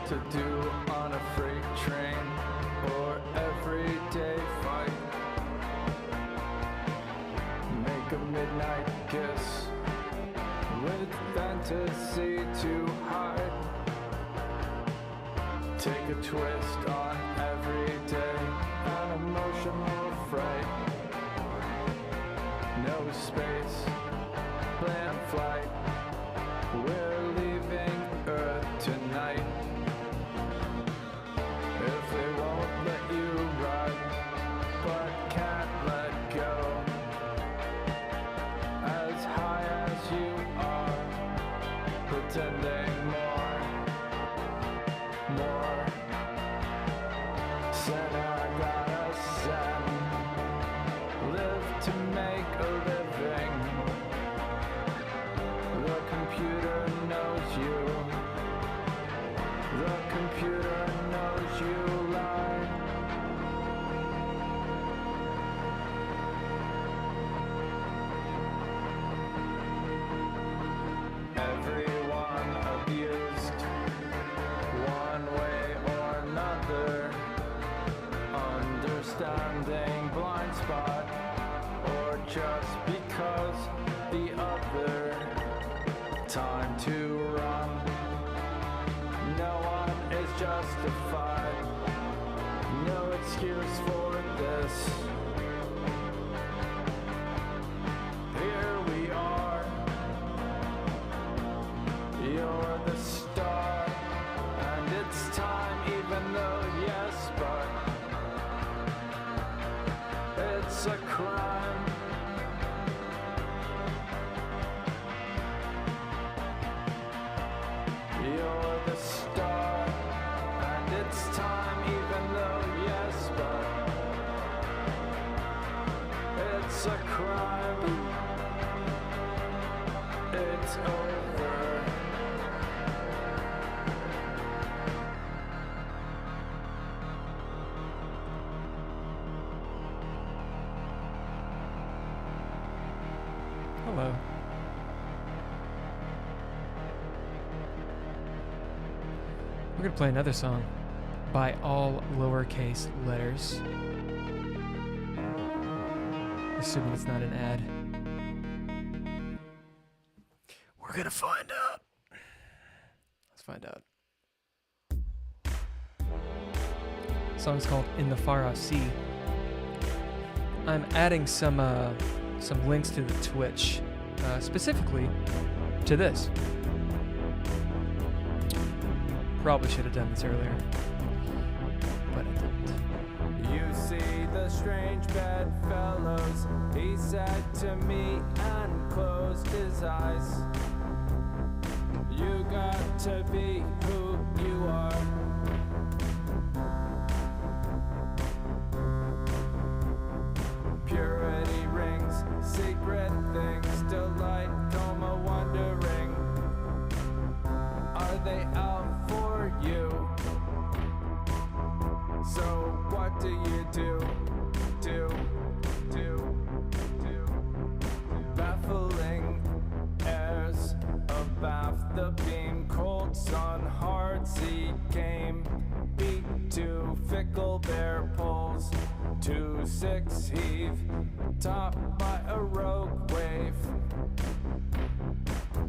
to do on a freight train or everyday fight. Make a midnight kiss with fantasy to hide. Take a twist on every day, an emotional fright. No space, plan flight. We're leaving Earth tonight. If they won't let you ride, but can't let go, as high as you are, pretending more. Said I gotta send, live to make a living. The computer knows you. The computer knows you lie. Everyone abused, one way or another. Understanding blind spot, or just because the other. Time to run. No one is justified. No excuse for this. Here we are. You're the star, and it's time, even though yes, but it's a crime. You're the star, and it's time, even though yes, but it's a crime. It's over. Hello. We're going to play another song by all lowercase letters. Assuming it's not an ad. We're going to find out. Let's find out. The song's called In the Far Off Sea. I'm adding some links to the Twitch, specifically to this. Probably should have done this earlier, but I didn't. You see the strange bedfellows, he said to me and closed his eyes. You got to be who you are. Purity rings, secret things, delight, coma wondering. Are they out for you? So what do you do? Baffling airs abaft the beam, cold sun, hard sea came. Beat to fickle bear poles, 2-6 heave, topped by a rogue wave.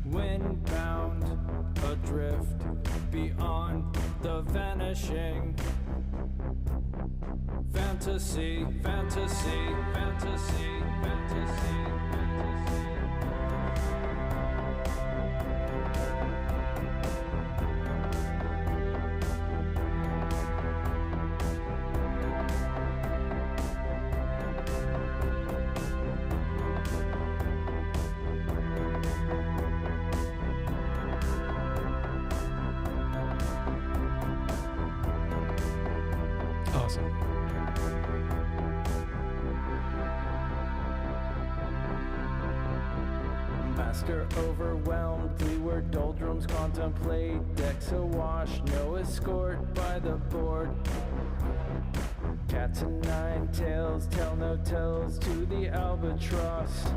Windbound, adrift, beyond the vanishing. Fantasy, fantasy, fantasy, fantasy. Awesome. Master overwhelmed, we were doldrums contemplate, decks awash, no escort by the board. Cats and nine tails tell no tales to the albatross.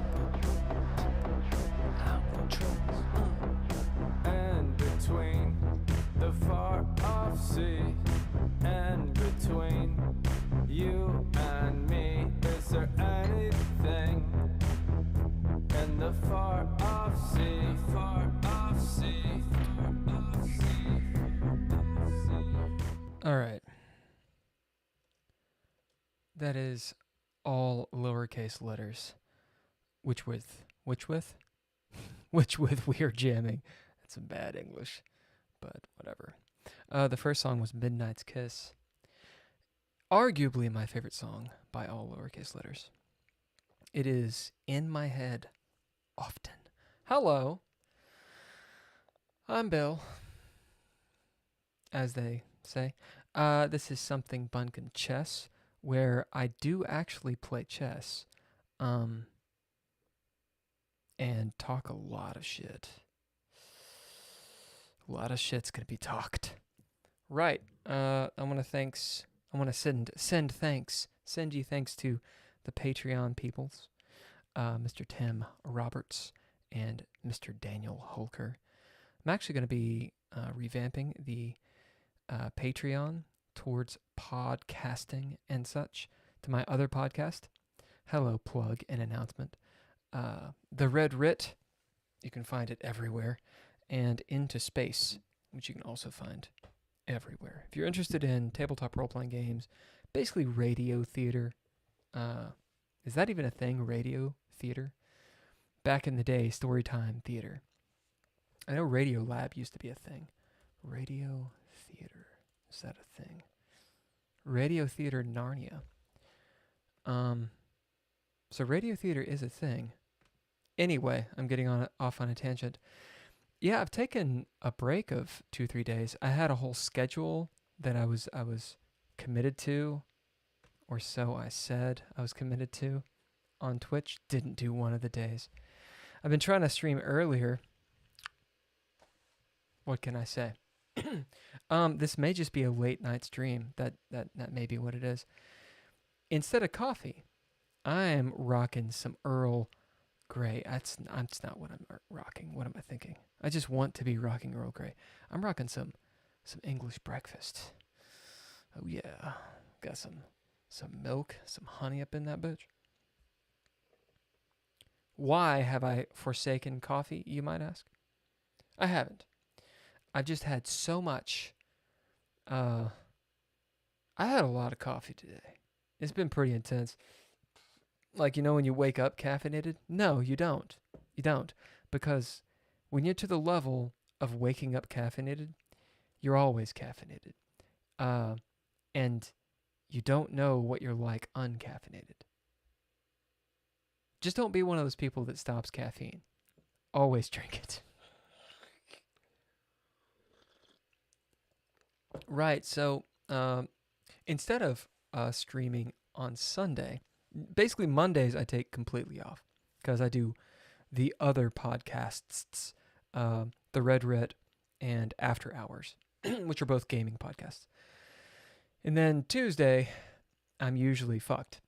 And between the far off sea in between you and me. Is there anything in the far off sea? Far off sea. Far off sea. All right. That is all lowercase letters. Which with? Which with we are jamming. That's some bad English, but whatever. The first song was Midnight's Kiss. Arguably my favorite song by all lowercase letters. It is in my head often. Hello. I'm Bill, as they say. This is Something Bunkin Chess, where I do actually play chess. And talk a lot of shit. A lot of shit's gonna be talked. Right. I want to send you thanks to the Patreon peoples, Mr. Tim Roberts and Mr. Daniel Holker. I'm actually going to be revamping the Patreon towards podcasting and such to my other podcast. Hello, plug and announcement. The Red Writ, you can find it everywhere, and Into Space, which you can also find everywhere. If you're interested in tabletop role-playing games, basically radio theater. Is that even a thing, radio theater? Back in the day, Storytime theater. I know Radio Lab used to be a thing. Radio theater. Is that a thing? Radio theater Narnia. So radio theater is a thing. Anyway, I'm getting off on a tangent. Yeah, I've taken a break of 2-3 days. I had a whole schedule that I was committed to, or so I said I was committed to on Twitch. Didn't do one of the days. I've been trying to stream earlier. What can I say? This may just be a late night stream. That may be what it is. Instead of coffee, I am rocking some Earl Grey. That's not what I'm rocking. What am I thinking? I just want to be rocking Earl Grey. I'm rocking some English breakfast. Oh yeah, got some milk, some honey up in that bitch. Why have I forsaken coffee, you might ask? I haven't. I've just had so much. I had a lot of coffee today. It's been pretty intense. Like, you know, when you wake up caffeinated? No, you don't. You don't. Because when you're to the level of waking up caffeinated, you're always caffeinated. And you don't know what you're like uncaffeinated. Just don't be one of those people that stops caffeine. Always drink it. Right, so instead of streaming on Sunday, basically Mondays I take completely off because I do the other podcasts, the Red Writ and After Hours, which are both gaming podcasts. And then Tuesday, I'm usually fucked.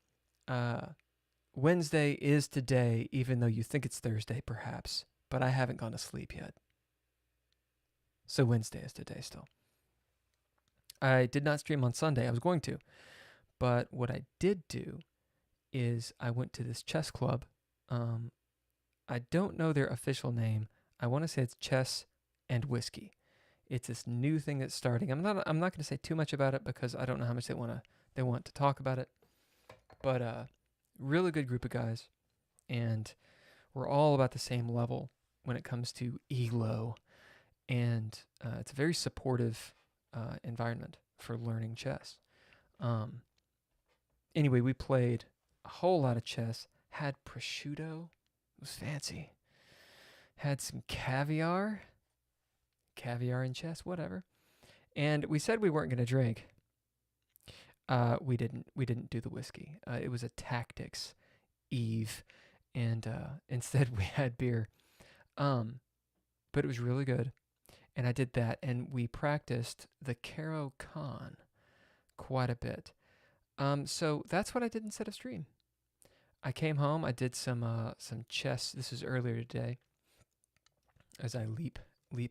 Wednesday is today, even though you think it's Thursday, perhaps, but I haven't gone to sleep yet. So Wednesday is today still. I did not stream on Sunday. I was going to. But what I did do is I went to this chess club. I don't know their official name. I want to say it's Chess and Whiskey. It's this new thing that's starting. I'm not going to say too much about it because I don't know how much they want to talk about it. But really good group of guys, and we're all about the same level when it comes to ELO, and it's a very supportive environment for learning chess. Anyway, we played a whole lot of chess, had prosciutto, it was fancy, had some caviar in chess, whatever, and we said we weren't going to drink. We didn't do the whiskey. It was a tactics eve, and instead we had beer. But it was really good, and I did that, and we practiced the Caro Kann quite a bit. So that's what I did instead of stream. I came home. I did some chess. This was earlier today. As I leap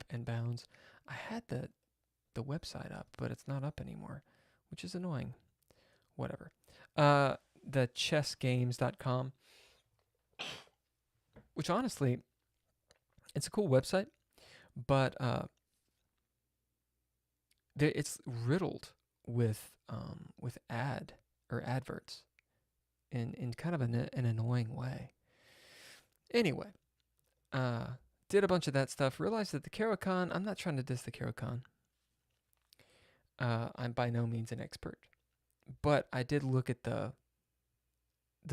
and bounds, I had the the website up, but it's not up anymore, which is annoying. Whatever. The chessgames.com, which honestly, it's a cool website, but it's riddled with adverts in kind of an annoying way. Anyway, did a bunch of that stuff. Realized that the Caro-Kann, I'm not trying to diss the Caro-Kann. I'm by no means an expert, but I did look at the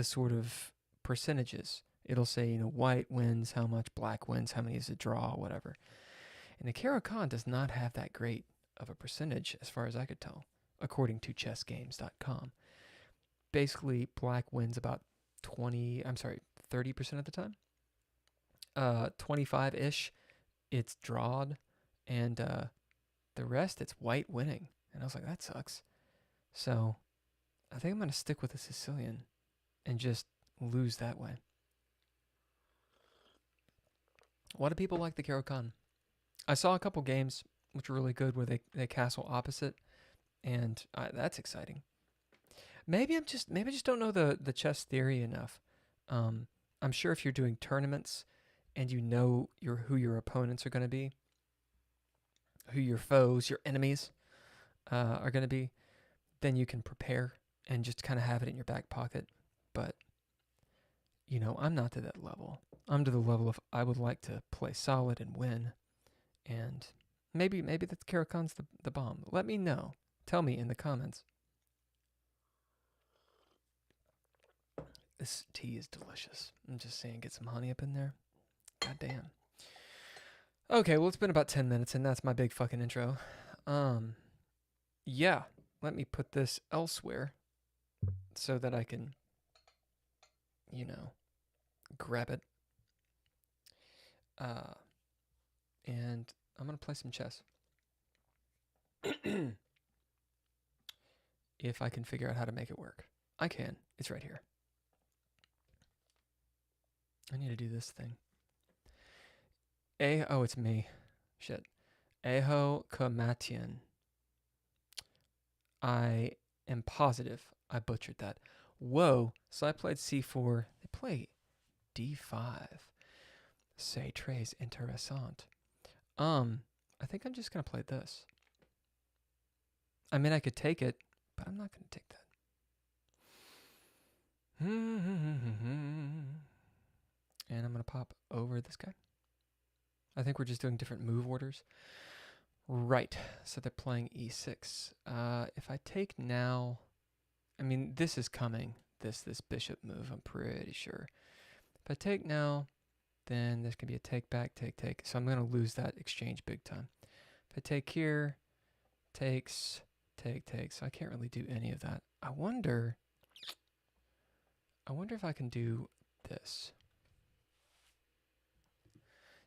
sort of percentages. It'll say, white wins how much, black wins how many is a draw, whatever. And the Caro-Kann does not have that great of a percentage, as far as I could tell, according to chessgames.com. Basically, black wins about 30% of the time. 25-ish, it's drawed, and the rest, it's white winning. And I was like, that sucks. So I think I'm going to stick with the Sicilian and just lose that way. Why do people like the Caro-Kann? I saw a couple games which were really good where they castle opposite, and that's exciting. Maybe I just don't know the chess theory enough. I'm sure if you're doing tournaments and you know who your opponents are going to be, who your foes, your enemies are going to be, then you can prepare and just kind of have it in your back pocket. But, I'm not to that level. I'm to the level of I would like to play solid and win. And maybe the Caro-Kann's the bomb. Let me know. Tell me in the comments. This tea is delicious. I'm just saying, get some honey up in there. God damn. Okay, well, it's been about 10 minutes, and that's my big fucking intro. Yeah, let me put this elsewhere so that I can, grab it. And I'm going to play some chess. If I can figure out how to make it work. I can. It's right here. I need to do this thing. Oh, it's me. Shit. Eho Kamatian. I am positive I butchered that. Whoa. So I played c4. They play d5. C'est très intéressant. I think I'm just going to play this. I mean, I could take it, but I'm not going to take that. And I'm going to pop over this guy. I think we're just doing different move orders. Right. So they're playing e6. If I take now, I mean, this is coming. This bishop move, I'm pretty sure. If I take now, then there's going to be a take back, take. So I'm going to lose that exchange big time. If I take here, takes, take. So I can't really do any of that. I wonder if I can do this.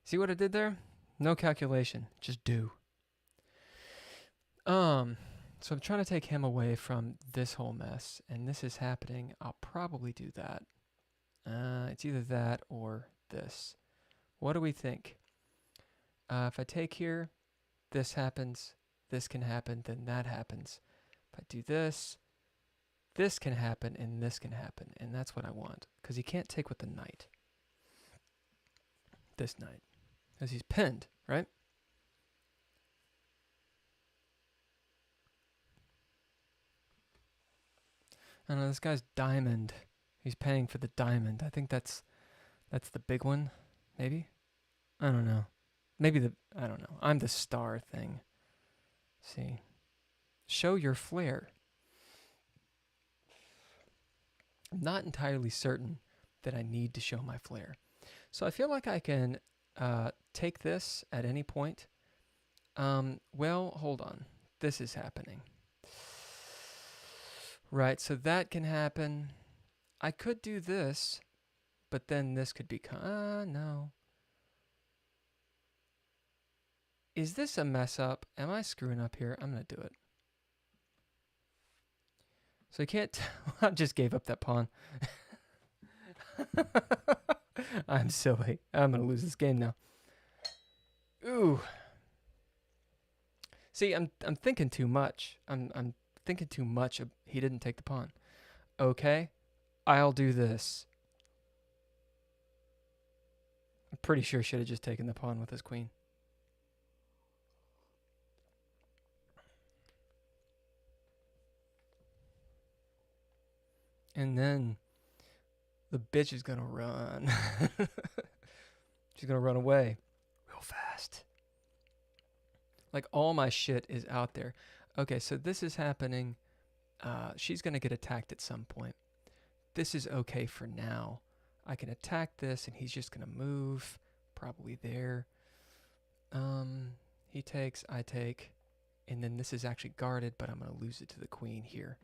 See what I did there? No calculation, just do. So I'm trying to take him away from this whole mess, and this is happening. I'll probably do that. It's either that or this. What do we think? If I take here, this happens, this can happen, then that happens. If I do this, this can happen, and this can happen, and that's what I want, because he can't take with the knight. This knight. Because he's pinned, right? I don't know, this guy's diamond. He's paying for the diamond. I think that's the big one, maybe? I don't know. I don't know. I'm the star thing. See. Show your flair. I'm not entirely certain that I need to show my flair. So I feel like I can take this at any point. Well, hold on. This is happening. Right, so that can happen. I could do this, but then this could become... no. Is this a mess up? Am I screwing up here? I'm going to do it. So you can't... I just gave up that pawn. I'm silly. I'm going to lose this game now. Ooh. See, See, I'm thinking too much. I'm thinking too much. He didn't take the pawn. Okay, I'll do this. I'm pretty sure should have just taken the pawn with his queen. And then the bitch is gonna run. She's gonna run away real fast. Like all my shit is out there. Okay, so this is happening. She's gonna get attacked at some point. This is okay for now. I can attack this and he's just gonna move. Probably there. He takes, I take. And then this is actually guarded, but I'm gonna lose it to the queen here.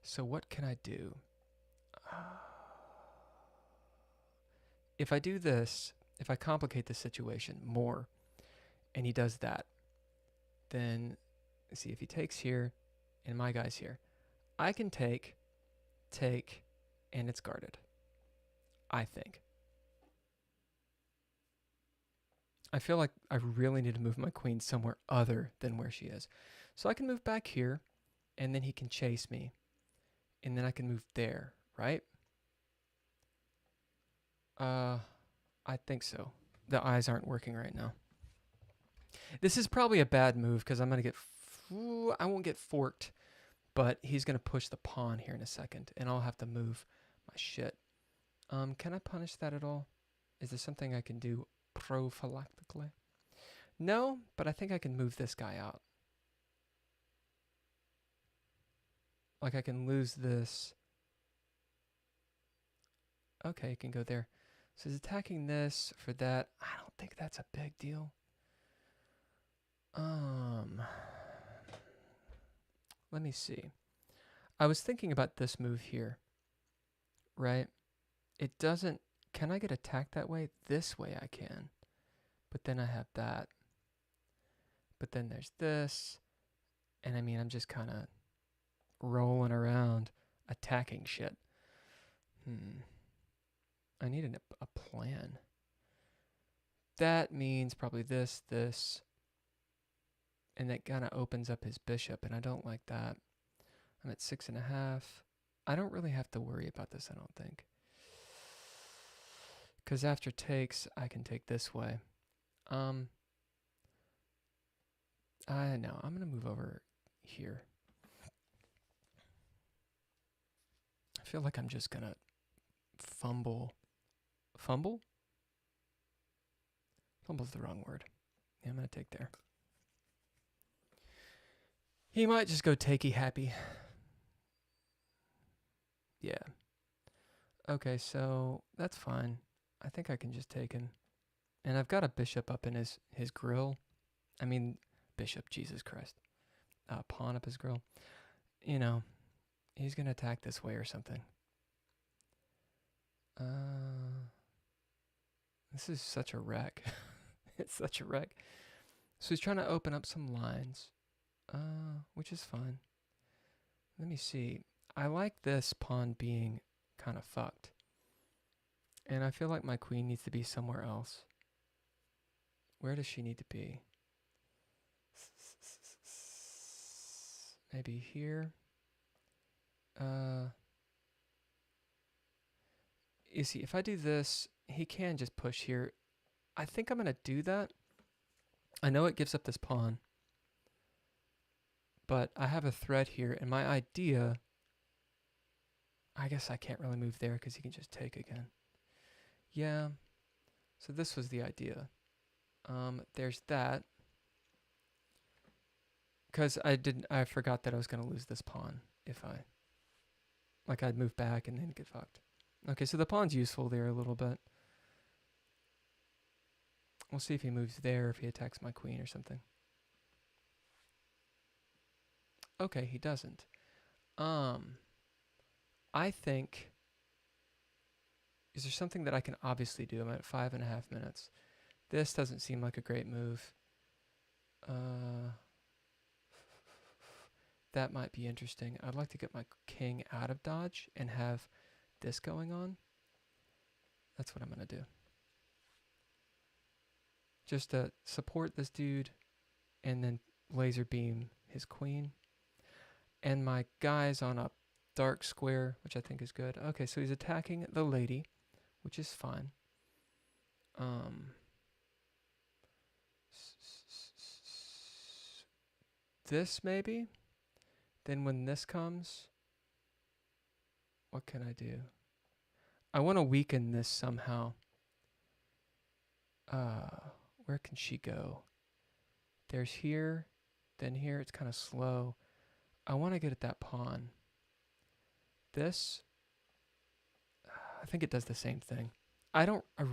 So what can I do? If I do this, if I complicate the situation more, and he does that, then let's see if he takes here, and my guy's here. I can take, and it's guarded. I think. I feel like I really need to move my queen somewhere other than where she is. So I can move back here, and then he can chase me. And then I can move there, right? I think so. The eyes aren't working right now. This is probably a bad move because I'm going to get... I won't get forked, but he's going to push the pawn here in a second, and I'll have to move my shit. Can I punish that at all? Is there something I can do prophylactically? No, but I think I can move this guy out. Like I can lose this. Okay, it can go there. So he's attacking this for that. I don't think that's a big deal. Let me see. I was thinking about this move here, right? It doesn't... Can I get attacked that way? This way I can. But then I have that. But then there's this. And I mean, I'm just kind of rolling around attacking shit. I need a plan. That means probably this. And that kind of opens up his bishop, and I don't like that. I'm at 6.5. I don't really have to worry about this, I don't think. Because after takes, I can take this way. I know. I'm going to move over here. I feel like I'm just going to fumble. Fumble? Fumble's the wrong word. Yeah, I'm going to take there. He might just go takey happy. Yeah. Okay, so that's fine. I think I can just take him. And I've got a bishop up in his grill. I mean, bishop, Jesus Christ. Pawn up his grill. You know, he's going to attack this way or something. This is such a wreck. It's such a wreck. So he's trying to open up some lines, which is fine. Let me see. I like this pawn being kind of fucked. And I feel like my queen needs to be somewhere else. Where does she need to be? Maybe here. You see, if I do this, he can just push here. I think I'm going to do that. I know it gives up this pawn. But I have a threat here, and my idea... I guess I can't really move there because he can just take again. Yeah. So this was the idea. There's that. Because I forgot that I was going to lose this pawn if I... Like, I'd move back and then get fucked. Okay, so the pawn's useful there a little bit. We'll see if he moves there, if he attacks my queen or something. Okay, he doesn't. I think... Is there something that I can obviously do? I'm at 5.5 minutes. This doesn't seem like a great move. That might be interesting. I'd like to get my king out of dodge and have this going on. That's what I'm going to do. Just to support this dude and then laser beam his queen. And my guy's on a dark square, which I think is good. Okay, so he's attacking the lady, which is fine. This maybe? Then when this comes, what can I do? I want to weaken this somehow. Where can she go? There's here, then here. It's kind of slow. I want to get at that pawn. This, I think it does the same thing. I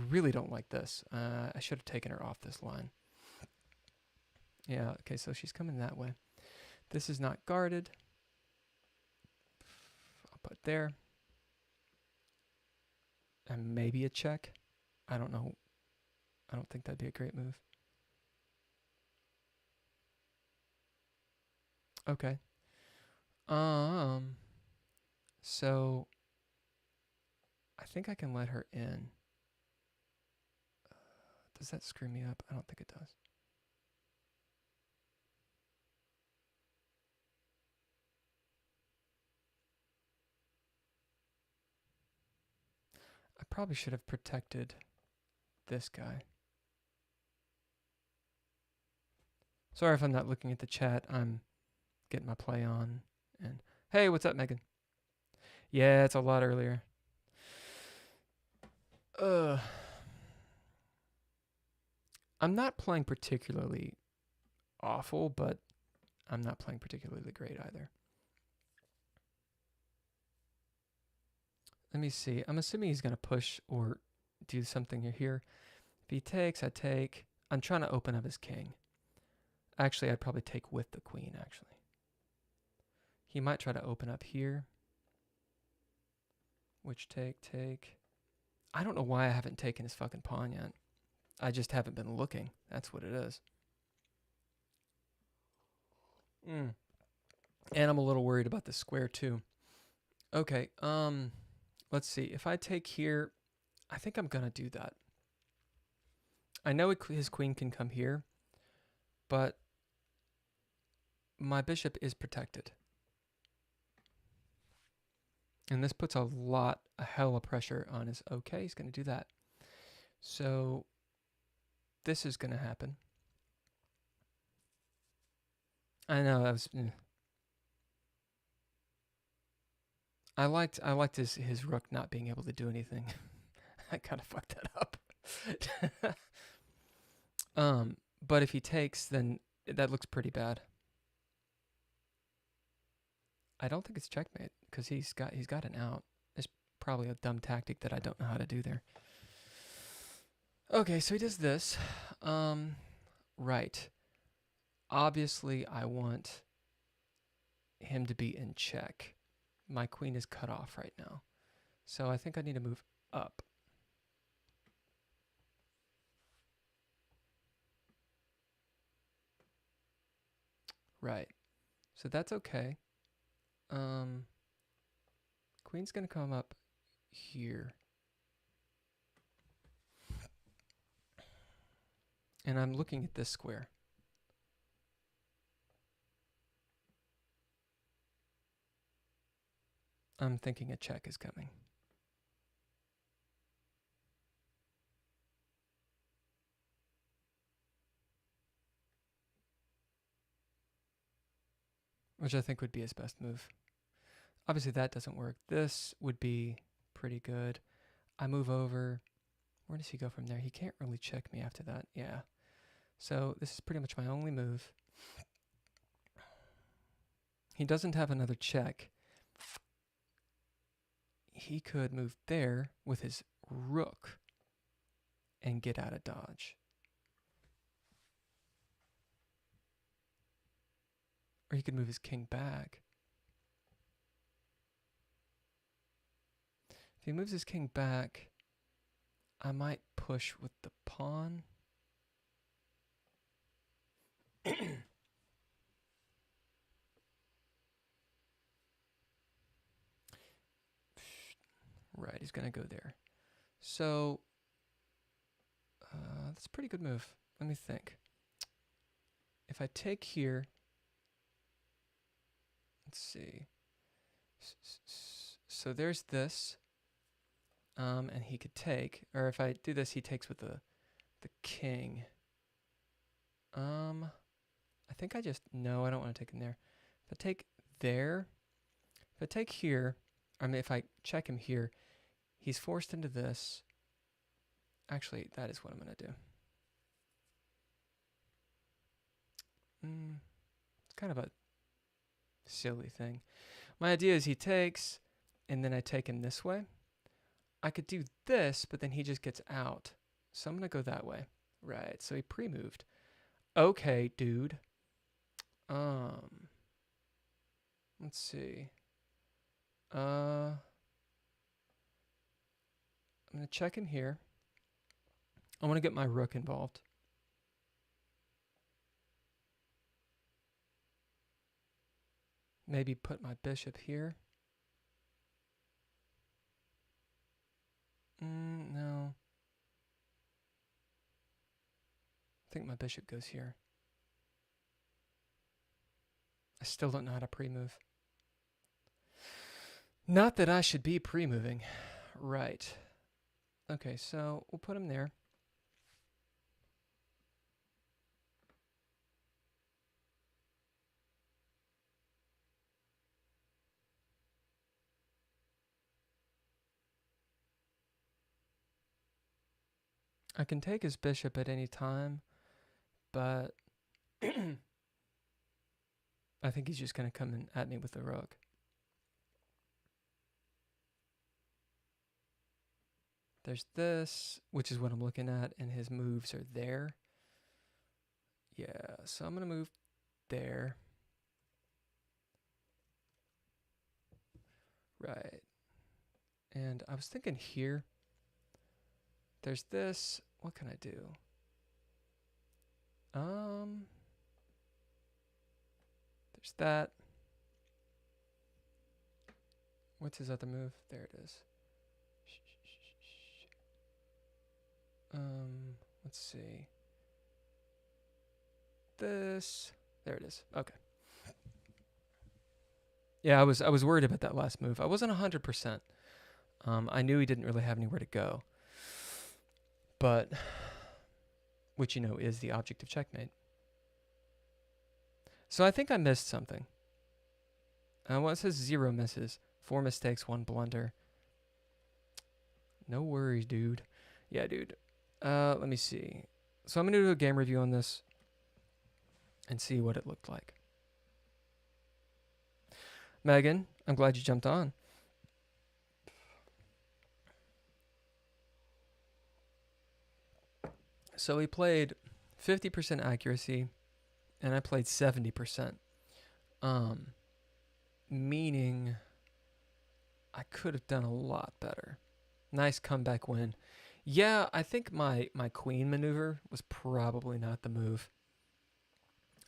really don't like this. I should have taken her off this line. Yeah, okay, so she's coming that way. This is not guarded. I'll put there. And maybe a check. I don't know. I don't think that'd be a great move. Okay. So I think I can let her in. Does that screw me up? I don't think it does. I probably should have protected this guy. Sorry if I'm not looking at the chat. I'm getting my play on. And hey, what's up, Megan? Yeah, it's a lot earlier. I'm not playing particularly awful, but I'm not playing particularly great either. Let me see. I'm assuming he's going to push or do something here. If he takes, I take. I'm trying to open up his king. Actually, I'd probably take with the queen, actually. He might try to open up here. Which take. I don't know why I haven't taken his fucking pawn yet. I just haven't been looking. That's what it is. And I'm a little worried about the square too. Okay, let's see. If I take here, I think I'm gonna do that. I know his queen can come here, but my bishop is protected. And this puts a hell of pressure on his... Okay, he's going to do that. So this is going to happen. I know, that was... I liked his rook not being able to do anything. I kind of fucked that up. But if he takes, then that looks pretty bad. I don't think it's checkmate because he's got an out. It's probably a dumb tactic that I don't know how to do there. Okay, so he does this. Right. Obviously, I want him to be in check. My queen is cut off right now. So I think I need to move up. Right. So that's okay. Queen's going to come up here. And I'm looking at this square. I'm thinking a check is coming. Which I think would be his best move. Obviously that doesn't work. This would be pretty good. I move over. Where does he go from there? He can't really check me after that. Yeah. So this is pretty much my only move. He doesn't have another check. He could move there with his rook and get out of dodge. Or he could move his king back. If he moves his king back, I might push with the pawn. Right, he's going to go there. So, that's a pretty good move. Let me think. if I take here, let's see. So there's this, and he could take, or if I do this, he takes with the king. I think no, I don't want to take him there. If I take there, if I take here, if I check him here, he's forced into this. Actually, that is what I'm going to do. It's kind of a silly thing. My idea is he takes, and then I take him this way. I could do this, but then he just gets out. So I'm going to go that way. Right, so he pre-moved. Okay, dude. Let's see. I'm going to check him here. I want to get my rook involved. Maybe put my bishop here. No. I think my bishop goes here. I still don't know how to pre-move. Not that I should be pre-moving. Right. Okay, so we'll put him there. I can take his bishop at any time, but I think he's just going to come in at me with the rook. There's this, which is what I'm looking at, and his moves are there. Yeah, so I'm going to move there. Right. And I was thinking here. There's this. What can I do? There's that. What's his other move? There it is. Let's see. This. There it is. Okay. Yeah, I was worried about that last move. I wasn't 100%. I knew he didn't really have anywhere to go. But, which, you know, is the object of checkmate. So I think I missed something. Well, it says 0 misses. 4 mistakes, 1 blunder. No worries, dude. Yeah, dude. Let me see. So I'm going to do a game review on this and see what it looked like. Megan, I'm glad you jumped on. So he played 50% accuracy, and I played 70%. Meaning I could have done a lot better. Nice comeback win. Yeah, I think my queen maneuver was probably not the move.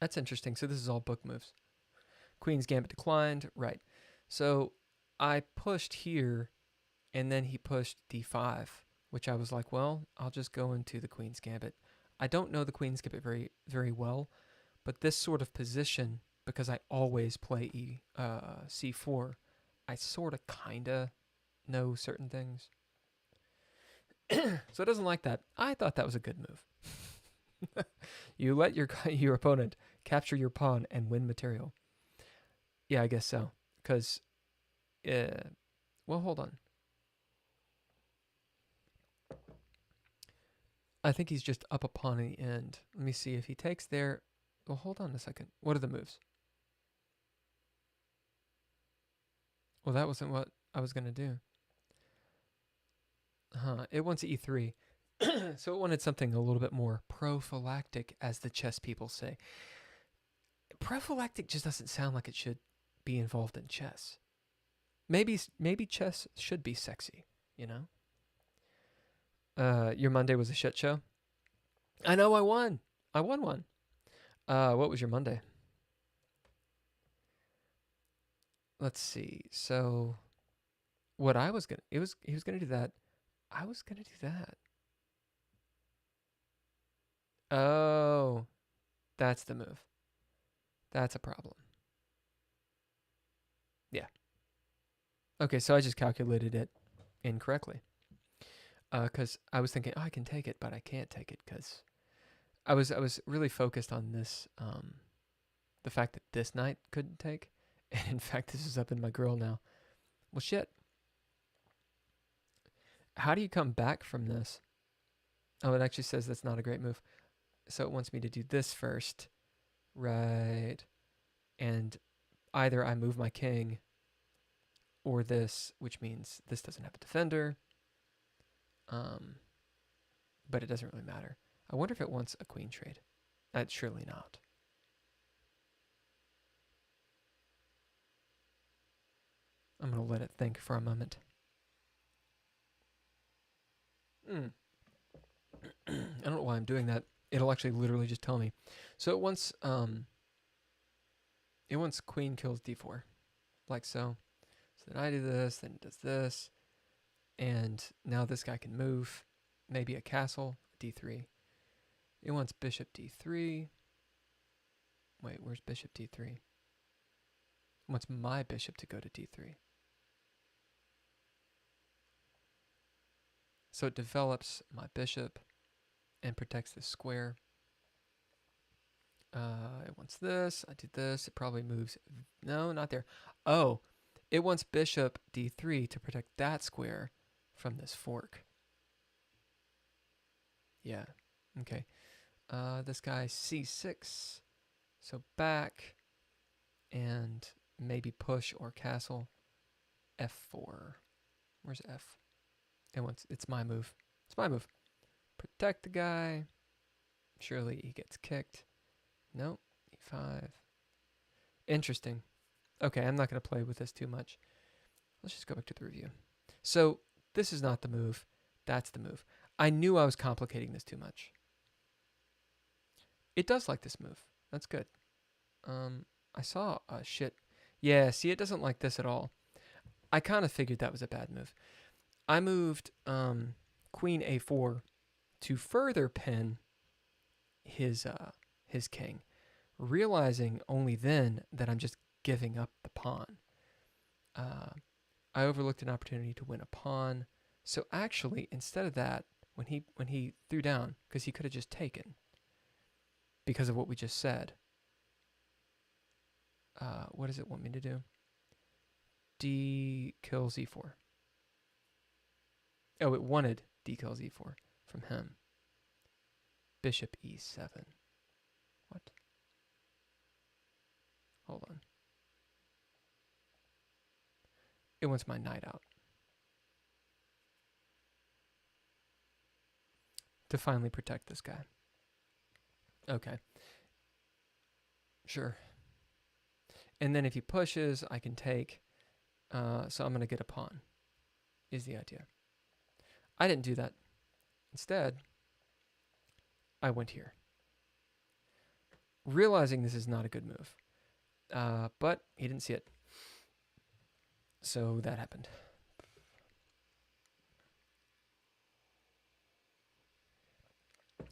That's interesting. So this is all book moves. Queen's gambit declined. Right. So I pushed here, and then he pushed d5, which I was like, well, I'll just go into the queen's gambit. I don't know the queen's gambit very, very well, but this sort of position, because I always play c4, I sort of kind of know certain things. So it doesn't like that. I thought that was a good move. You let your opponent capture your pawn and win material. Yeah, I guess so. Because, well, hold on. I think he's just up a pawn in the end. Let me see if he takes there. Well, hold on a second. What are the moves? Well, that wasn't what I was going to do. It wants e3. So it wanted something a little bit more prophylactic, as the chess people say. Prophylactic just doesn't sound like it should be involved in chess. Maybe chess should be sexy, you know? Your Monday was a shit show? I know I won. I won one. What was your Monday? Let's see. So what I was he was gonna do that. I was gonna do that. Oh, that's the move. That's a problem. Yeah. Okay, so I just calculated it incorrectly. Because I was thinking, oh, I can take it, but I can't take it because I was really focused on this, the fact that this knight couldn't take. And in fact, this is up in my grill now. Well, shit. How do you come back from this? Oh, it actually says that's not a great move. So it wants me to do this first. Right. And either I move my king or this, which means this doesn't have a defender. But it doesn't really matter. I wonder if it wants a queen trade. Surely not. I'm going to let it think for a moment. I don't know why I'm doing that. It'll actually literally just tell me. So it wants queen kills d4, like so. So then I do this, then it does this, and now this guy can move. Maybe a castle, d3. It wants bishop d3. Wait, where's bishop d3? It wants my bishop to go to d3. So it develops my bishop and protects this square. It wants this. I do this. It probably moves. No, not there. Oh, it wants bishop d3 to protect that square from this fork. Yeah. Okay. This guy c6. So back and maybe push or castle. f4. Where's f? It's my move. It's my move. Protect the guy. Surely he gets kicked. Nope. e5. Interesting. Okay, I'm not going to play with this too much. Let's just go back to the review. So this is not the move. That's the move. I knew I was complicating this too much. It does like this move. That's good. I saw shit. Yeah, see, it doesn't like this at all. I kind of figured that was a bad move. I moved queen a4 to further pin his king, realizing only then that I'm just giving up the pawn. I overlooked an opportunity to win a pawn. So actually, instead of that, when he threw down, because he could have just taken, because of what we just said. What does it want me to do? D kills e4. Oh, it wanted d kills e4 from him. Bishop e7. What? Hold on. It wants my knight out. To finally protect this guy. Okay. Sure. And then if he pushes, I can take. So I'm going to get a pawn, is the idea. I didn't do that. Instead, I went here. Realizing this is not a good move. But he didn't see it. So that happened.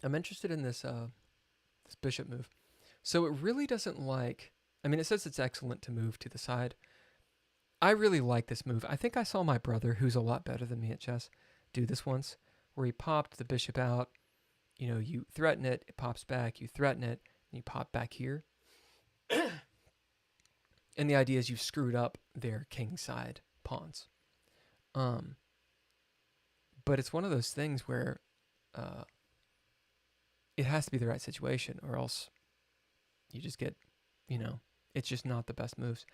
I'm interested in this this bishop move. So it really doesn't like... I mean, it says it's excellent to move to the side. I really like this move. I think I saw my brother, who's a lot better than me at chess, do this once, where he popped the bishop out. You know, you threaten it, it pops back, you threaten it, and you pop back here. And the idea is you've screwed up their king side pawns. But it's one of those things where it has to be the right situation, or else you just get, you know, it's just not the best moves.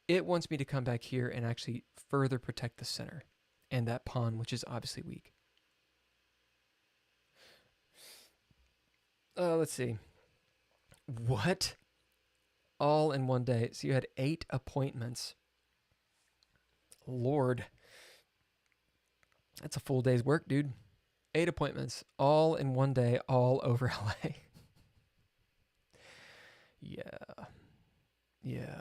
It wants me to come back here and actually further protect the center and that pawn, which is obviously weak. Let's see. What? All in one day. So you had 8 appointments. Lord. That's a full day's work, dude. 8 appointments. All in one day, all over LA. Yeah. Yeah.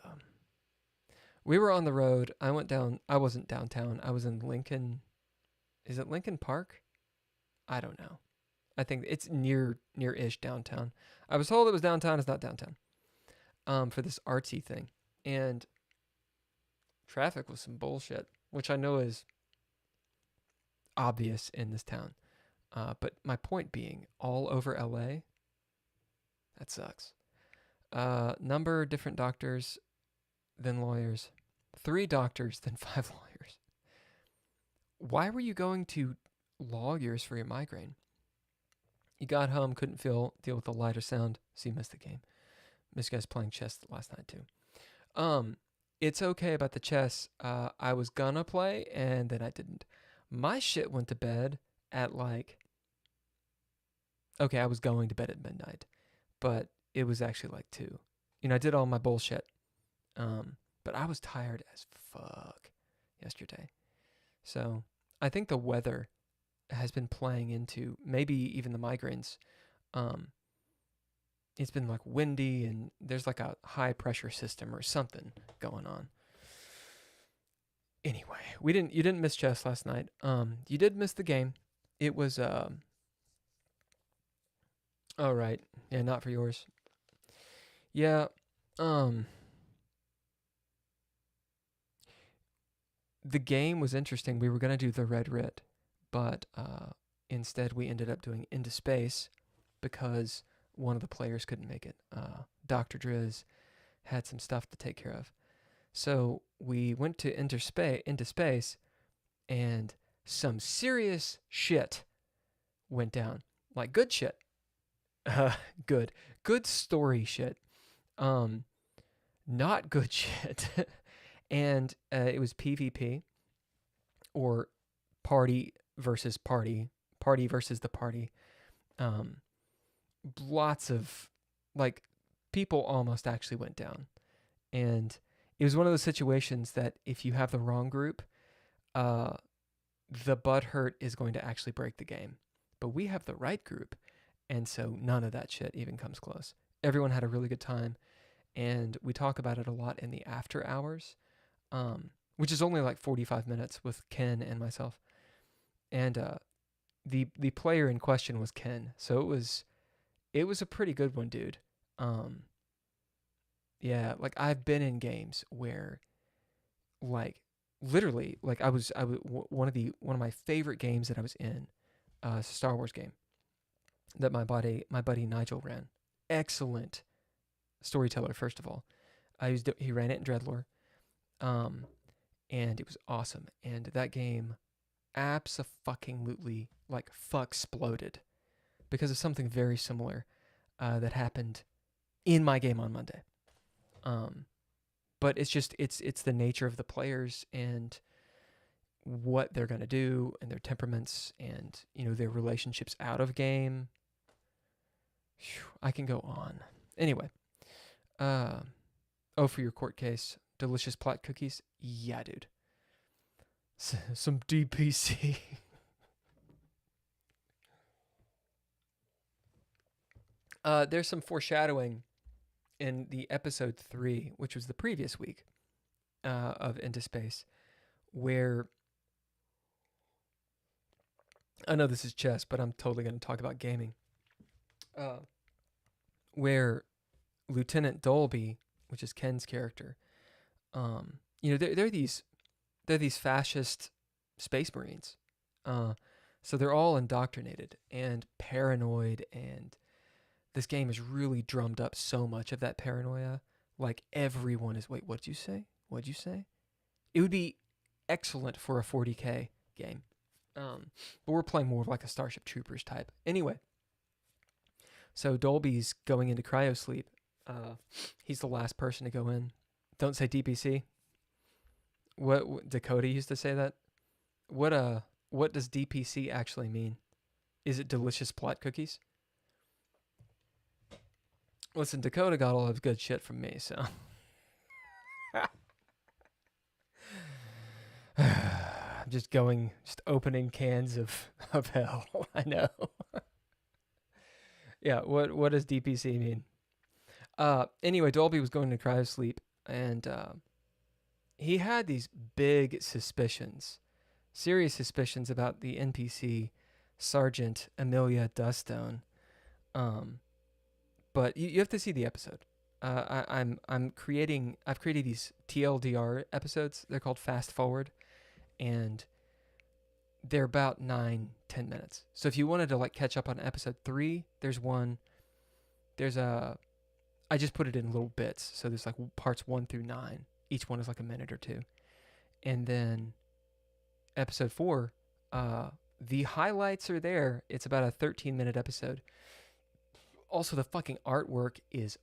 We were on the road. I went down. I wasn't downtown. I was in Lincoln. Is it Lincoln Park? I don't know. I think it's near-ish downtown. I was told it was downtown. It's not downtown. for this artsy thing, and traffic was some bullshit, which I know is obvious in this town. But my point being, all over LA, that sucks. Number different doctors than lawyers. 3 doctors than 5 lawyers. Why were you going to lawyers for your migraine? You got home, couldn't deal with the lighter sound, so you missed the game. Missed you guys playing chess last night too. It's okay about the chess. I was gonna play and then I didn't. My shit went to bed at okay, I was going to bed at midnight, but it was actually 2. I did all my bullshit. But I was tired as fuck yesterday. So I think the weather has been playing into maybe even the migraines. It's been windy and there's a high pressure system or something going on. Anyway, you didn't miss chess last night. You did miss the game. It was all right. Yeah, not for yours. Yeah. The game was interesting. We were going to do the Red Writ, but instead we ended up doing Into Space because one of the players couldn't make it. Dr. Driz had some stuff to take care of. So we went to Into Space, and some serious shit went down. Good shit. Good story shit. Not good shit. And it was PvP, or party versus party versus the party. Lots of people almost actually went down, and it was one of those situations that if you have the wrong group, the butthurt is going to actually break the game. But we have the right group, and so none of that shit even comes close. Everyone had a really good time, and we talk about it a lot in the after hours. Which is only 45 minutes with Ken and myself. And the player in question was Ken. So it was a pretty good one, dude. Yeah, I've been in games where literally I was one of my favorite games that I was in, a Star Wars game that my buddy Nigel ran. Excellent storyteller, first of all. He ran it in Dreadlore. And it was awesome. And that game abso-fucking-lutely fuck-sploded because of something very similar that happened in my game on Monday. But it's the nature of the players and what they're gonna do and their temperaments and their relationships out of game. I can go on. Anyway, for your court case. Delicious plot cookies? Yeah, dude. Some DPC. There's some foreshadowing in the episode 3, which was the previous week of Into Space, where I know this is chess, but I'm totally going to talk about gaming. Where Lieutenant Dolby, which is Ken's character, they're these fascist space marines. So they're all indoctrinated and paranoid, and this game has really drummed up so much of that paranoia. Everyone is, wait, what'd you say? What'd you say? It would be excellent for a 40K game. But we're playing more of a Starship Troopers type. Anyway, so Dolby's going into cryosleep. He's the last person to go in. Don't say DPC. What Dakota used to say that? What does DPC actually mean? Is it delicious plot cookies? Listen, Dakota got all of good shit from me, so I'm just opening cans of hell. I know. Yeah, what does DPC mean? Anyway, Dolby was going to cryosleep, and he had these big suspicions, serious suspicions about the NPC Sergeant Amelia Dustone. But you have to see the episode. I'm creating. I've created these TLDR episodes. They're called Fast Forward, and they're about 9-10 minutes. So if you wanted to like catch up on episode 3, there's one. There's a. I just put it in little bits. So there's like parts 1 through 9. Each one is like a minute or two, and then episode 4. The highlights are there. It's about a 13-minute episode. Also, the fucking artwork is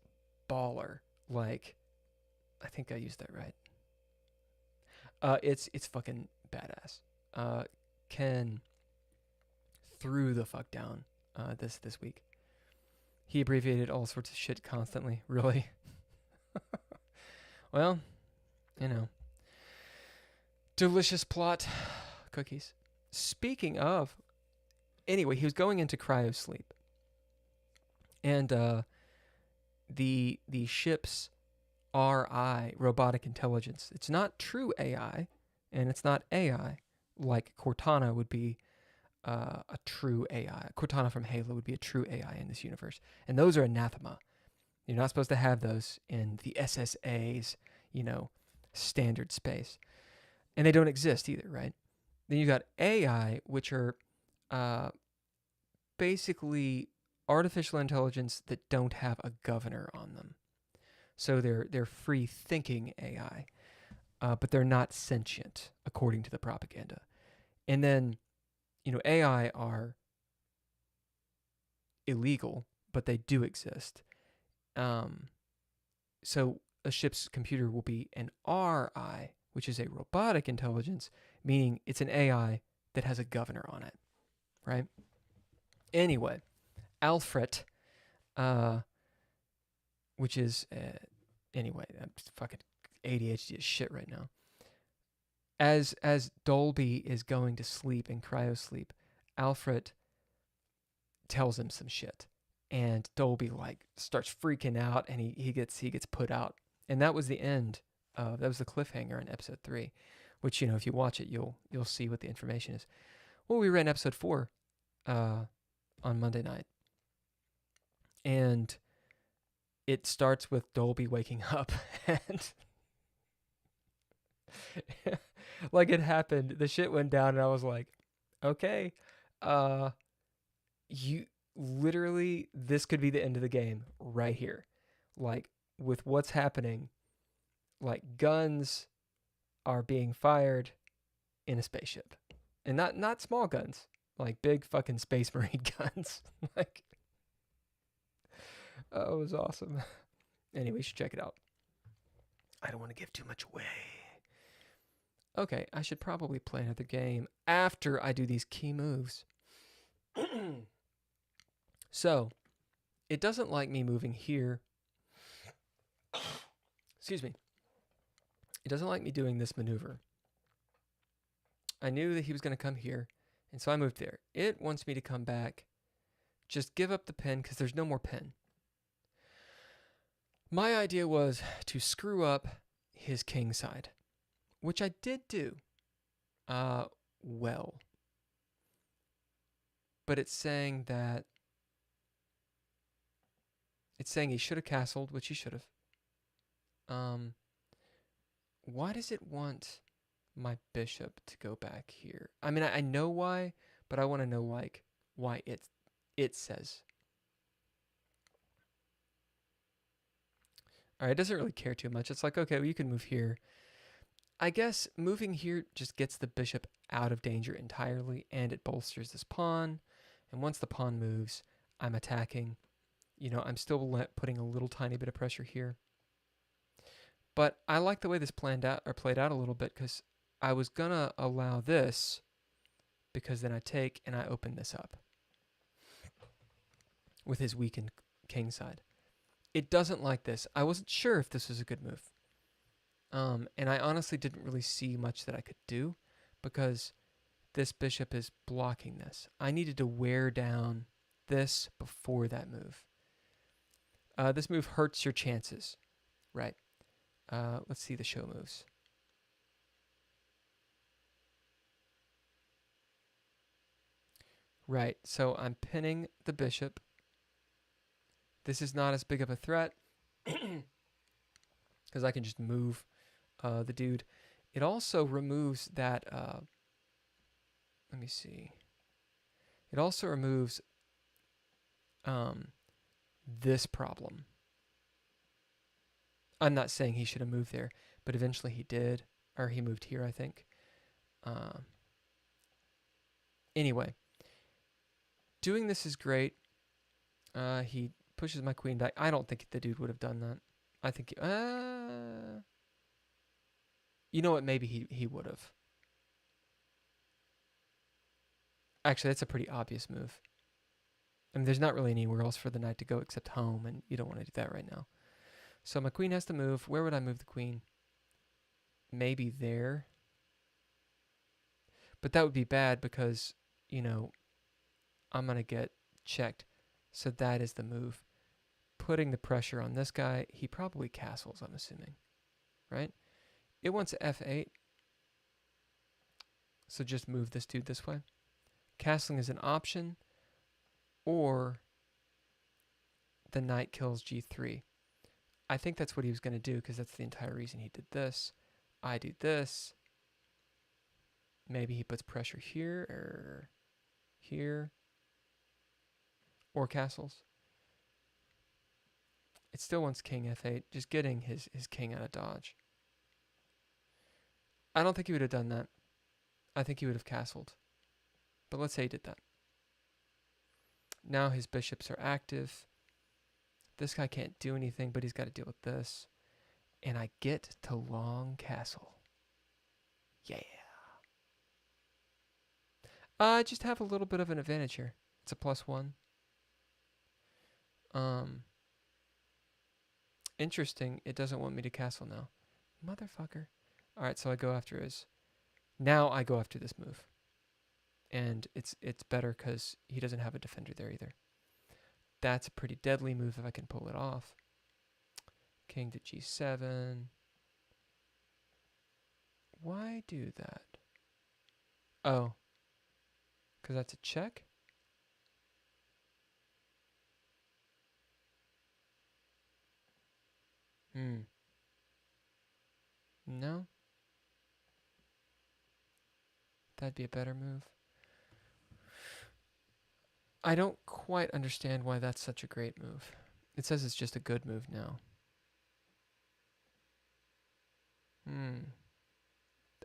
baller. Like, I think I used that right. It's fucking badass. Ken threw the fuck down this week. He abbreviated all sorts of shit constantly. Really. Well, you know, delicious plot cookies. Speaking of, anyway, he was going into cryo sleep, and the ship's RI, robotic intelligence. It's not true AI, and it's not AI like Cortana would be a true AI. Cortana from Halo would be a true AI in this universe, and those are anathema. You're not supposed to have those in the SSA's, standard space, and they don't exist either, right? Then you got AI, which are basically artificial intelligence that don't have a governor on them. So they're free thinking AI, but they're not sentient according to the propaganda. And then, AI are illegal, but they do exist. So a ship's computer will be an RI, which is a robotic intelligence, meaning it's an AI that has a governor on it, right? Anyway, Alfred, which is, anyway, I'm fucking ADHD as shit right now. As Dolby is going to sleep in cryo sleep, Alfred tells him some shit, and Dolby like starts freaking out, and he gets put out, and that was the end. That was the cliffhanger in episode 3, which if you watch it, you'll see what the information is. Well, we ran episode 4 on Monday night, and it starts with Dolby waking up, and like it happened. The shit went down, and I was like, okay, you literally, this could be the end of the game right here. Like, with what's happening, like guns are being fired in a spaceship, and not small guns, like big fucking Space Marine guns. Like, oh, it was awesome. Anyway, you should check it out. I don't want to give too much away. Okay, I should probably play another game after I do these key moves. So, it doesn't like me moving here. Excuse me. It doesn't like me doing this maneuver. I knew that he was going to come here, and so I moved there. It wants me to come back. Just give up the pin, because there's no more pin. My idea was to screw up his king side, which I did do well. But it's saying that he should have castled, which he should have. Why does it want my bishop to go back here? I mean, I know why, but I want to know like why it says. All right, it doesn't really care too much. It's like, okay, well, you can move here. I guess moving here just gets the bishop out of danger entirely, and it bolsters this pawn. And once the pawn moves, I'm attacking. I'm still putting a little tiny bit of pressure here. But I like the way this played out a little bit, because I was going to allow this, because then I take and I open this up with his weakened king side. It doesn't like this. I wasn't sure if this was a good move. And I honestly didn't really see much that I could do, because this bishop is blocking this. I needed to wear down this before that move. This move hurts your chances, right? Let's see the show moves. Right, so I'm pinning the bishop. This is not as big of a threat. because I can just move the dude. It also removes that. Let me see. It also removes this problem. I'm not saying he should have moved there, but eventually he did, or he moved here, I think. Anyway, doing this is great. He pushes my queen back. I don't think the dude would have done that. I think, you know what? Maybe he would have. Actually, that's a pretty obvious move. I mean, there's not really anywhere else for the knight to go except home, and you don't want to do that right now. So my queen has to move. Where would I move the queen? Maybe there. But that would be bad because, you know, I'm going to get checked. So that is the move. Putting the pressure on this guy. He probably castles, I'm assuming. Right? It wants f8. So just move this dude this way. Castling is an option. Or the knight kills g3. I think that's what he was going to do because that's the entire reason he did this. I do this. Maybe he puts pressure here or here. Or castles. It still wants king f8, just getting his king out of dodge. I don't think he would have done that. I think he would have castled. But let's say he did that. Now his bishops are active. This guy can't do anything, but he's got to deal with this. And I get to long castle. Yeah. I just have a little bit of an advantage here. It's a +1. Interesting. It doesn't want me to castle now. Motherfucker. Alright, so I go after his... Now I go after this move. And it's better because he doesn't have a defender there either. That's a pretty deadly move if I can pull it off. King to g7. Why do that? Oh. Because that's a check? No? That'd be a better move. I don't quite understand why that's such a great move. It says it's just a good move now.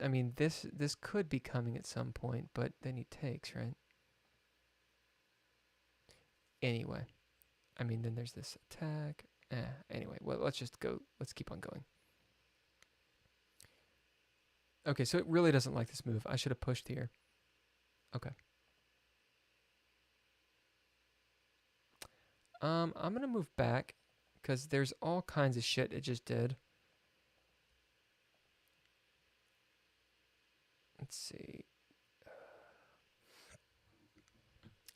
I mean, this could be coming at some point, but then he takes, right? Anyway. I mean, then there's this attack. Anyway, well, let's just go. Let's keep on going. Okay, so it really doesn't like this move. I should have pushed here. Okay. I'm going to move back because there's all kinds of shit it just did. Let's see.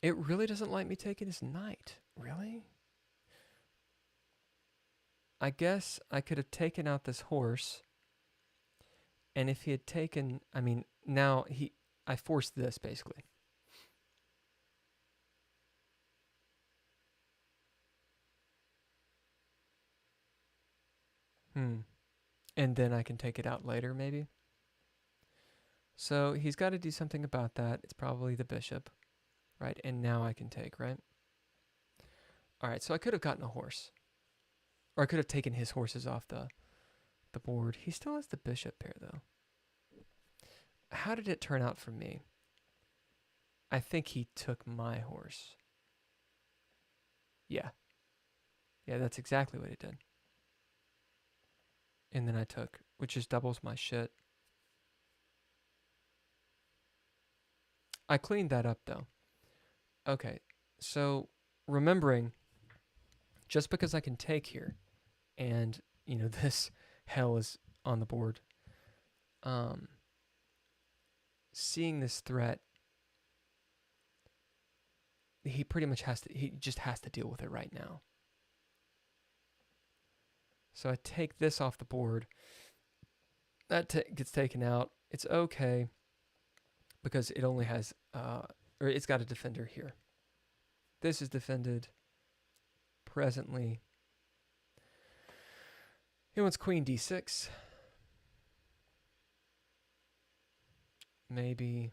It really doesn't like me taking his knight. Really? I guess I could have taken out this horse. And if he had taken... I mean, now I forced this, basically. And then I can take it out later, maybe? So he's got to do something about that. It's probably the bishop, right? And now I can take, right? All right, so I could have gotten a horse. Or I could have taken his horses off the board. He still has the bishop pair, though. How did it turn out for me? I think he took my horse. Yeah. Yeah, that's exactly what he did. And then I took, which just doubles my shit. I cleaned that up, though. Okay, so remembering, just because I can take here, and, you know, this hell is on the board, seeing this threat, he pretty much he just has to deal with it right now. So I take this off the board. That gets taken out. It's okay because it only has, or it's got a defender here. This is defended presently. He wants queen d6. Maybe.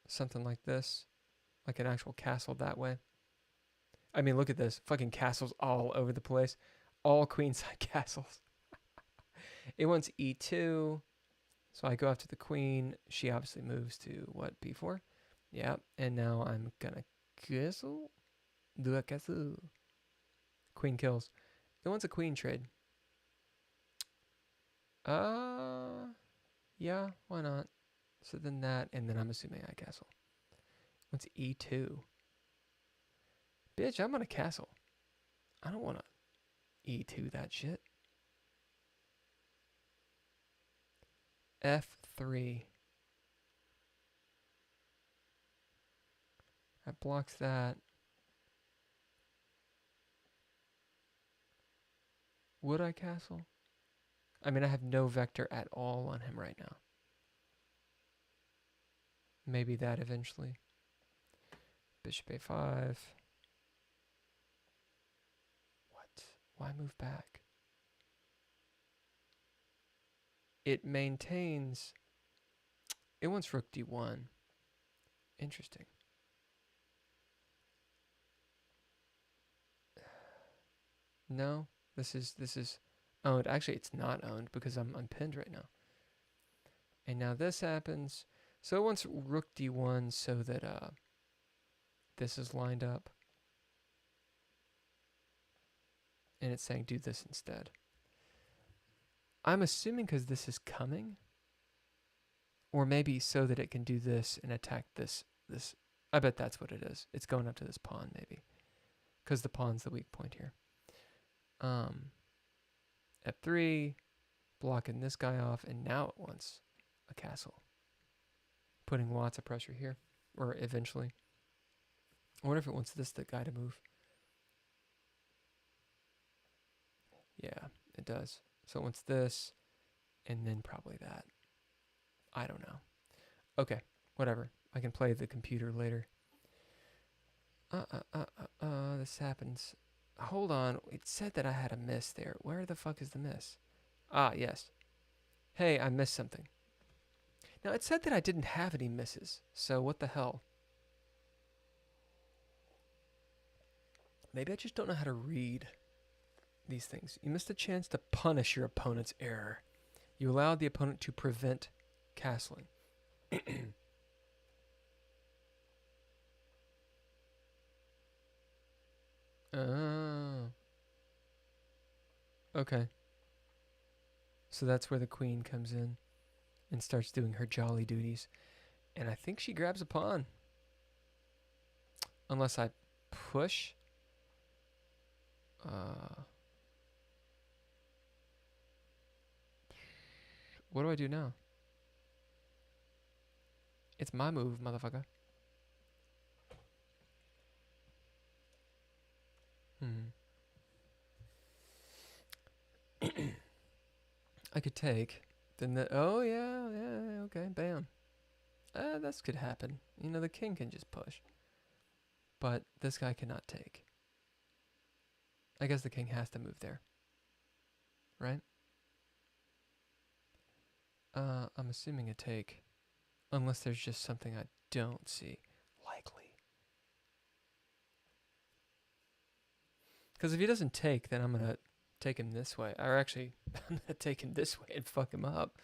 Something like this. Like an actual castle that way. I mean, look at this. Fucking castles all over the place. All queenside castles. It wants e2. So I go after the queen. She obviously moves to what? b4? Yeah. And now I'm gonna castle. Do a castle. Queen kills. It wants a queen trade. Yeah, why not? So then that, and then I'm assuming I castle. What's e2? Bitch, I'm on a castle. I don't want to e2 that shit. f3. That blocks that. Would I castle? I mean, I have no vector at all on him right now. Maybe that eventually. Bishop a5. What? Why move back? It maintains. It wants rook d1. Interesting. No, this is owned. Actually, it's not owned because I'm pinned right now. And now this happens. So it wants rook d1 so that this is lined up. And it's saying do this instead. I'm assuming because this is coming. Or maybe so that it can do this and attack this. I bet that's what it is. It's going up to this pawn maybe. Because the pawn's the weak point here. F3, blocking this guy off, and now it wants a castle. Putting lots of pressure here, or eventually. I wonder if it wants the guy to move. Yeah, it does. So it wants this, and then probably that. I don't know. Okay, whatever. I can play the computer later. This happens. Hold on. It said that I had a miss there. Where the fuck is the miss? Ah, yes. Hey, I missed something. Now, it said that I didn't have any misses. So, what the hell? Maybe I just don't know how to read these things. You missed a chance to punish your opponent's error. You allowed the opponent to prevent castling. Oh. Okay. So that's where the queen comes in and starts doing her jolly duties. And I think she grabs a pawn. Unless I push. What do I do now? It's my move, motherfucker. I could take. Then oh yeah, okay, bam. This could happen. You know, the king can just push. But this guy cannot take. I guess the king has to move there. Right? I'm assuming a take. Unless there's just something I don't see. Likely. Because if he doesn't take, then I'm going to take him this way. Or actually, I'm going to take him this way and fuck him up.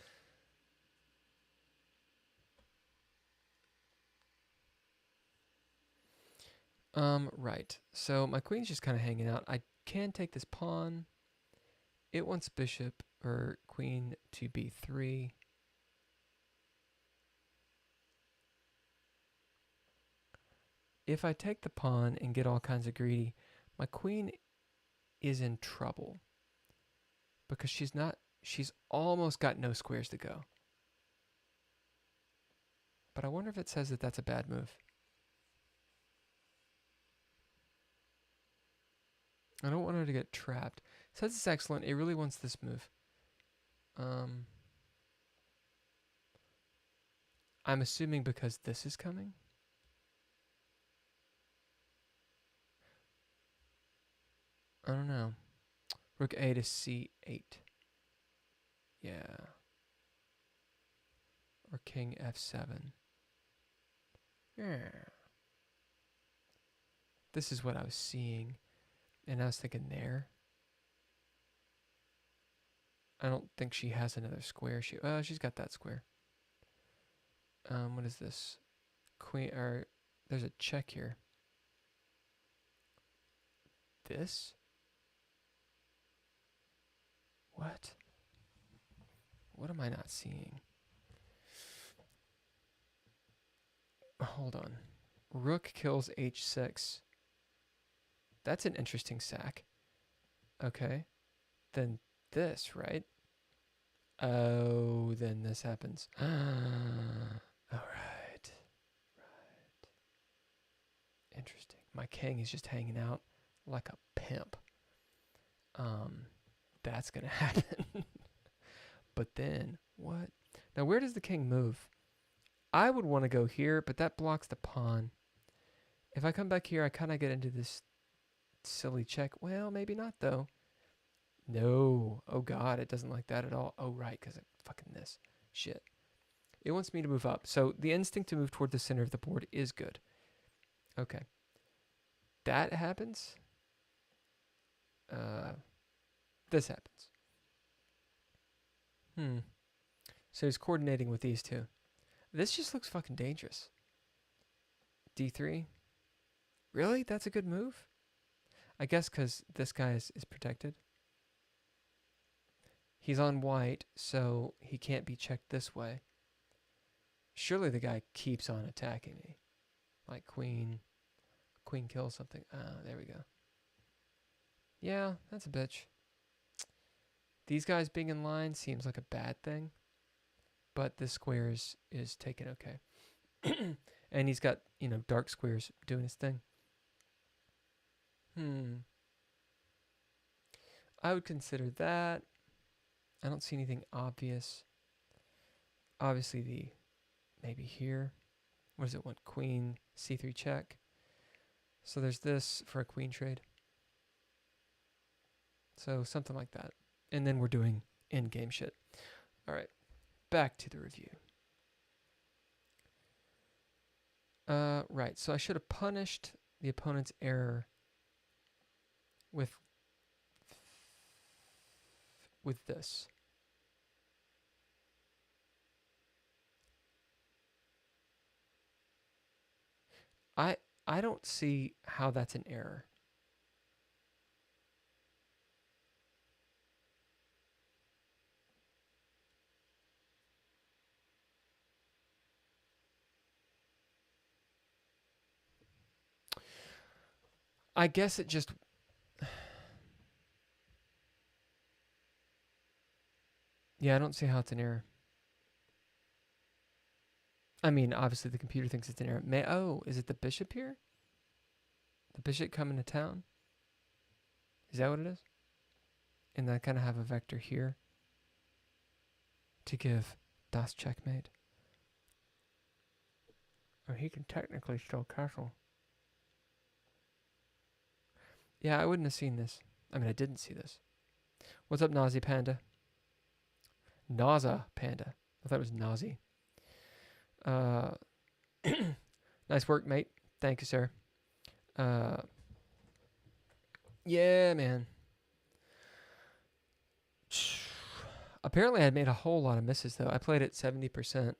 Right. So my queen's just kind of hanging out. I can take this pawn. It wants bishop or queen to b3. If I take the pawn and get all kinds of greedy, my queen is in trouble. Because she's almost got no squares to go. But I wonder if it says that that's a bad move. I don't want her to get trapped. It says it's excellent. It really wants this move. I'm assuming because this is coming. I don't know. Rook A to C8. Yeah. Or king F7. Yeah. This is what I was seeing. And I was thinking there. I don't think she has another square. She's got that square. What is this? Queen, or there's a check here. This? What? What am I not seeing? Hold on. Rook kills h6. That's an interesting sack. Okay. Then this, right? Oh, then this happens. All right. Right. Interesting. My king is just hanging out like a pimp. That's going to happen. But then, what? Now, where does the king move? I would want to go here, but that blocks the pawn. If I come back here, I kind of get into this silly check. Well, maybe not, though. No. Oh, God, it doesn't like that at all. Oh, right, because of fucking this. Shit. It wants me to move up. So the instinct to move toward the center of the board is good. Okay. That happens. This happens. So he's coordinating with these two. This just looks fucking dangerous. D3. Really? That's a good move? I guess because this guy is protected. He's on white, so he can't be checked this way. Surely the guy keeps on attacking me. Like queen kills something. There we go. Yeah, that's a bitch. These guys being in line seems like a bad thing. But this square is taken okay. And he's got, dark squares doing his thing. I would consider that. I don't see anything obvious. Obviously maybe here. What does it want? Queen, C3 check. So there's this for a queen trade. So something like that. And then we're doing in-game shit. All right. Back to the review. Right. So I should have punished the opponent's error with this. I don't see how that's an error. I guess it just... Yeah, I don't see how it's an error. I mean, obviously the computer thinks it's an error. Oh, is it the bishop here? The bishop coming to town? Is that what it is? And I kind of have a vector here to give Das checkmate. Or he can technically still castle. Yeah, I wouldn't have seen this. I mean, I didn't see this. What's up, Nazi Panda? Naza Panda. I thought it was Nazi. Nice work, mate. Thank you, sir. Yeah, man. Apparently, I made a whole lot of misses, though. I played at 70%.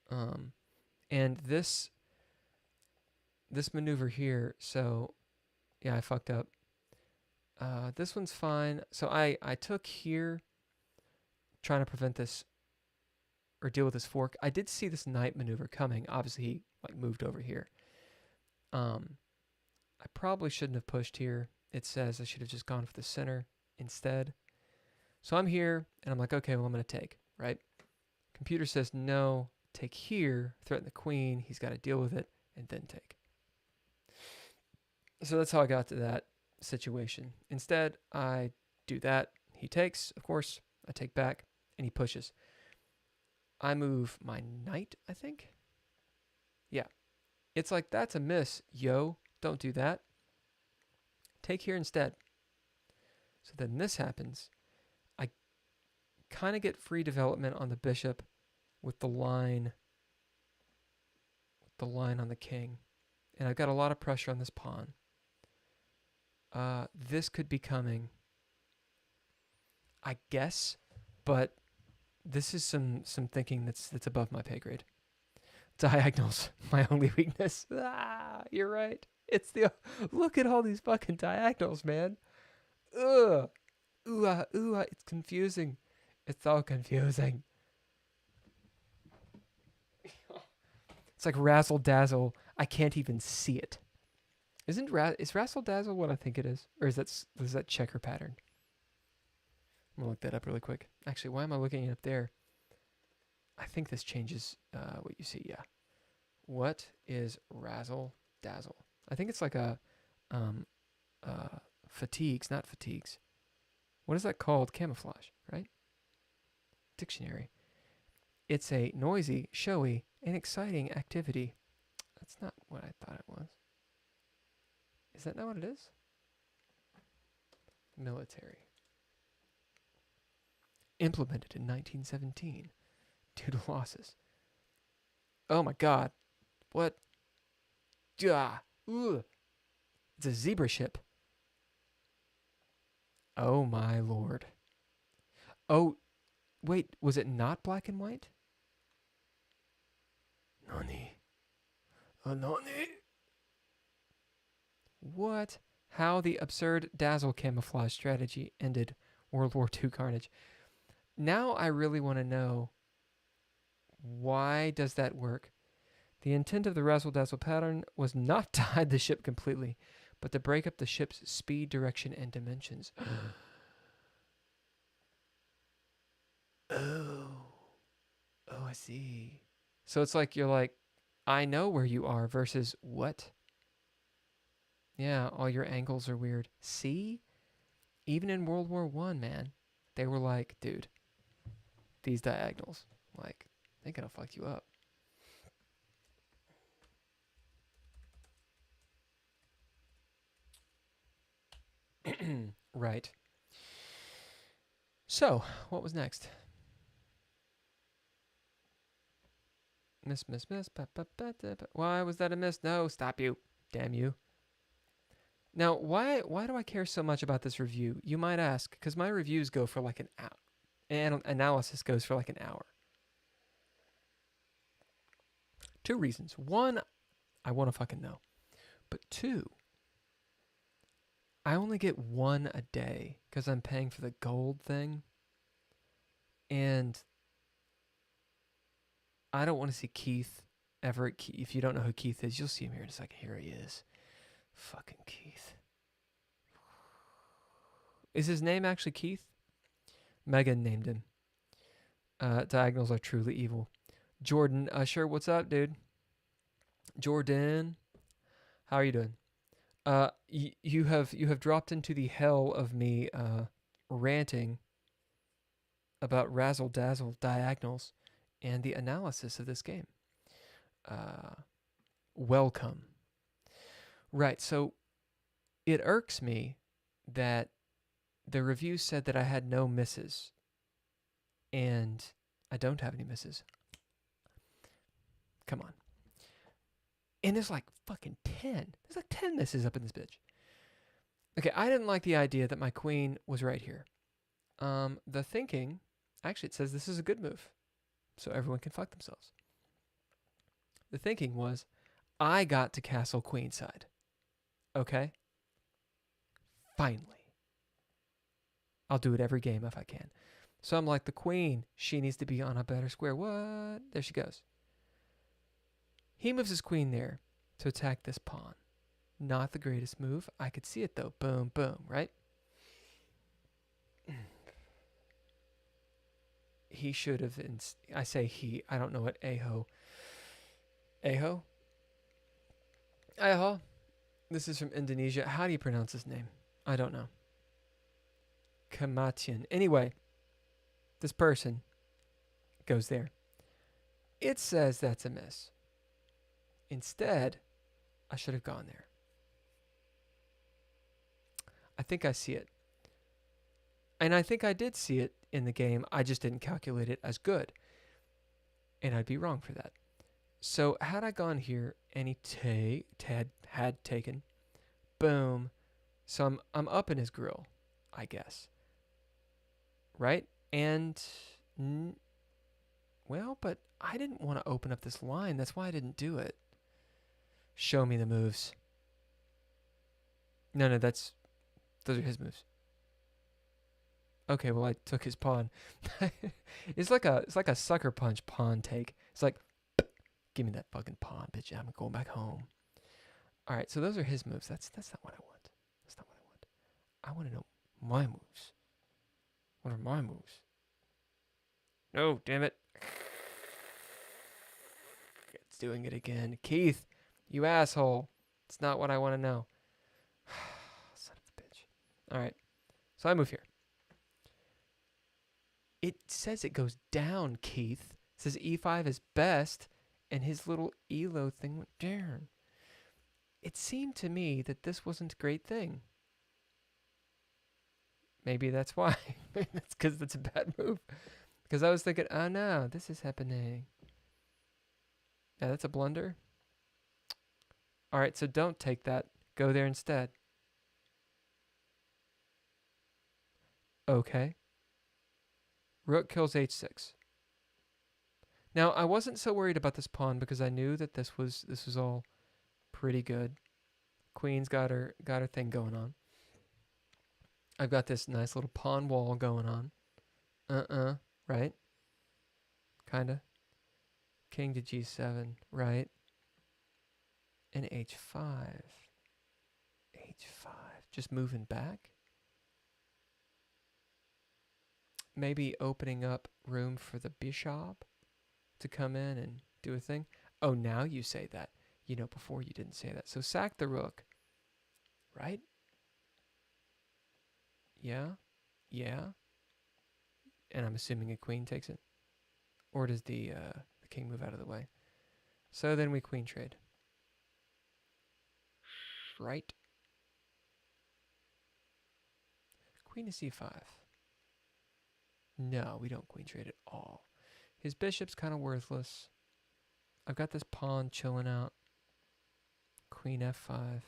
And this maneuver here, so... Yeah, I fucked up. This one's fine. So I took here, trying to prevent this, or deal with this fork. I did see this knight maneuver coming. Obviously, he moved over here. I probably shouldn't have pushed here. It says I should have just gone for the center instead. So I'm here, and I'm like, okay, well, I'm going to take, right? Computer says, no, take here, threaten the queen. He's got to deal with it, and then take. So that's how I got to that situation. Instead, I do that. He takes, of course. I take back, and he pushes. I move my knight, I think. Yeah. It's like, that's a miss. Yo, don't do that. Take here instead. So then this happens. I kind of get free development on the bishop with the line on the king. And I've got a lot of pressure on this pawn. This could be coming, I guess, but this is some thinking that's above my pay grade. Diagonals, my only weakness. You're right. It's look at all these fucking diagonals, man. Ugh. Ooh, it's confusing. It's all confusing. It's like razzle dazzle. I can't even see it. Is razzle dazzle what I think it is, or is that checker pattern? I'm gonna look that up really quick. Actually, why am I looking it up there? I think this changes what you see. Yeah. What is razzle dazzle? I think it's like a fatigues, not fatigues. What is that called? Camouflage, right? Dictionary. It's a noisy, showy, and exciting activity. That's not what I thought it was. Is that not what it is? Military. Implemented in 1917 due to losses. Oh my god. What? Ugh. It's a zebra ship. Oh my lord. Oh, wait, was it not black and white? Nani? Nani? What? How the absurd dazzle camouflage strategy ended World War II carnage. Now I really want to know, why does that work? The intent of the razzle dazzle pattern was not to hide the ship completely, but to break up the ship's speed, direction, and dimensions. Oh, I see. So it's like you're like, I know where you are versus what? Yeah, all your angles are weird. See? Even in World War I, man, they were like, dude, these diagonals, like, they're gonna fuck you up. Right. So, what was next? Miss. Why was that a miss? No, stop you. Damn you. Now, why do I care so much about this review? You might ask, because my reviews go for like an hour. And analysis goes for like an hour. Two reasons. One, I want to fucking know. But two, I only get one a day because I'm paying for the gold thing. And I don't want to see Keith ever. If you don't know who Keith is, you'll see him here in a second. Here he is. Fucking Keith. Is his name actually Keith? Megan named him. Diagonals are truly evil. Jordan, sure, what's up, dude? Jordan, how are you doing? You have dropped into the hell of me ranting about razzle dazzle diagonals and the analysis of this game. Welcome. Right, so it irks me that the review said that I had no misses, and I don't have any misses. Come on. And there's like fucking 10. There's like 10 misses up in this bitch. Okay, I didn't like the idea that my queen was right here. The thinking, actually it says this is a good move, so everyone can fuck themselves. The thinking was, I got to castle queenside. Okay? Finally. I'll do it every game if I can. So I'm like, the queen, she needs to be on a better square. What? There she goes. He moves his queen there to attack this pawn. Not the greatest move. I could see it though. Boom, boom, right? He should have, I say he, I don't know what Aho. Aho? Aho? This is from Indonesia. How do you pronounce his name? I don't know. Kematian. Anyway, this person goes there. It says that's a miss. Instead, I should have gone there. I think I see it. And I think I did see it in the game. I just didn't calculate it as good. And I'd be wrong for that. So had I gone here and he had taken, boom. So I'm up in his grill, I guess. Right? And well, but I didn't want to open up this line. That's why I didn't do it. Show me the moves. No, those are his moves. Okay, well I took his pawn. It's like a sucker punch pawn take. It's like, give me that fucking pawn, bitch. I'm going back home. All right, so those are his moves. That's not what I want. That's not what I want. I want to know my moves. What are my moves? No, damn it. It's doing it again. Keith, you asshole. It's not what I want to know. Son of a bitch. All right, so I move here. It says it goes down, Keith. It says E5 is best, and his little ELO thing went down. It seemed to me that this wasn't a great thing. Maybe that's why. Maybe that's because it's a bad move. Because I was thinking, oh no, this is happening. Yeah, that's a blunder. All right, so don't take that. Go there instead. Okay. Rook kills h6. Now, I wasn't so worried about this pawn because I knew that this was all pretty good. Queen's got her thing going on. I've got this nice little pawn wall going on. Right? Kinda. King to g7, right? And h5. h5. Just moving back. Maybe opening up room for the bishop to come in and do a thing. Oh, now you say that. You know, before you didn't say that. So sack the rook. Right? Yeah. And I'm assuming a queen takes it. Or does the king move out of the way? So then we queen trade. Right? Queen to c5. No, we don't queen trade at all. His bishop's kind of worthless. I've got this pawn chilling out. Queen f5.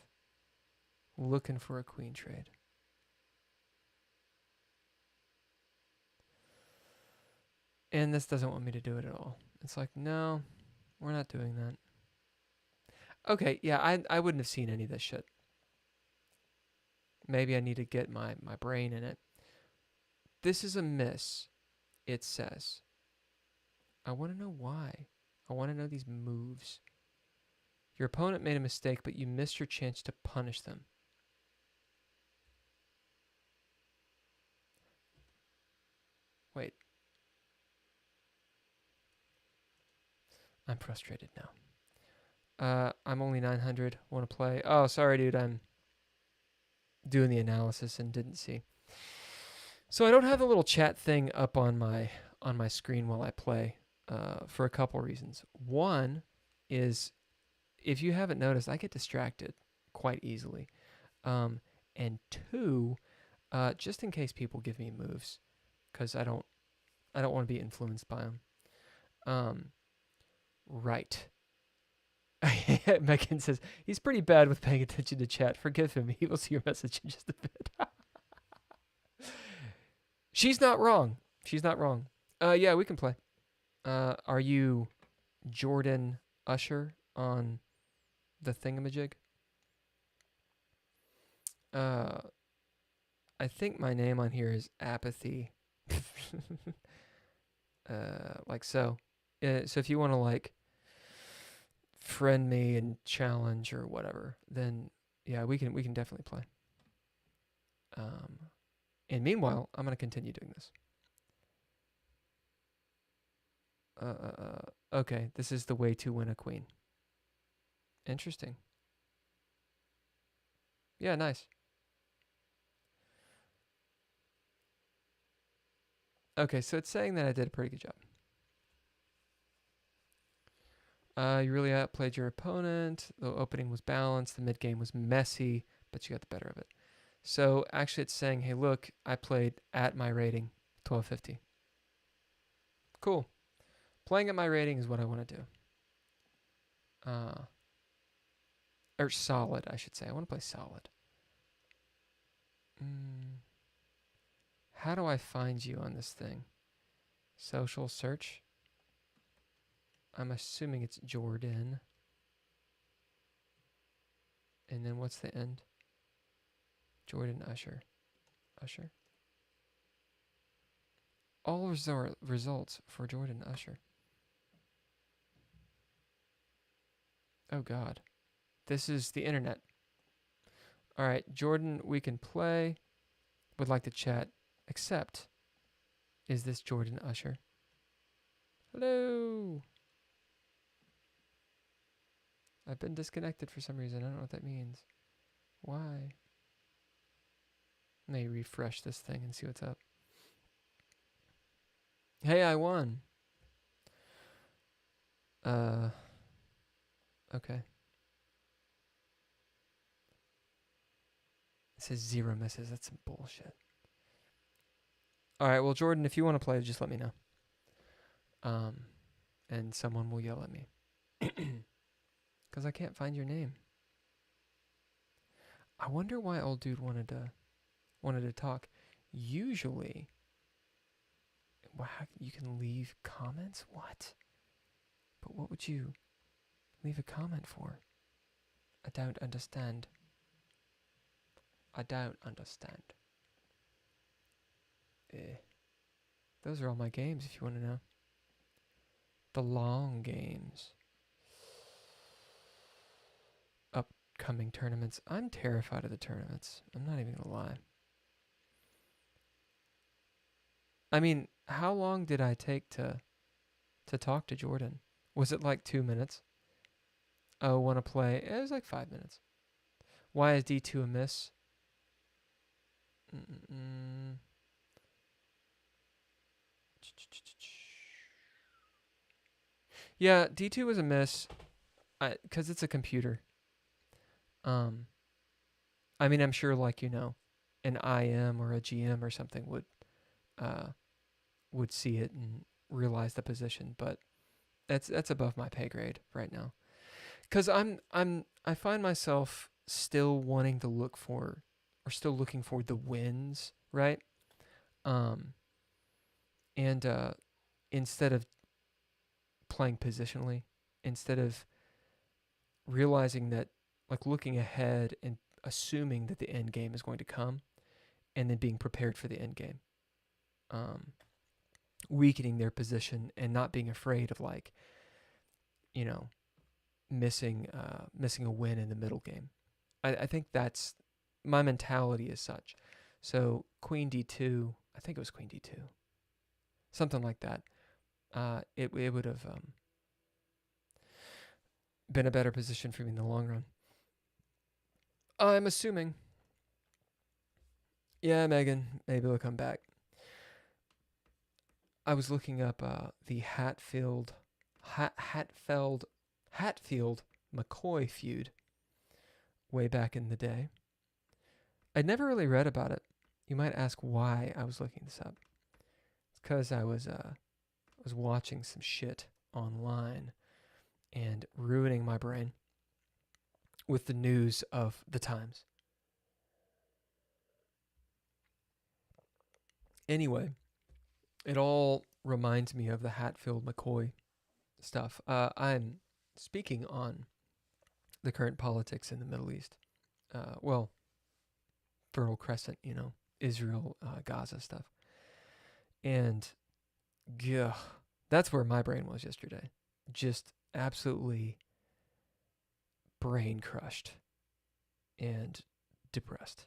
Looking for a queen trade. And this doesn't want me to do it at all. It's like, no, we're not doing that. Okay, yeah, I wouldn't have seen any of this shit. Maybe I need to get my brain in it. This is a miss, it says. I want to know why. I want to know these moves. Your opponent made a mistake, but you missed your chance to punish them. Wait. I'm frustrated now. I'm only 900. Want to play? Oh, sorry, dude. I'm doing the analysis and didn't see. So I don't have the little chat thing up on my screen while I play for a couple reasons. One is, if you haven't noticed, I get distracted quite easily. And two, just in case people give me moves, because I don't want to be influenced by them. Right. Megan says, he's pretty bad with paying attention to chat. Forgive him. He will see your message in just a bit. She's not wrong. Yeah, we can play. Are you Jordan Usher on the thingamajig? I think my name on here is Apathy. Like so. So if you want to like friend me and challenge or whatever, then yeah, we can definitely play. And meanwhile, I'm gonna continue doing this. Okay, this is the way to win a queen. Interesting. Yeah, nice. Okay, so it's saying that I did a pretty good job. You really outplayed your opponent. The opening was balanced. The mid game was messy, but you got the better of it. So actually it's saying, hey, look, I played at my rating, 1250. Cool. Playing at my rating is what I want to do. Or solid, I should say. I want to play solid. How do I find you on this thing? Social search. I'm assuming it's Jordan. And then what's the end? Jordan Usher. Usher. All results for Jordan Usher. Oh God. This is the internet. All right, Jordan, we can play. Would like to chat. Accept. Is this Jordan Usher? Hello. I've been disconnected for some reason. I don't know what that means. Why? Let me refresh this thing and see what's up. Hey, I won. Okay. It says 0 misses. That's some bullshit. All right, well, Jordan, if you want to play, just let me know. And someone will yell at me. Because I can't find your name. I wonder why old dude wanted to talk. Usually, wow, you can leave comments? What? But what would you leave a comment for? I don't understand. I don't understand. Those are all my games if you want to know. The long games. Upcoming tournaments. I'm terrified of the tournaments. I'm not even going to lie. I mean, how long did I take to talk to Jordan? Was it like 2 minutes? Oh, want to play? It was like 5 minutes. Why is D2 a miss? Yeah, D2 was a miss because it's a computer. I mean, I'm sure, like, you know, an IM or a GM or something would see it and realize the position, but that's above my pay grade right now. Because I find myself still wanting to look for, or still looking for the wins, right? And instead of playing positionally, instead of realizing that, like, looking ahead and assuming that the end game is going to come, and then being prepared for the end game, weakening their position and not being afraid of, like, you know, missing a win in the middle game. I think that's my mentality is such. So Queen D2, I think it was Queen D2, something like that. It would have been a better position for me in the long run. I'm assuming. Yeah, Megan, maybe we'll come back. I was looking up the Hatfield McCoy feud way back in the day. I'd never really read about it. You might ask why I was looking this up. It's because I was watching some shit online and ruining my brain with the news of the times. Anyway, it all reminds me of the Hatfield McCoy stuff. I'm speaking on the current politics in the Middle East. Well, Fertile Crescent, you know, Israel, Gaza stuff. And yeah, that's where my brain was yesterday. Just absolutely brain crushed and depressed.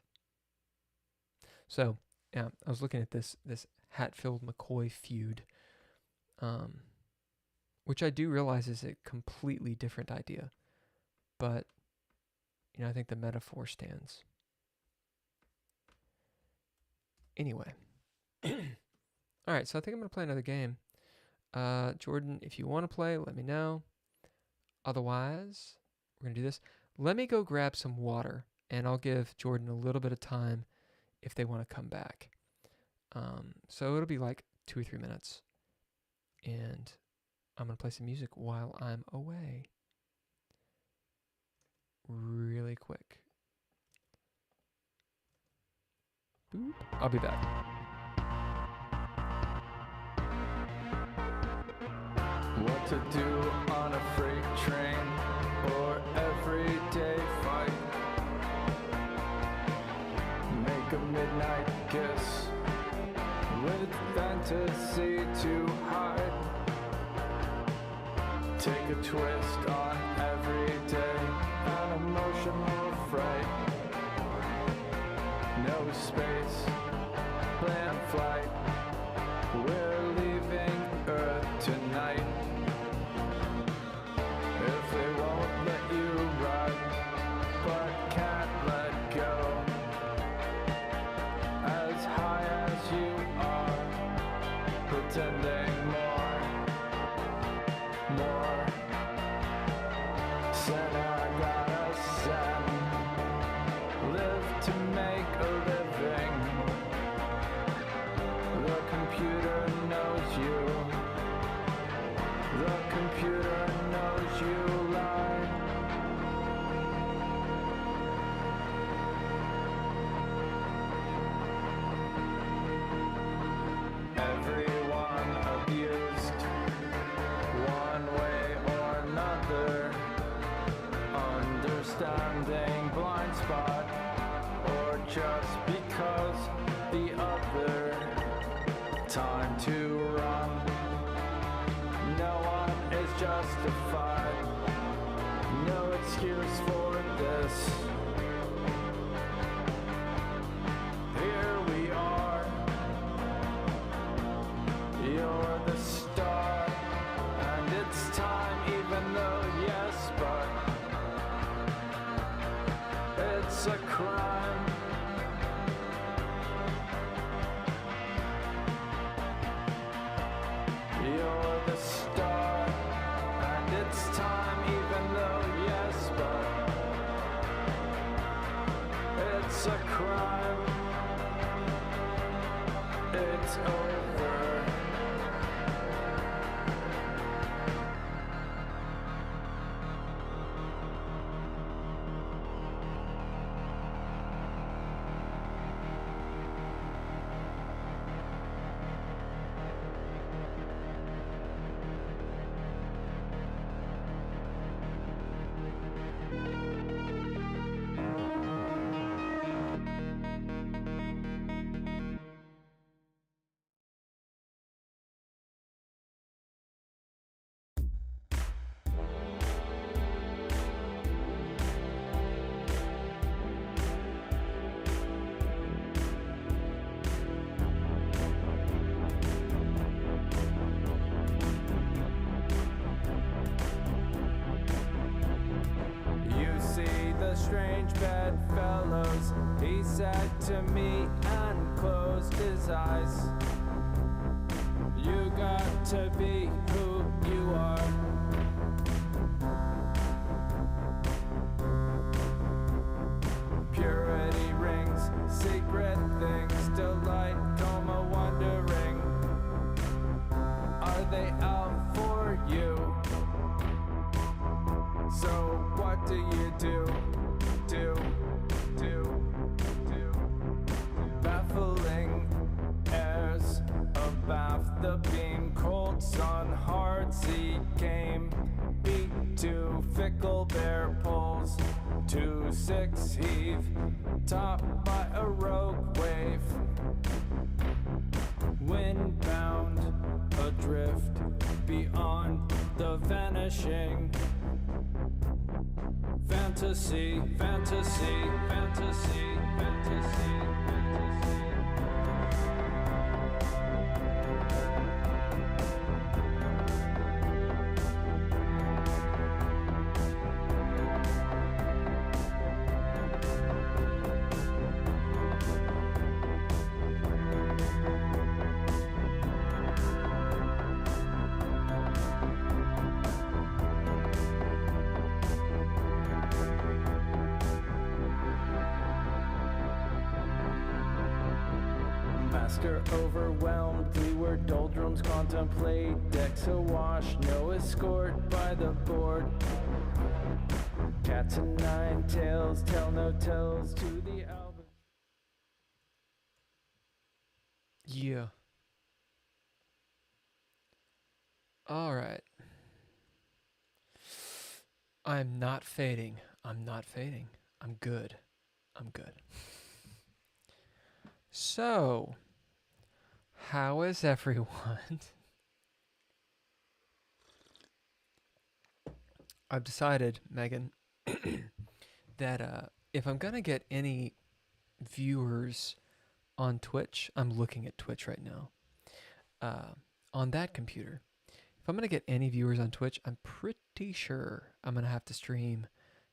So, yeah, I was looking at this Hatfield McCoy feud, which I do realize is a completely different idea. But, you know, I think the metaphor stands. Anyway. All right, so I think I'm going to play another game. Jordan, if you want to play, let me know. Otherwise, we're going to do this. Let me go grab some water, and I'll give Jordan a little bit of time if they want to come back. So it'll be like 2 or 3 minutes, and I'm going to play some music while I'm away. Really quick. Boop. I'll be back. What to do on a freight train or everyday fight? Make a midnight kiss with fantasy to hide. Take a twist on every day, an emotional fright. No space, plan flight. We're leaving Earth tonight. If they won't let you ride, but can't let go, as high as you are, pretending more. Said I gotta send, live to make a living. The computer knows you. The computer knows you lie. Everyone abused, one way or another. Understanding blind spot, or just because the other. Time to run. No one is justified. No excuse for this. Here we are. You're the star, and it's time, even though yes, but it's a crime. You're the star, and it's time, even though yes, but it's a crime. It's over. Strange bedfellows, he said to me and closed his eyes. You got to be who you are. Purity rings, secret things, delight, coma wondering. Are they out for you? So what do you do? Baffling airs abaft the beam, cold sun, hard sea came, beat to fickle bare poles, 2-6 heave, topped by a rogue wave, windbound, adrift beyond the vanishing. Fantasy, fantasy, fantasy, fantasy. master overwhelmed. Leeward doldrums contemplate. Decks awash, no escort by the board. Cats and nine tails tell no tales to the album. Yeah. All right. I'm not fading. I'm not fading. I'm good. I'm good. So, how is everyone? I've decided, Megan, that if I'm gonna get any viewers on Twitch, I'm looking at Twitch right now. On that computer, if I'm gonna get any viewers on Twitch, I'm pretty sure I'm gonna have to stream,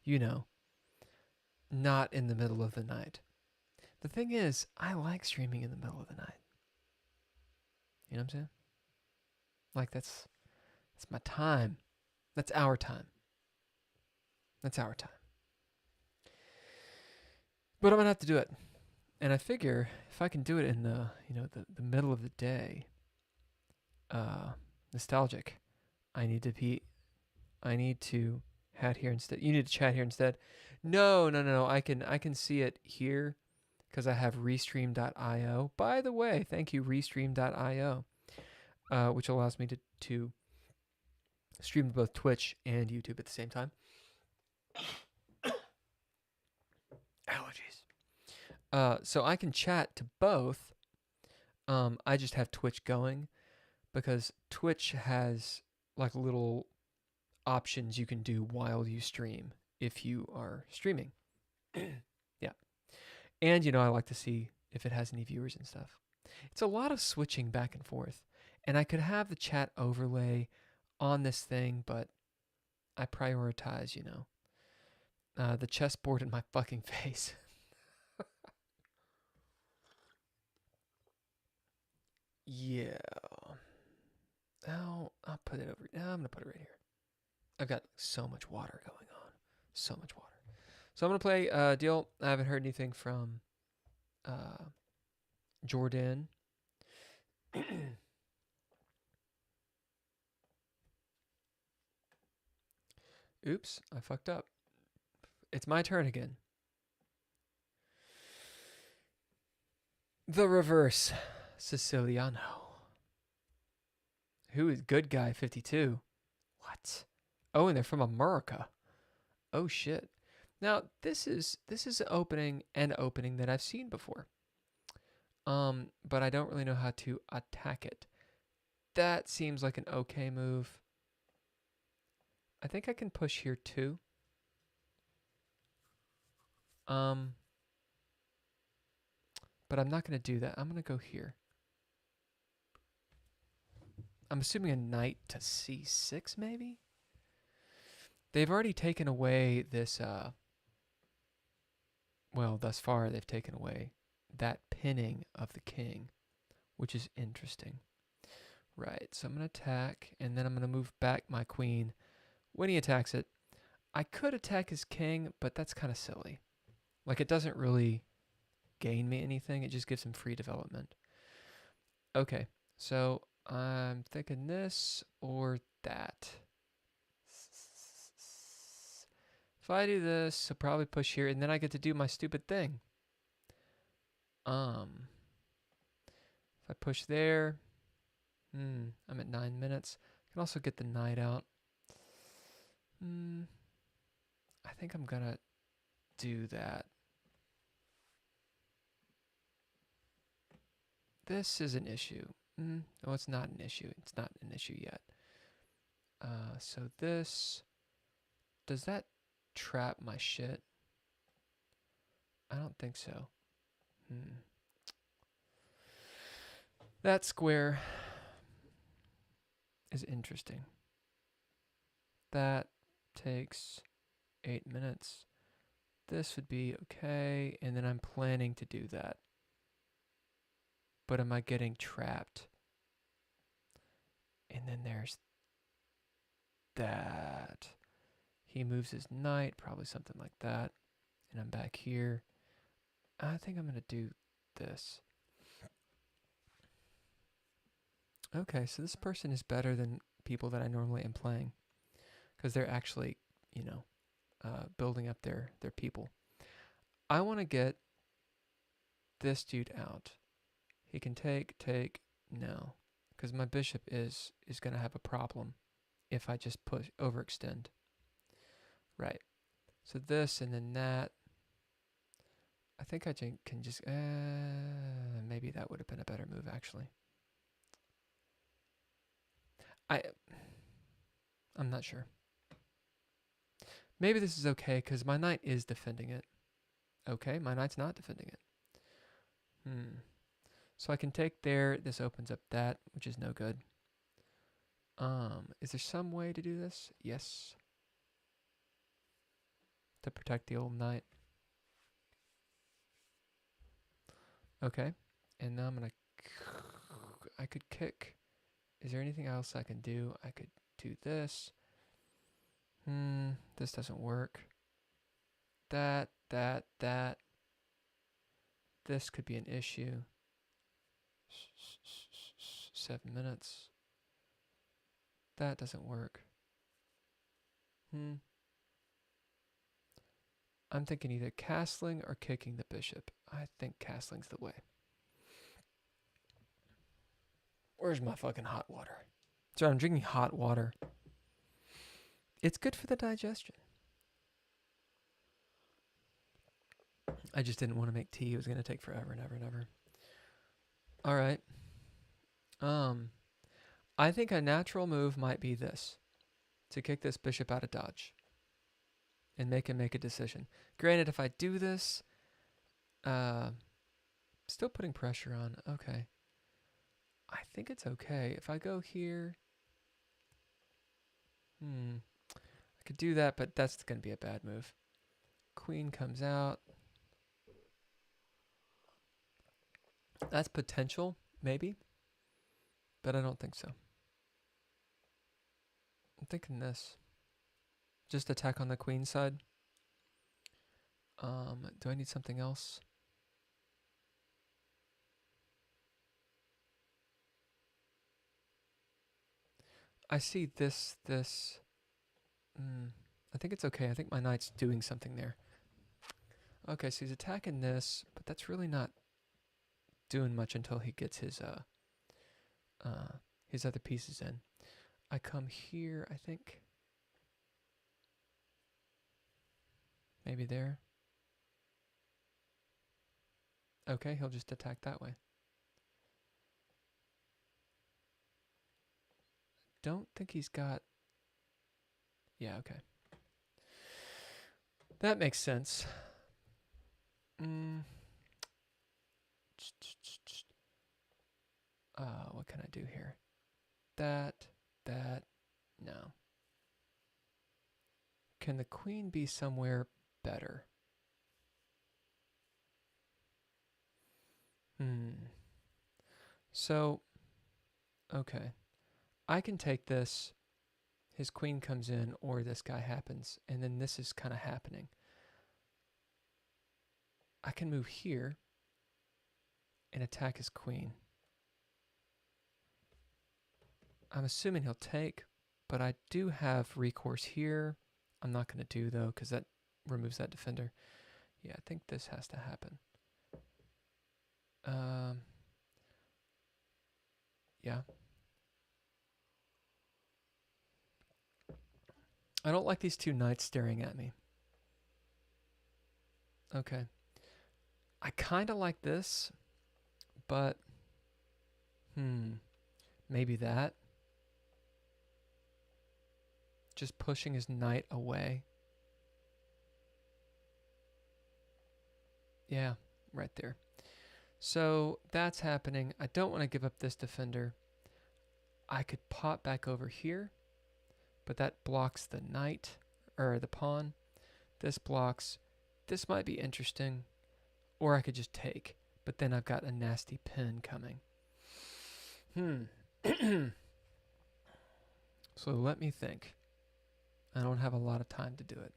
you know, not in the middle of the night. The thing is, I like streaming in the middle of the night. You know what I'm saying? Like that's my time. That's our time. That's our time. But I'm gonna have to do it. And I figure if I can do it in the the middle of the day, nostalgic, I need to hat here instead. You need to chat here instead. No. I can see it here because I have restream.io. By the way, thank you restream.io, which allows me to stream to both Twitch and YouTube at the same time. Allergies. So I can chat to both. I just have Twitch going because Twitch has like little options you can do while you stream if you are streaming. Yeah. And I like to see if it has any viewers and stuff. It's a lot of switching back and forth. And I could have the chat overlay on this thing, but I prioritize, the chessboard in my fucking face. Yeah. Oh, I'll put it over. I'm gonna put it right here. I've got so much water going on. So much water. So I'm gonna play a deal. I haven't heard anything from Jordan. Oops, I fucked up. It's my turn again. The reverse Siciliano. Who is good guy 52? What? Oh, and they're from America. Oh shit. Now this is an opening that I've seen before. But I don't really know how to attack it. That seems like an okay move. I think I can push here too. But I'm not gonna do that. I'm gonna go here. I'm assuming a knight to c6 maybe? They've already taken away this, well, thus far they've taken away that pinning of the king, which is interesting. Right, so I'm going to attack, and then I'm going to move back my queen. When he attacks it, I could attack his king, but that's kind of silly. Like, it doesn't really gain me anything. It just gives him free development. Okay, so I'm thinking this or that. If I do this, I'll probably push here, and then I get to do my stupid thing. If I push there, I'm at 9 minutes. I can also get the knight out. I think I'm gonna do that. This is an issue. No, it's not an issue. It's not an issue yet. So this, does that trap my shit? I don't think so. That square is interesting. That takes 8 minutes. This would be okay, and then I'm planning to do that. But am I getting trapped? And then there's that. He moves his knight, probably something like that. And I'm back here. I think I'm going to do this. Okay, so this person is better than people that I normally am playing. Because they're actually, you know, building up their people. I want to get this dude out. He can take, no. Because my bishop is going to have a problem if I just push, overextend. Right. So this and then that. I think I can just, maybe that would have been a better move, actually. I'm not sure. Maybe this is okay, because my knight is defending it. Okay, my knight's not defending it. So I can take there. This opens up that, which is no good. Is there some way to do this? Yes. To protect the old knight. Okay. And now I'm going to... I could kick. Is there anything else I can do? I could do this. This doesn't work. That. This could be an issue. 7 minutes. That doesn't work. I'm thinking either castling or kicking the bishop. I think castling's the way. Where's my fucking hot water? Sorry, I'm drinking hot water. It's good for the digestion. I just didn't want to make tea. It was going to take forever and ever and ever. All right. I think a natural move might be this. To kick this bishop out of dodge. And make him make a decision. Granted, if I do this, still putting pressure on. Okay. I think it's okay. If I go here, I could do that, but that's going to be a bad move. Queen comes out. That's potential, maybe, but I don't think so. I'm thinking this. Just attack on the queen side. Do I need something else? I see this. I think it's okay. I think my knight's doing something there. Okay, so he's attacking this, but that's really not doing much until he gets his other pieces in. I come here, I think. Maybe there. Okay, he'll just attack that way. Don't think he's got... Yeah, okay. That makes sense. What can I do here? That, no. Can the queen be somewhere better? So, okay. I can take this. His queen comes in, or this guy happens, and then this is kind of happening. I can move here and attack his queen. I'm assuming he'll take, but I do have recourse here. I'm not going to do, though, because that removes that defender. Yeah, I think this has to happen. Yeah. I don't like these two knights staring at me. Okay. I kind of like this, but maybe that. Just pushing his knight away. Yeah, right there. So that's happening. I don't want to give up this defender. I could pop back over here, but that blocks the knight, or the pawn. This blocks. This might be interesting. Or I could just take, but then I've got a nasty pin coming. So let me think. I don't have a lot of time to do it.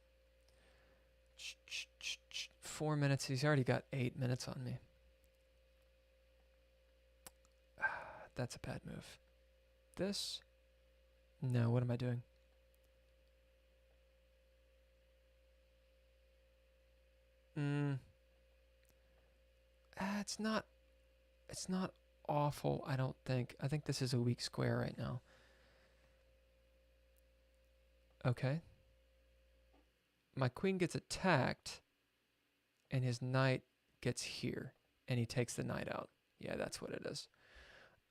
4 minutes. He's already got 8 minutes on me. That's a bad move. this? No, what am I doing? It's not awful, I don't think. I think this is a weak square right now. Okay. My queen gets attacked, and his knight gets here, and he takes the knight out. Yeah, that's what it is.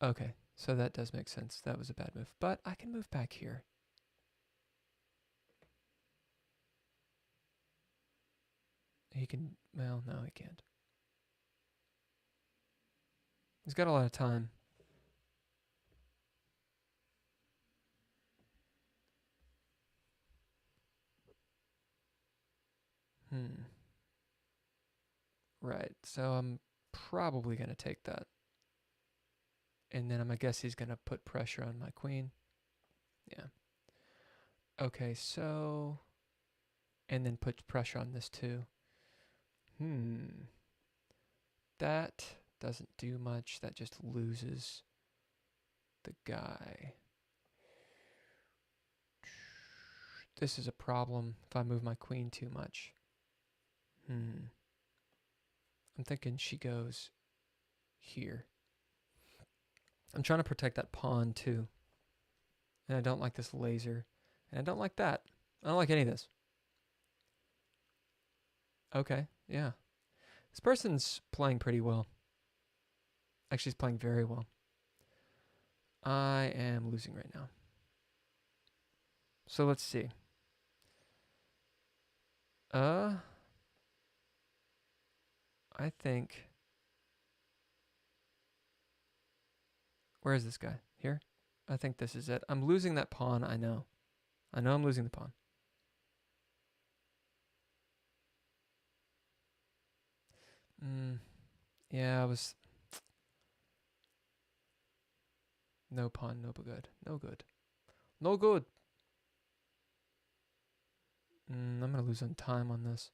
Okay, so that does make sense. That was a bad move. But I can move back here. He can... Well, no, he can't. He's got a lot of time. Right, so I'm probably going to take that. And then I guess he's going to put pressure on my queen. Yeah. Okay, so... And then put pressure on this too. That doesn't do much. That just loses the guy. This is a problem if I move my queen too much. I'm thinking she goes here. I'm trying to protect that pawn too. And I don't like this laser. And I don't like that. I don't like any of this. Okay, yeah. This person's playing pretty well. Actually, he's playing very well. I am losing right now. So let's see. I think... Where is this guy? Here? I think this is it. I'm losing that pawn, I know. I know I'm losing the pawn. Yeah, I was... No pawn, no good. No good. No good! I'm going to lose on time on this.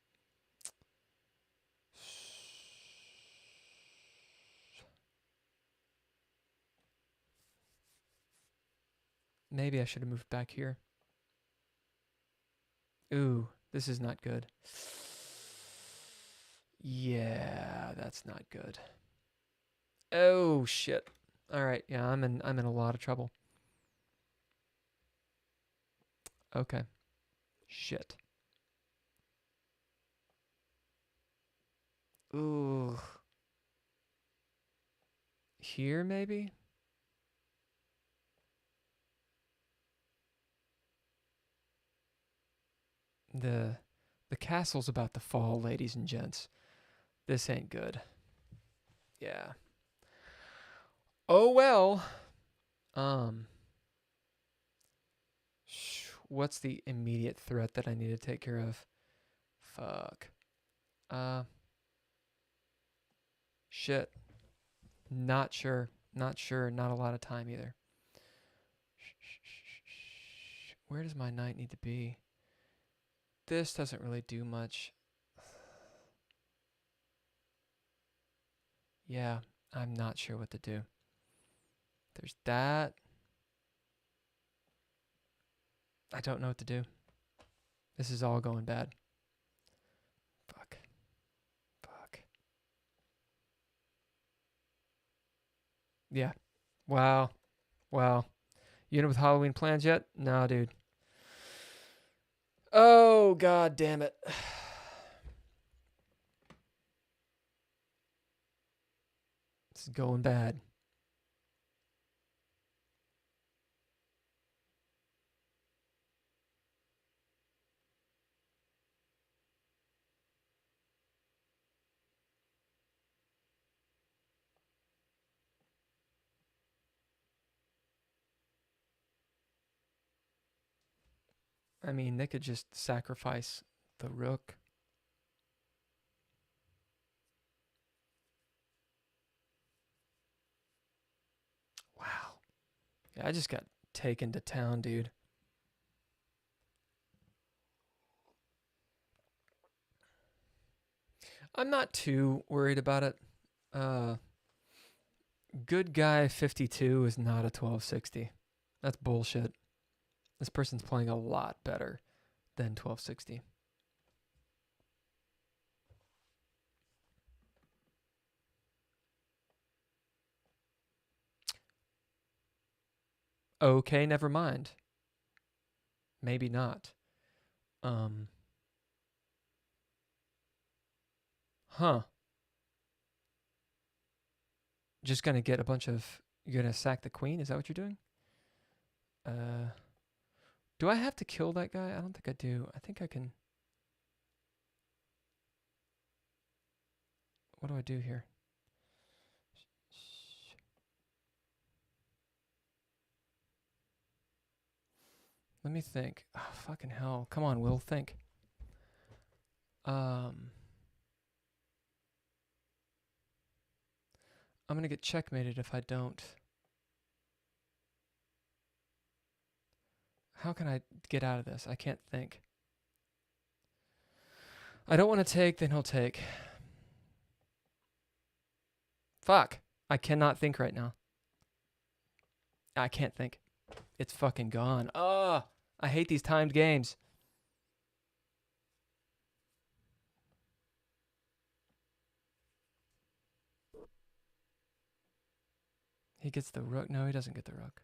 Maybe I should have moved back here. Ooh, this is not good. Yeah, that's not good. Oh shit. All right, yeah, I'm in a lot of trouble. Okay. Shit. Ooh. Here maybe? The castle's about to fall, ladies and gents. This ain't good. Yeah. Oh well. What's the immediate threat that I need to take care of? Fuck. Shit. Not sure. Not sure. Not a lot of time either. Where does my knight need to be? This doesn't really do much. Yeah, I'm not sure what to do. There's that. I don't know what to do. This is all going bad. Fuck. Fuck. Yeah. Wow. Wow. You in with Halloween plans yet? No, dude. Oh, god damn it. This is going bad. I mean, they could just sacrifice the rook. Wow. Yeah, I just got taken to town, dude. I'm not too worried about it. Good guy 52 is not a 1260. That's bullshit. This person's playing a lot better than 1260. Okay, never mind. Maybe not. Huh. Just gonna get a bunch of... You're gonna sack the queen? Is that what you're doing? Do I have to kill that guy? I don't think I do. I think I can... What do I do here? Let me think. Oh, fucking hell. Come on, Will, think. I'm gonna get checkmated if I don't. How can I get out of this? I can't think. I don't want to take, then he'll take. Fuck. I cannot think right now. I can't think. It's fucking gone. Ugh. I hate these timed games. He gets the rook. No, he doesn't get the rook.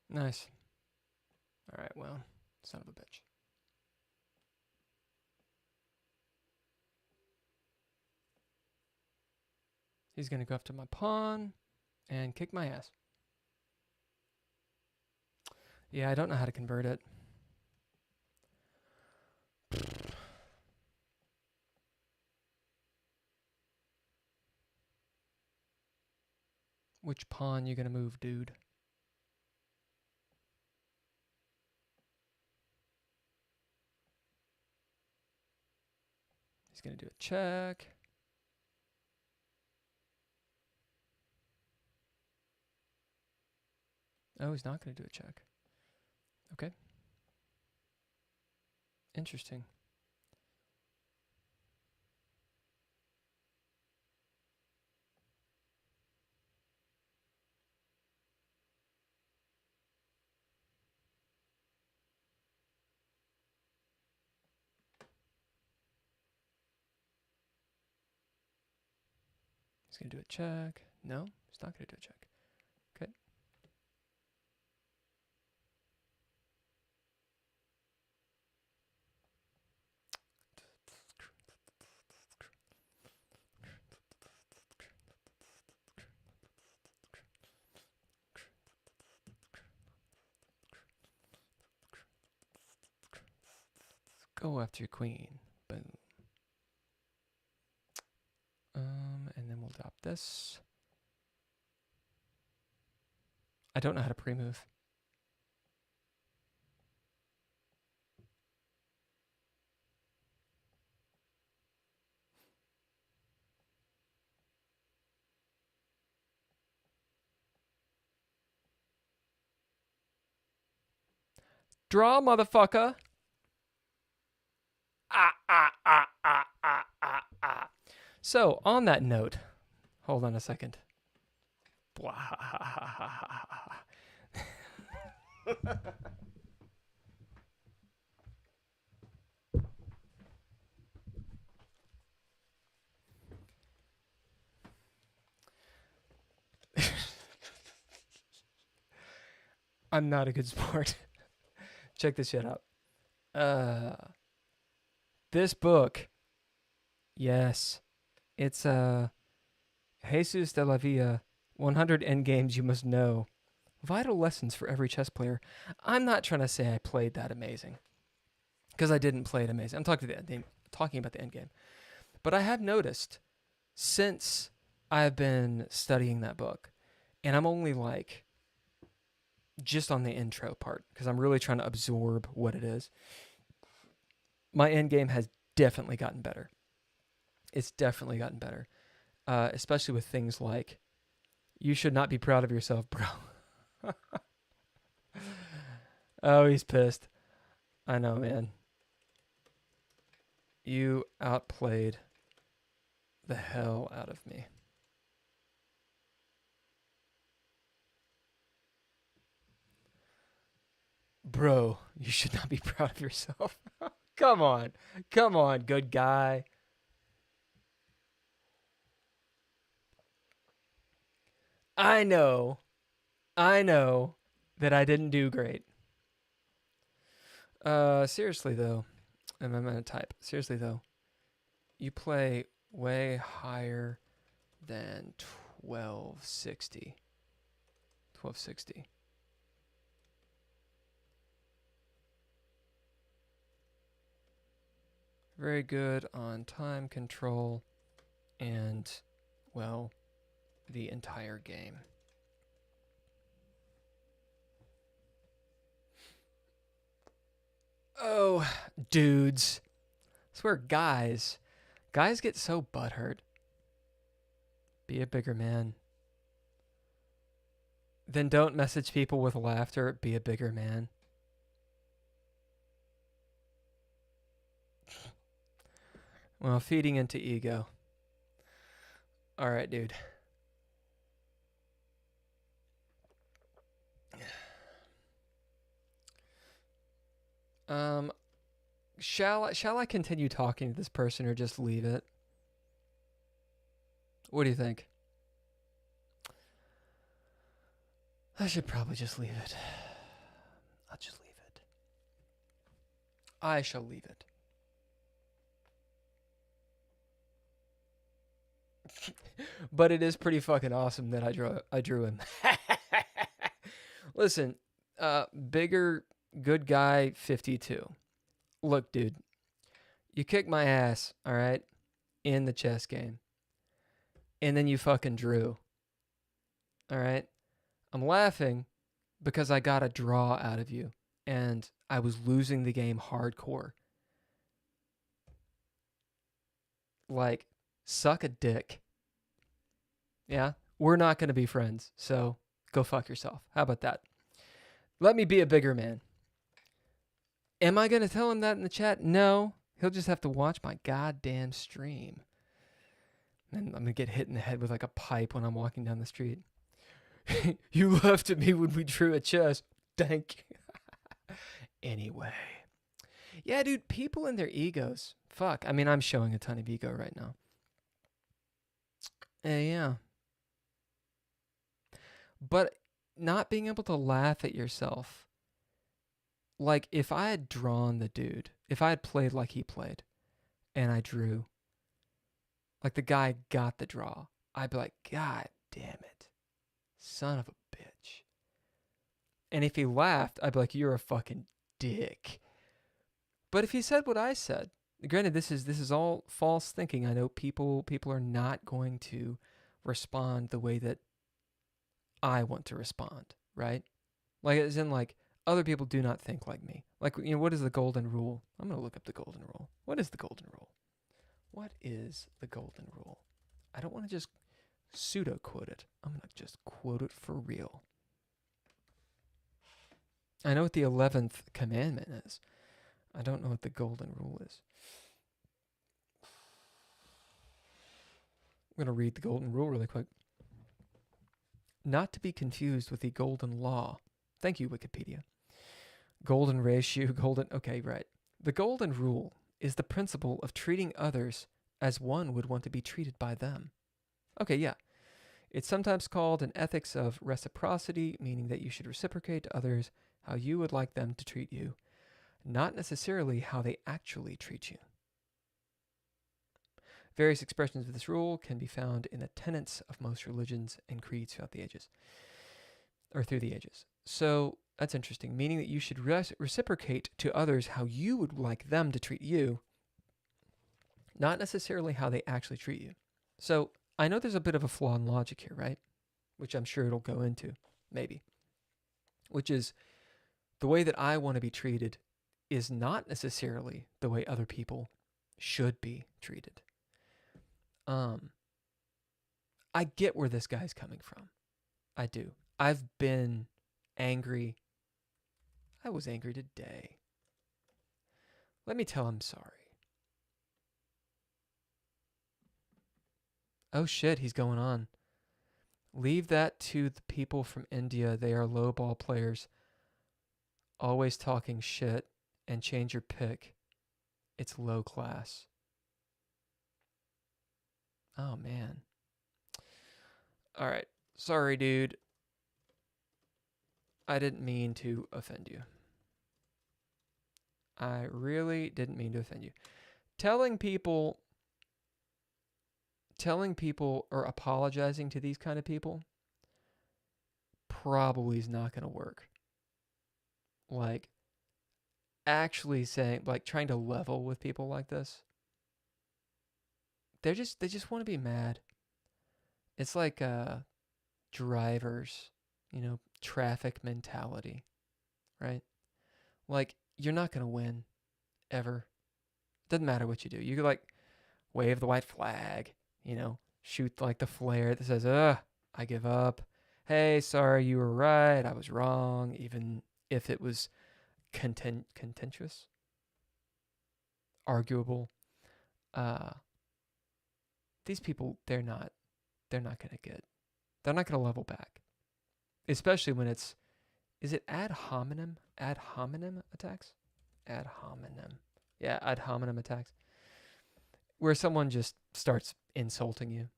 Nice. All right, well, son of a bitch. He's going to go after my pawn and kick my ass. Yeah, I don't know how to convert it. Which pawn you going to move, dude? He's going to do a check. Oh, he's not going to do a check. Okay. Interesting. He's going to do a check. No, he's not going to do a check. Okay. Go after your queen. Boom. And then we'll drop this. I don't know how to pre-move. Draw, motherfucker. So, on that note, hold on a second. I'm not a good sport. Check this shit out. This book, yes, it's Jesus de la Villa, 100 endgames you must know. Vital lessons for every chess player. I'm not trying to say I played that amazing, because I didn't play it amazing. I'm talking about the endgame. But I have noticed since I've been studying that book, and I'm only like just on the intro part, because I'm really trying to absorb what it is. My endgame has definitely gotten better. It's definitely gotten better, especially with things like, you should not be proud of yourself, bro. Oh, he's pissed. I know, man. You outplayed the hell out of me. Bro, you should not be proud of yourself. Come on. Come on, good guy. I know. I know that I didn't do great. Seriously though, I'm gonna type. Seriously though, you play way higher than 1260. 1260. Very good on time control and, well, the entire game. Oh, dudes. I swear, guys get so butthurt. Be a bigger man. Then don't message people with laughter. Be a bigger man. Well, feeding into ego. All right, dude. Shall I continue talking to this person or just leave it? What do you think? I should probably just leave it. I'll just leave it. I shall leave it. But it is pretty fucking awesome that I drew him. Listen, bigger good guy 52. Look, dude, you kicked my ass, all right, in the chess game. And then you fucking drew. All right? I'm laughing because I got a draw out of you and I was losing the game hardcore. Like, suck a dick. Yeah? We're not going to be friends, so go fuck yourself. How about that? Let me be a bigger man. Am I going to tell him that in the chat? No. He'll just have to watch my goddamn stream. And I'm going to get hit in the head with like a pipe when I'm walking down the street. You laughed at me when we drew a chess. Thank you. Anyway. Yeah, dude, people and their egos. Fuck. I mean, I'm showing a ton of ego right now. Yeah. But not being able to laugh at yourself. Like, if I had drawn the dude, if I had played like he played, and I drew, like the guy got the draw, I'd be like, God damn it. Son of a bitch. And if he laughed, I'd be like, you're a fucking dick. But if he said what I said, granted, this is all false thinking. I know people are not going to respond the way that I want to respond, right? Like, as in, like, other people do not think like me. Like, you know, what is the golden rule? I'm going to look up the golden rule. What is the golden rule? What is the golden rule? I don't want to just pseudo quote it. I'm going to just quote it for real. I know what the 11th commandment is. I don't know what the golden rule is. I'm going to read the golden rule really quick. Not to be confused with the golden law. Thank you, Wikipedia. Golden ratio, golden... Okay, right. The golden rule is the principle of treating others as one would want to be treated by them. Okay, yeah. It's sometimes called an ethics of reciprocity, meaning that you should reciprocate to others how you would like them to treat you, not necessarily how they actually treat you. Various expressions of this rule can be found in the tenets of most religions and creeds throughout the ages, or through the ages. So that's interesting, meaning that you should reciprocate to others how you would like them to treat you, not necessarily how they actually treat you. So I know there's a bit of a flaw in logic here, right? Which I'm sure it'll go into, maybe. Which is the way that I want to be treated is not necessarily the way other people should be treated. I get where this guy's coming from. I do. I've been angry. I was angry today. Let me tell him sorry. Oh shit, he's going on. Leave that to the people from India. They are low ball players. Always talking shit, and change your pick. It's low class. Oh man. All right. Sorry, dude. I didn't mean to offend you. I really didn't mean to offend you. Telling people or apologizing to these kind of people probably is not going to work. Like, actually saying, like, trying to level with people like this, they just want to be mad. It's like drivers, traffic mentality, right? Like, you're not going to win ever. Doesn't matter what you do. You could, like, wave the white flag, shoot like the flare that says, I give up. Hey, sorry, you were right. I was wrong, even if it was contentious, arguable. These people, they're not going to level back. Especially when is it ad hominem attacks? Ad hominem. Yeah, ad hominem attacks. Where someone just starts insulting you.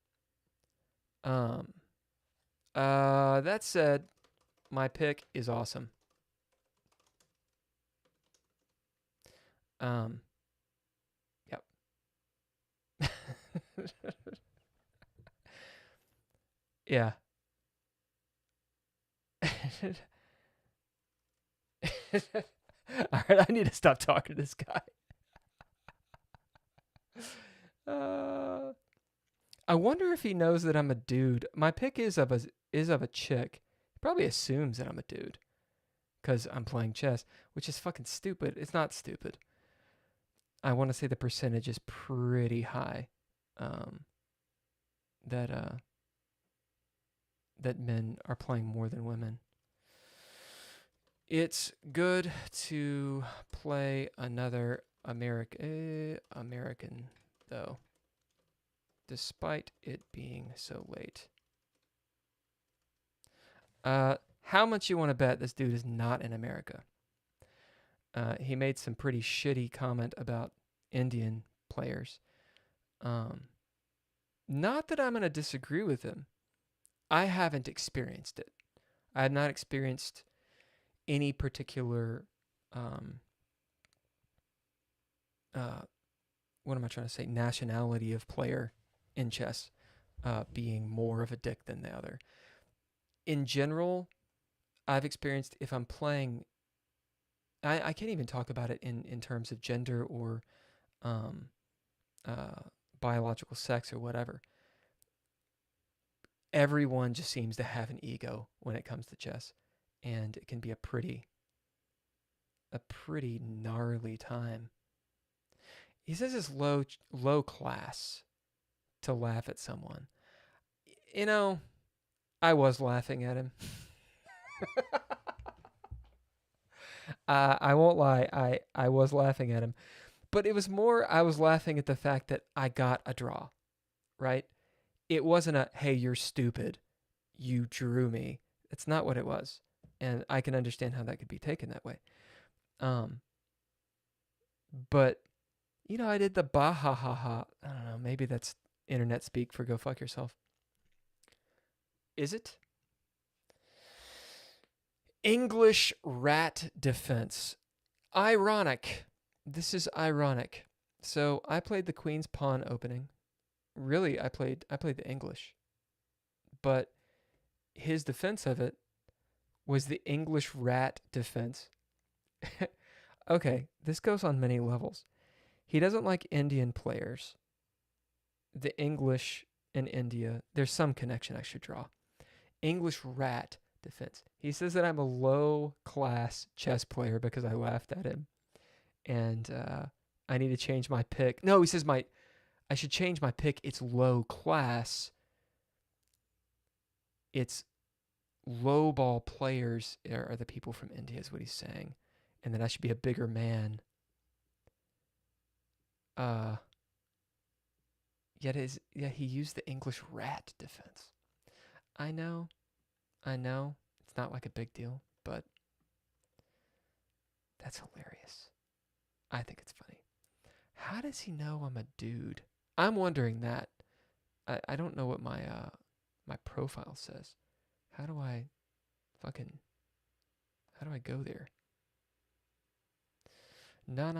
That said, my pick is awesome. Yep. Yeah. All right, I need to stop talking to this guy. I wonder if he knows that I'm a dude. My pick is of a chick. He probably assumes that I'm a dude because I'm playing chess, which is fucking stupid. It's not stupid. I want to say the percentage is pretty high. That men are playing more than women. It's good to play another American though, despite it being so late. How much you want to bet this dude is not in America? He made some pretty shitty comment about Indian players. Not that I'm going to disagree with him. I haven't experienced it. I have not experienced any particular, what am I trying to say, nationality of player in chess being more of a dick than the other. In general, I've experienced if I'm playing, I can't even talk about it in terms of gender or biological sex or whatever. Everyone just seems to have an ego when it comes to chess, and it can be a pretty gnarly time. He says it's low class to laugh at someone. I was laughing at him. I won't lie, I was laughing at him. But it was more, I was laughing at the fact that I got a draw, right? It wasn't a, hey, you're stupid, you drew me. It's not what it was. And I can understand how that could be taken that way. But, I did the bah ha ha ha. I don't know, maybe that's internet speak for go fuck yourself. Is it? English rat defense. Ironic. This is ironic. So I played the Queen's Pawn opening really, I played the English, but his defense of it was the English rat defense. Okay, this goes on many levels. He doesn't like Indian players. The English in India, there's some connection I should draw. English rat defense. He says that I'm a low class chess player because I laughed at him, and I need to change my pick. No, he says I should change my pick. It's low class. It's low ball players are the people from India, is what he's saying, and that I should be a bigger man. Yet he used the English rat defense. I know. It's not like a big deal, but that's hilarious. I think it's funny. How does he know I'm a dude? I'm wondering that. I don't know what my my profile says. How do I go there? Na.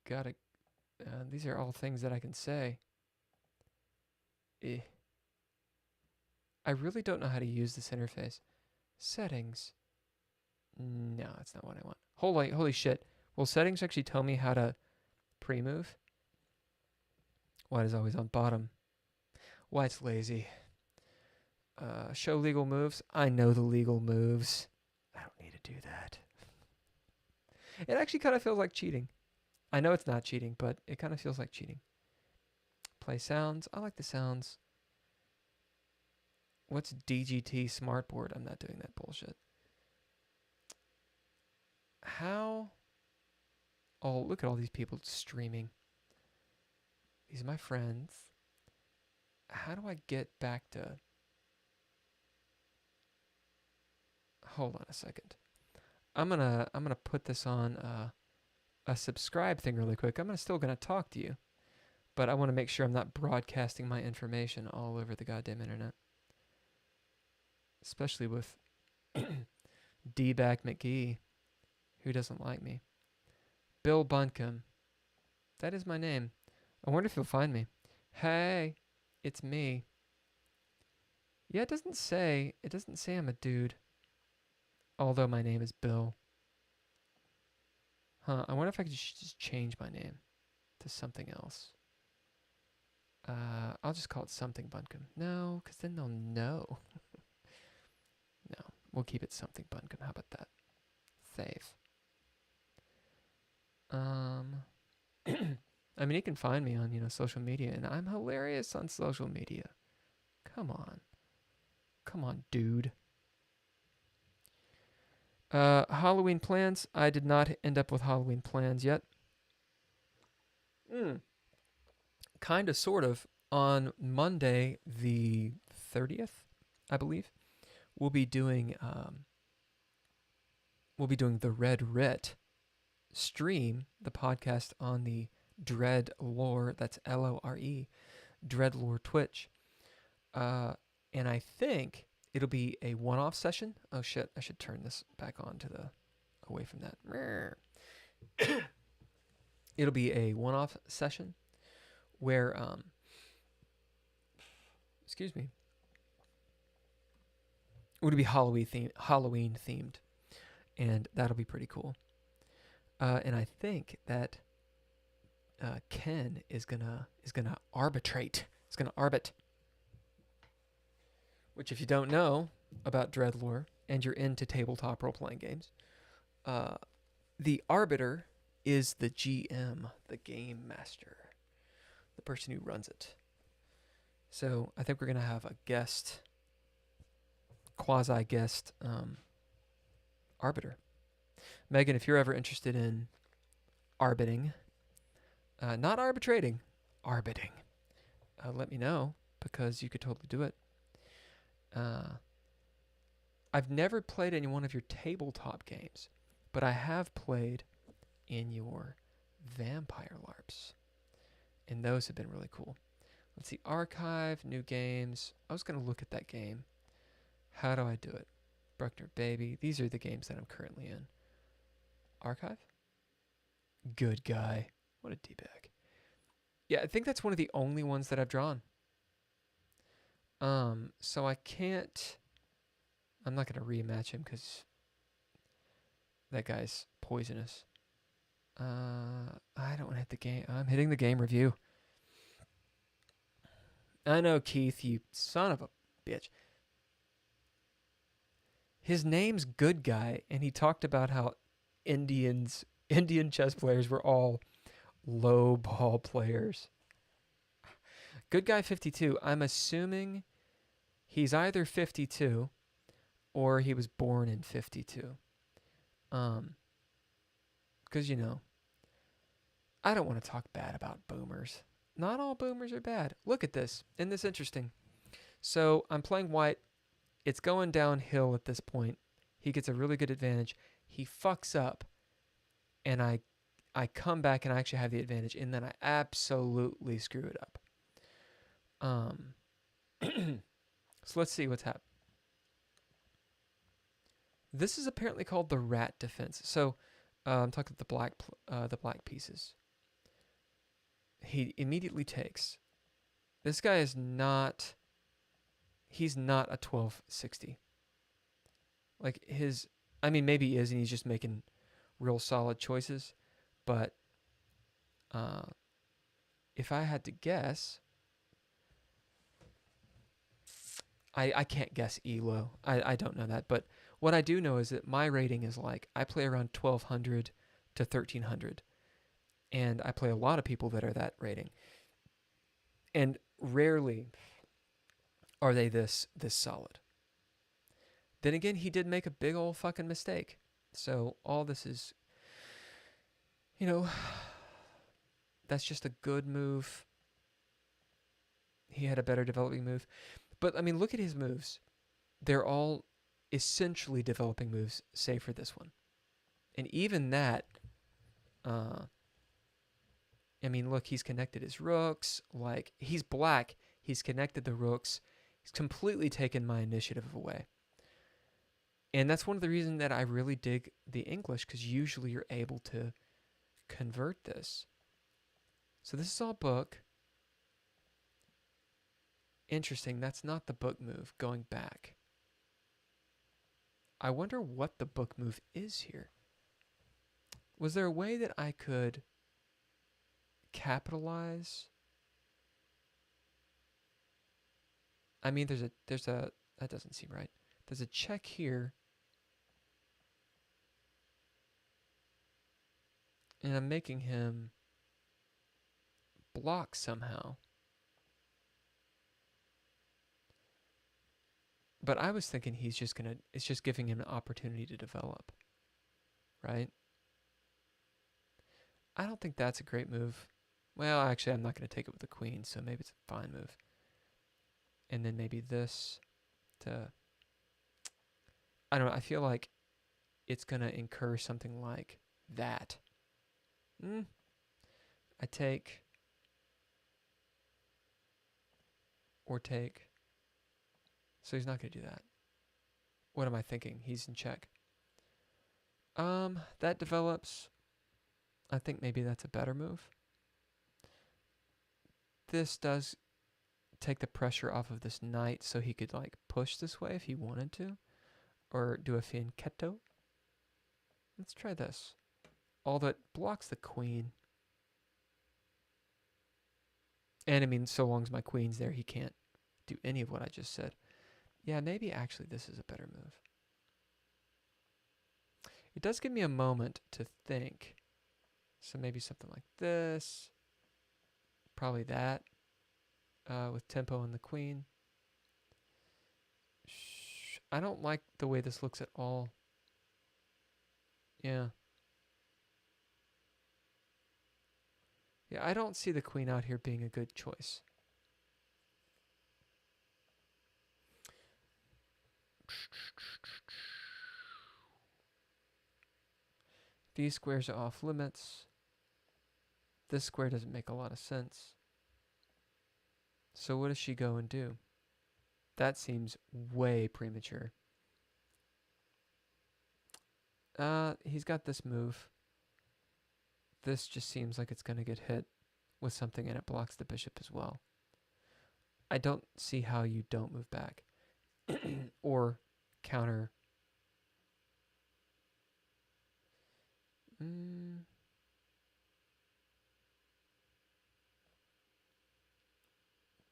Gotta. These are all things that I can say. I really don't know how to use this interface. Settings. No, that's not what I want. Holy shit. Will settings actually tell me how to pre-move? Why is always on bottom? Why it's lazy. Show legal moves. I know the legal moves. I don't need to do that. It actually kind of feels like cheating. I know it's not cheating, but it kind of feels like cheating. Play sounds. I like the sounds. What's DGT smartboard? I'm not doing that bullshit. How? Oh, look at all these people streaming. These are my friends. How do I get back to... Hold on a second. I'm gonna put this on a subscribe thing really quick. I'm still gonna talk to you, but I want to make sure I'm not broadcasting my information all over the goddamn internet, especially with D-Back McGee, who doesn't like me. Bill Buncombe. That is my name. I wonder if he'll find me. Hey, it's me. Yeah, it doesn't say I'm a dude. Although my name is Bill. Huh, I wonder if I could just change my name to something else. I'll just call it something Buncombe. No, because then they'll know. No, we'll keep it something Buncombe. How about that? Save. I mean, you can find me on, social media, and I'm hilarious on social media. Come on, dude. Halloween plans. I did not end up with Halloween plans yet. Kind of, sort of. On Monday, the 30th, I believe, we'll be doing the Red Writ stream, the podcast on the Dread Lore. That's Lore, Dread Lore Twitch. And I think it'll be a one-off session. Oh shit, I should turn this back on away from that. It'll be a one-off session where, excuse me, it'll be Halloween themed, and that'll be pretty cool. And I think that Ken is gonna arbitrate. He's gonna arbit. Which, if you don't know about Dreadlore and you're into tabletop role-playing games, the arbiter is the GM, the game master, the person who runs it. So I think we're going to have a guest, quasi-guest arbiter. Megan, if you're ever interested in arbiting, not arbitrating, arbiting, let me know, because you could totally do it. I've never played any one of your tabletop games, but I have played in your vampire LARPs, and those have been really cool. Let's see, archive, new games. I was going to look at that game. How do I do it? Bruckner Baby. These are the games that I'm currently in. Archive? Good guy. What a D-bag. Yeah, I think that's one of the only ones that I've drawn. So I can't. I'm not gonna rematch him because that guy's poisonous. I don't want to hit the game. I'm hitting the game review. I know, Keith, you son of a bitch. His name's Good Guy, and he talked about how Indian chess players were all low ball players. Good Guy 52. I'm assuming he's either 52 or he was born in 52. Because I don't want to talk bad about boomers. Not all boomers are bad. Look at this. Isn't this interesting? So I'm playing white. It's going downhill at this point. He gets a really good advantage. He fucks up, and I come back and I actually have the advantage, and then I absolutely screw it up. So let's see what's happened. This is apparently called the rat defense. So I'm talking about the black pieces. He immediately takes. This guy is not. He's not a 1260. Like maybe he is, and he's just making real solid choices. But if I had to guess, I can't guess ELO. I don't know that. But what I do know is that my rating is I play around 1200 to 1300. And I play a lot of people that are that rating. And rarely are they this solid. Then again, he did make a big old fucking mistake. So all this is, that's just a good move. He had a better developing move. But, look at his moves. They're all essentially developing moves, save for this one. And even that, look, he's connected his rooks. He's black. He's connected the rooks. He's completely taken my initiative away. And that's one of the reasons that I really dig the English, because usually you're able to convert this. So this is all book. Interesting. That's not the book move. Going back. I wonder what the book move is here. Was there a way that I could capitalize? There's a that doesn't seem right. There's a check here. And I'm making him block somehow. But I was thinking it's just giving him an opportunity to develop. Right? I don't think that's a great move. Well, actually, I'm not going to take it with the queen, so maybe it's a fine move. And then maybe this to... I don't know, I feel like it's going to incur something like that. I take... Or take... So he's not going to do that. What am I thinking? He's in check. That develops. I think maybe that's a better move. This does take the pressure off of this knight, so he could push this way if he wanted to. Or do a fianchetto. Let's try this. All that blocks the queen. And so long as my queen's there, he can't do any of what I just said. Yeah, maybe actually this is a better move. It does give me a moment to think. So maybe something like this. Probably that. With tempo and the queen. I don't like the way this looks at all. Yeah. Yeah, I don't see the queen out here being a good choice. These squares are off limits. This square doesn't make a lot of sense. So what does she go and do? That seems way premature. He's got this move. This just seems like it's going to get hit with something and it blocks the bishop as well. I don't see how you don't move back or counter.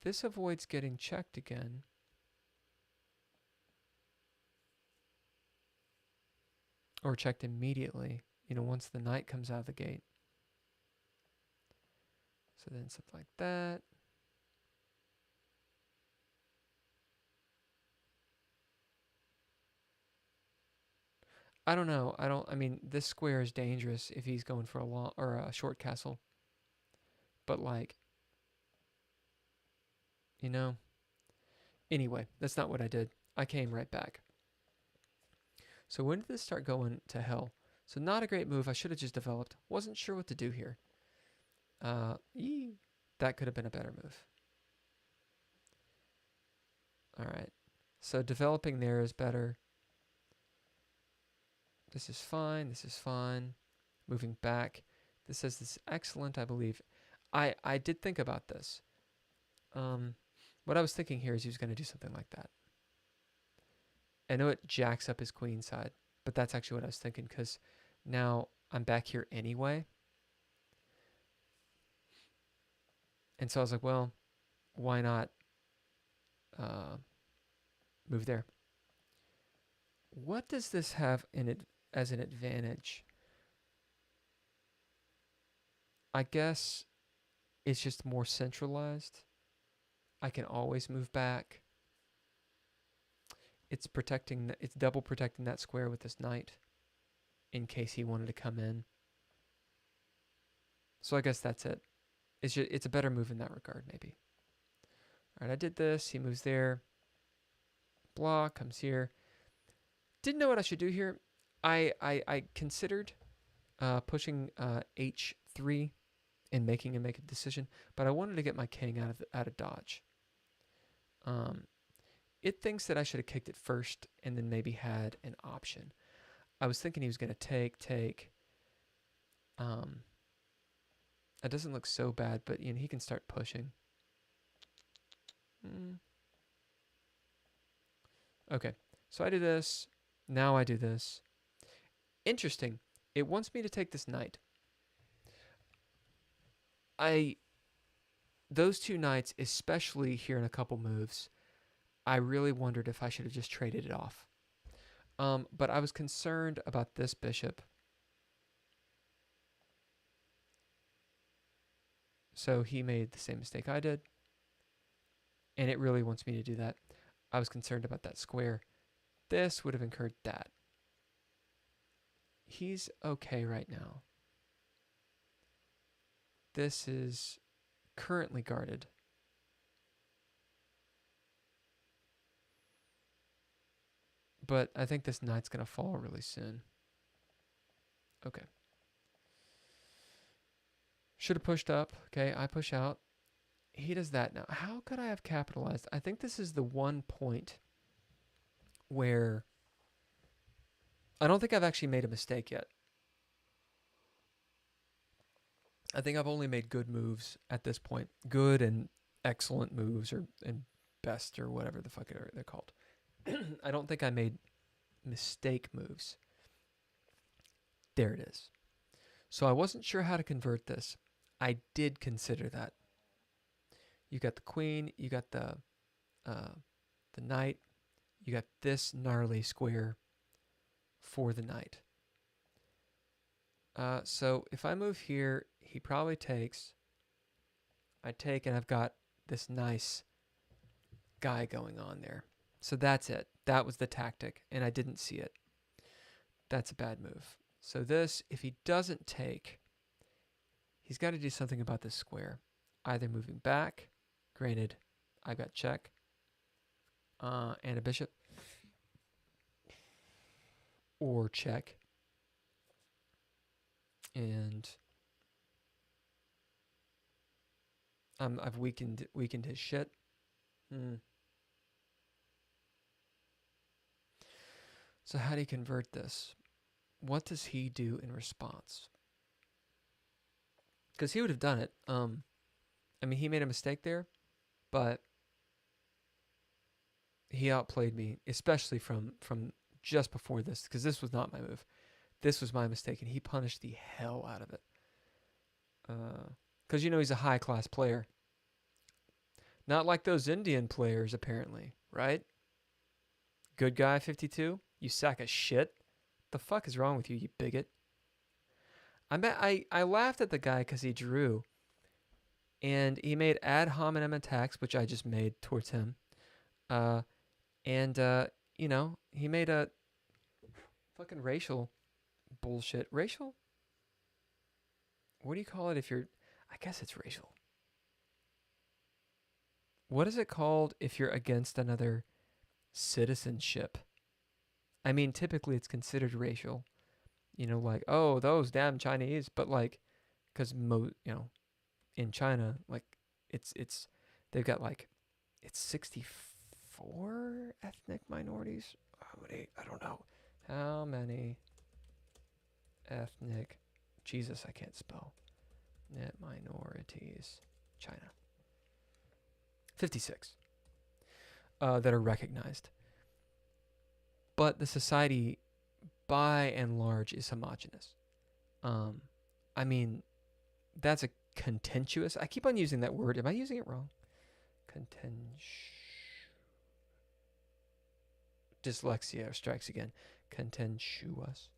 This avoids getting checked again. Or checked immediately, once the knight comes out of the gate. So then something like that. I don't know. I mean, this square is dangerous if he's going for a long or a short castle. But anyway, that's not what I did. I came right back. So when did this start going to hell? So not a great move. I should have just developed. Wasn't sure what to do here. That could have been a better move. All right. So developing there is better. This is fine. This is fine. Moving back. This says this is excellent, I believe. I did think about this. What I was thinking here is he was going to do something like that. I know it jacks up his queen side, but that's actually what I was thinking because now I'm back here anyway. And so I was like, well, why not move there? What does this have in it as an advantage? I guess it's just more centralized. I can always move back. It's double protecting that square with this knight in case he wanted to come in. So I guess that's it. It's a better move in that regard, maybe. All right, I did this. He moves there. Block, comes here. Didn't know what I should do here. I considered pushing h3 and making him make a decision, but I wanted to get my king out of dodge. It thinks that I should have kicked it first and then maybe had an option. I was thinking he was going to take. It doesn't look so bad, but he can start pushing. Okay, so I do this. Now I do this. Interesting. It wants me to take this knight. Those two knights, especially here in a couple moves, I really wondered if I should have just traded it off. But I was concerned about this bishop. So he made the same mistake I did. And it really wants me to do that. I was concerned about that square. This would have incurred that. He's okay right now. This is currently guarded. But I think this knight's going to fall really soon. Okay. Should have pushed up. Okay, I push out. He does that now. How could I have capitalized? I think this is the one point where I don't think I've actually made a mistake yet. I think I've only made good moves at this point. Good and excellent moves and best or whatever the fuck they're called. I don't think I made mistake moves. There it is. So I wasn't sure how to convert this. I did consider that. You got the queen, you got the knight, you got this gnarly square for the knight. So if I move here, he probably takes. I take and I've got this nice guy going on there. So that's it. That was the tactic, and I didn't see it. That's a bad move. So this, if he doesn't take, he's got to do something about this square. Either moving back, granted, I got check, and a bishop, or check, and I've weakened his shit. So how do you convert this? What does he do in response? Because he would have done it. I mean, he made a mistake there, but he outplayed me, especially from just before this, because this was not my move. This was my mistake, and he punished the hell out of it. Because he's a high class player, not like those Indian players apparently, right? Good guy 52, you sack of shit. The fuck is wrong with you, you bigot? I laughed at the guy because he drew, and he made ad hominem attacks, which I just made towards him. And he made a fucking racial bullshit. Racial? What do you call it if you're... I guess it's racial. What is it called if you're against another citizenship? I mean, typically it's considered racial. Like, oh, those damn Chinese. But like, because in China, like, it's they've got like, it's 64 ethnic minorities. How many? I don't know. How many ethnic? Jesus, I can't spell. Net minorities. China. 56. That are recognized. But the society, by and large, is homogenous. I mean, that's a contentious... I keep on using that word. Am I using it wrong? Dyslexia strikes again. Contentious.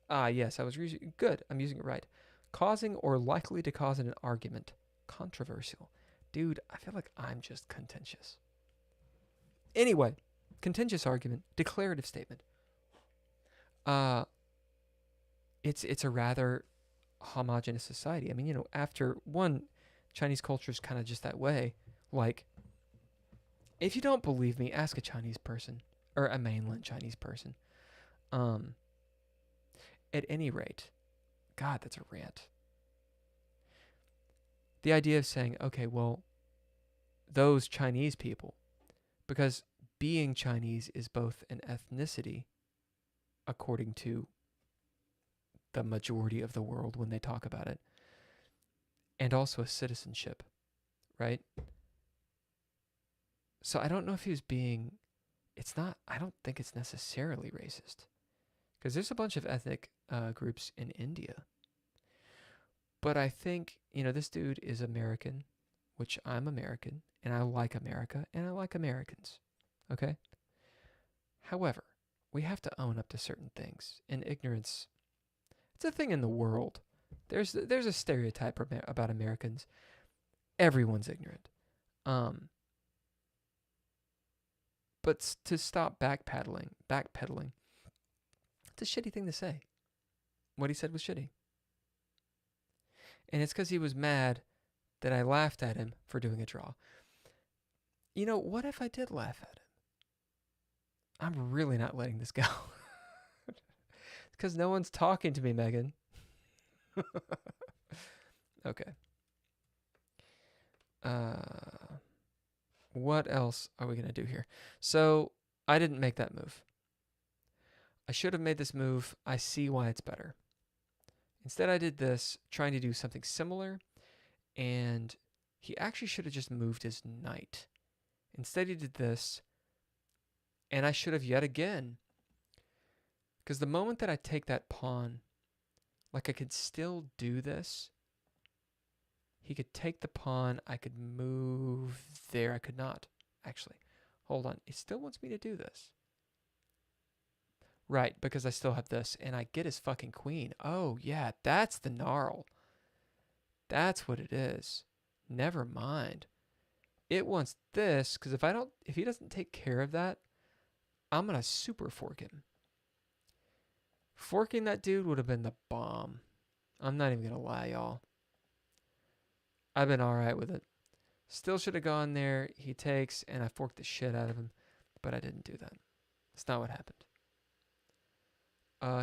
Ah, yes, I was using... Good, I'm using it right. Causing or likely to cause an argument. Controversial. Dude, I feel like I'm just contentious. Anyway, contentious argument, declarative statement. It's a rather homogenous society. I mean, after one, Chinese culture is kind of just that way. Like, if you don't believe me, ask a Chinese person or a mainland Chinese person. At any rate, God, that's a rant. The idea of saying, okay, well, those Chinese people, because being Chinese is both an ethnicity, according to the majority of the world when they talk about it, and also a citizenship, right? So I don't know if he was being... I don't think it's necessarily racist. Because there's a bunch of ethnic groups in India. But I think, this dude is American, which I'm American, and I like America, and I like Americans. Okay? However, we have to own up to certain things. And ignorance, it's a thing in the world. There's a stereotype about Americans. Everyone's ignorant. But to stop backpedaling, it's a shitty thing to say. What he said was shitty. And it's because he was mad that I laughed at him for doing a draw. What if I did laugh at him? I'm really not letting this go. It's because no one's talking to me, Megan. Okay. What else are we going to do here? So, I didn't make that move. I should have made this move. I see why it's better. Instead, I did this, trying to do something similar, and he actually should have just moved his knight. Instead, he did this, and I should have yet again. Because the moment that I take that pawn, like I could still do this. He could take the pawn. I could move there. I could not, actually. Hold on. It still wants me to do this. Right, because I still have this, and I get his fucking queen. Oh, yeah, that's the gnarl. That's what it is. Never mind. It wants this, because if he doesn't take care of that, I'm going to super fork him. Forking that dude would have been the bomb. I'm not even going to lie, y'all. I've been alright with it. Still should have gone there. He takes, and I forked the shit out of him, but I didn't do that. That's not what happened.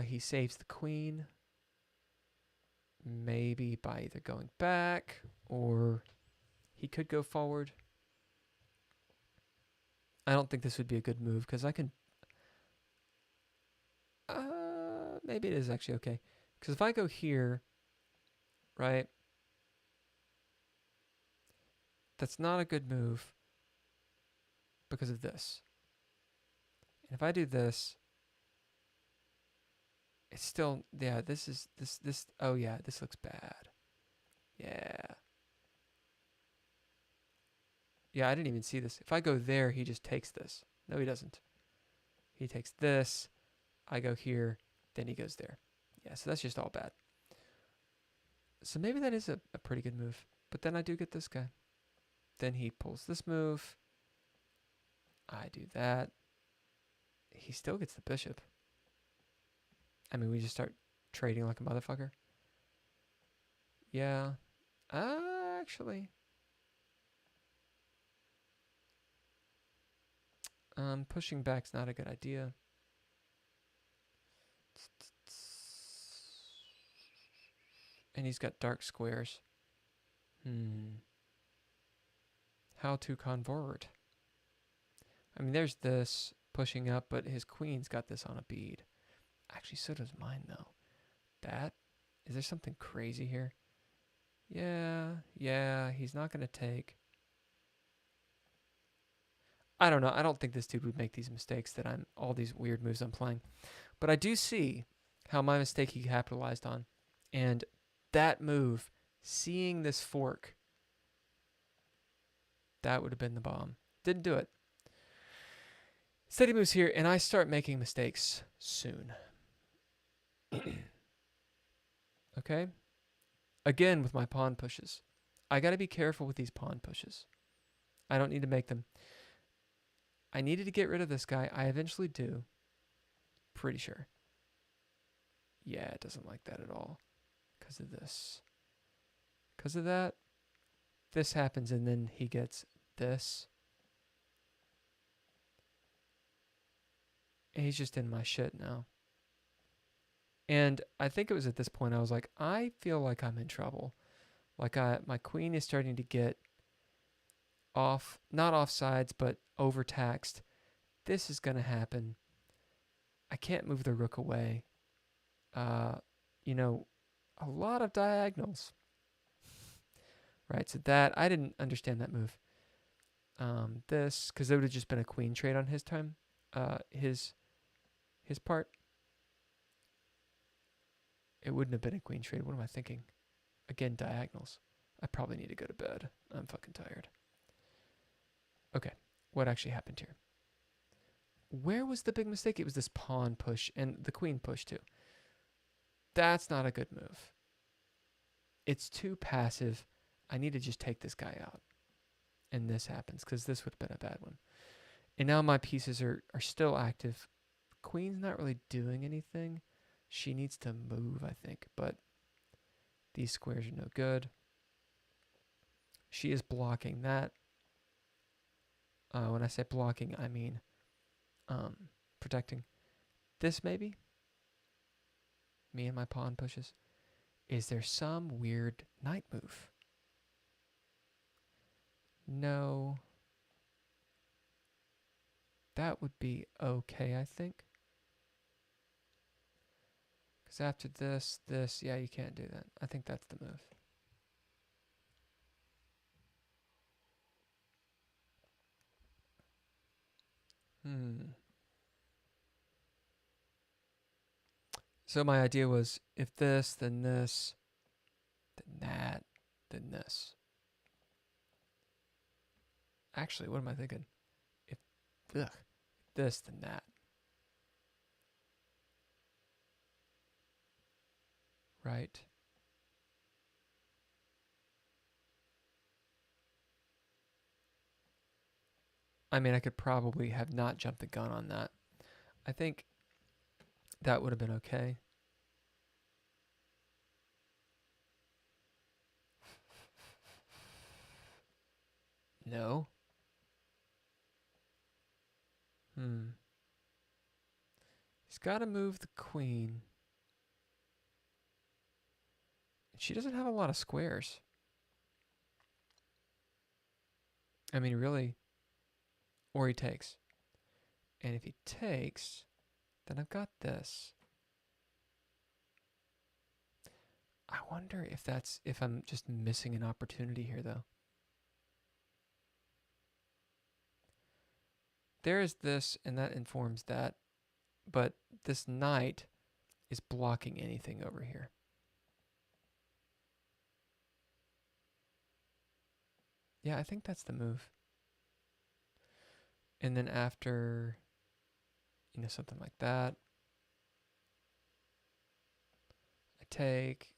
He saves the queen. Maybe by either going back or he could go forward. I don't think this would be a good move because I can... maybe it is actually okay. Because if I go here right? That's not a good move because of this. And if I do this, it's still, yeah, oh yeah, this looks bad. Yeah. Yeah, I didn't even see this. If I go there, he just takes this. No, he doesn't. He takes this. I go here. Then he goes there. Yeah, so that's just all bad. So maybe that is a pretty good move. But then I do get this guy. Then he pulls this move. I do that. He still gets the bishop. I mean, we just start trading like a motherfucker. Yeah. Actually. Pushing back's not a good idea. And he's got dark squares. How to convert? I mean, there's this pushing up, but his queen's got this on a bead. Actually, so does mine, though. Is there something crazy here? Yeah, he's not going to take. I don't know. I don't think this dude would make these mistakes all these weird moves I'm playing. But I do see how my mistake he capitalized on. And that move, seeing this fork, that would have been the bomb. Didn't do it. Instead he moves here, and I start making mistakes soon. Okay? Again, with my pawn pushes. I got to be careful with these pawn pushes. I don't need to make them. I needed to get rid of this guy. I eventually do. Pretty sure. Yeah, it doesn't like that at all. Because of this. Because of that, this happens, and then he gets this. And he's just in my shit now. And I think it was at this point I was like, I feel like I'm in trouble. Like my queen is starting to get not offsides, but overtaxed. This is going to happen. I can't move the rook away. A lot of diagonals. Right, so that, I didn't understand that move. This, because it would have just been a queen trade on his time. His part. It wouldn't have been a queen trade. What am I thinking? Again, diagonals. I probably need to go to bed. I'm fucking tired. Okay, what actually happened here? Where was the big mistake? It was this pawn push and the queen push too. That's not a good move. It's too passive. I need to just take this guy out. And this happens because this would have been a bad one. And now my pieces are still active. Queen's not really doing anything. She needs to move, I think. But these squares are no good. She is blocking that. When I say blocking, I mean protecting. This maybe? Me and my pawn pushes. Is there some weird knight move? No. That would be okay, I think. Because after this, yeah, you can't do that. I think that's the move. So my idea was, if this, then this, then that, then this. Actually, what am I thinking? If this, then that. Right? I mean, I could probably have not jumped the gun on that. I think that would have been okay. No. He's got to move the queen. She doesn't have a lot of squares. I mean, really. Or he takes. And if he takes, then I've got this. I wonder if I'm just missing an opportunity here, though. There is this, and that informs that, but this knight is blocking anything over here. Yeah, I think that's the move. And then after, something like that, I take.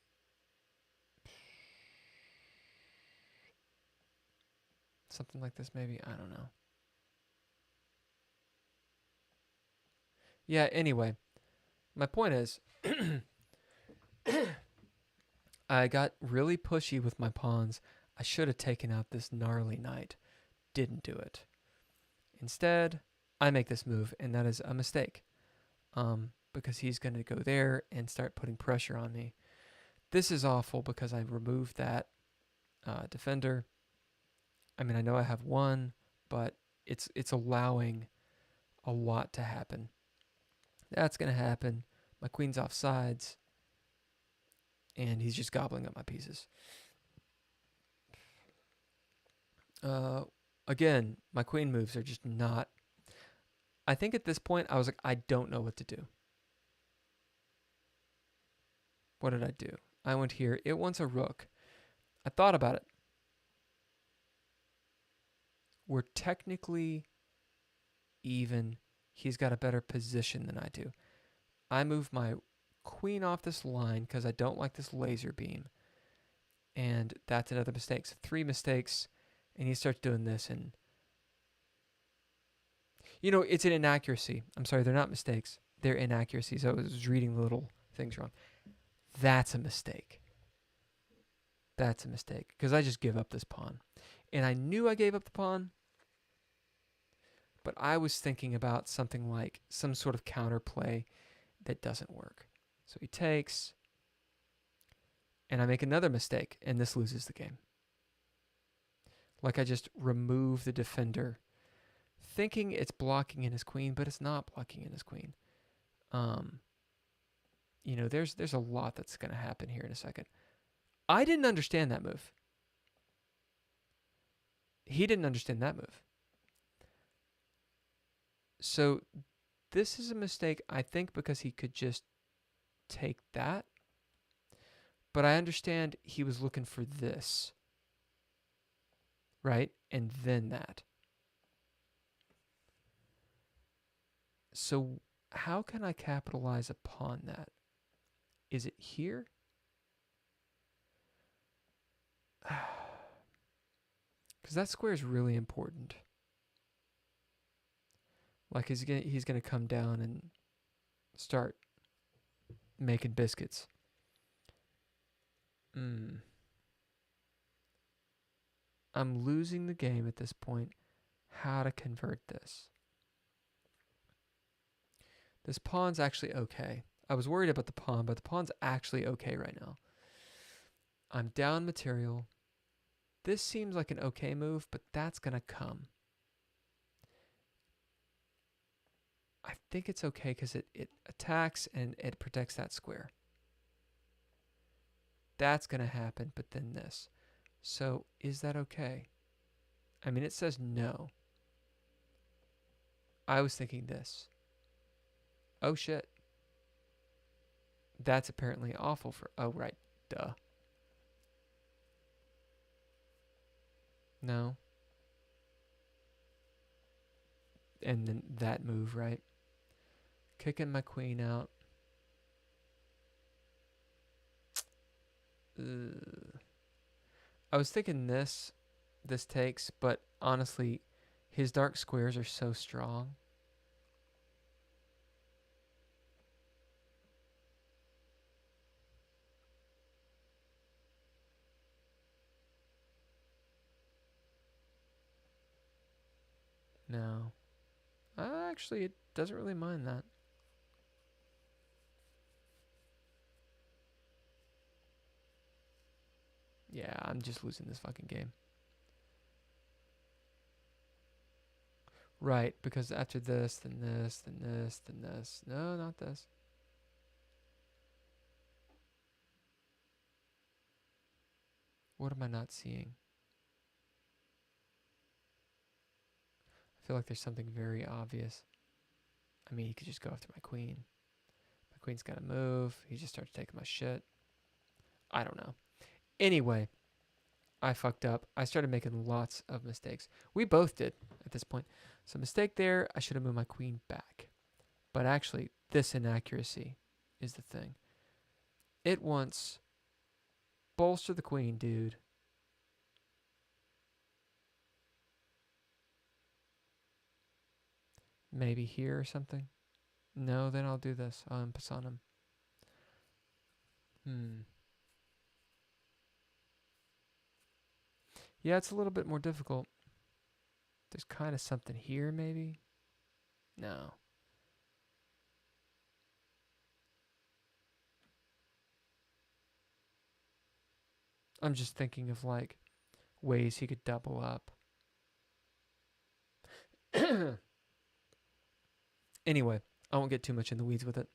Something like this, maybe. I don't know. Yeah, anyway, my point is, I got really pushy with my pawns. I should have taken out this gnarly knight. Didn't do it. Instead, I make this move, and that is a mistake. Because he's going to go there and start putting pressure on me. This is awful because I removed that defender. I mean, I know I have one, but it's allowing a lot to happen. That's going to happen. My queen's off sides, and he's just gobbling up my pieces. Again, my queen moves are just not. I think at this point, I was like, I don't know what to do. What did I do? I went here. It wants a rook. I thought about it. We're technically even. He's got a better position than I do. I move my queen off this line because I don't like this laser beam. And that's another mistake. So 3 mistakes. And he starts doing this. And, it's an inaccuracy. I'm sorry, they're not mistakes. They're inaccuracies. I was reading the little things wrong. That's a mistake. That's a mistake. Because I just give up this pawn. And I knew I gave up the pawn. But I was thinking about something like some sort of counterplay that doesn't work. So he takes. And I make another mistake. And this loses the game. Like I just remove the defender. Thinking it's blocking in his queen. But it's not blocking in his queen. There's a lot that's going to happen here in a second. I didn't understand that move. He didn't understand that move. So this is a mistake, I think, because he could just take that. But I understand he was looking for this. Right? And then that. So how can I capitalize upon that? Is it here? Because that square is really important. Like he's gonna come down and start making biscuits. I'm losing the game at this point. How to convert this? This pawn's actually okay. I was worried about the pawn, but the pawn's actually okay right now. I'm down material. This seems like an okay move, but that's gonna come. I think it's okay because it attacks and it protects that square. That's going to happen, but then this. So is that okay? I mean, it says no. I was thinking this. Oh, shit. That's apparently awful for... Oh, right. Duh. No. And then that move, right? Kicking my queen out. I was thinking this takes, but honestly, his dark squares are so strong. No. Actually, it doesn't really mind that. Yeah, I'm just losing this fucking game. Right, because after this, then this, then this, then this. No, not this. What am I not seeing? I feel like there's something very obvious. I mean, he could just go after my queen. My queen's got to move. He just starts taking my shit. I don't know. Anyway, I fucked up. I started making lots of mistakes. We both did at this point. So mistake there. I should have moved my queen back. But actually, this inaccuracy is the thing. It wants bolster the queen, dude. Maybe here or something. No, then I'll do this. I'll impasse on him. Yeah, it's a little bit more difficult. There's kind of something here, maybe? No. I'm just thinking of, like, ways he could double up. Anyway, I won't get too much in the weeds with it.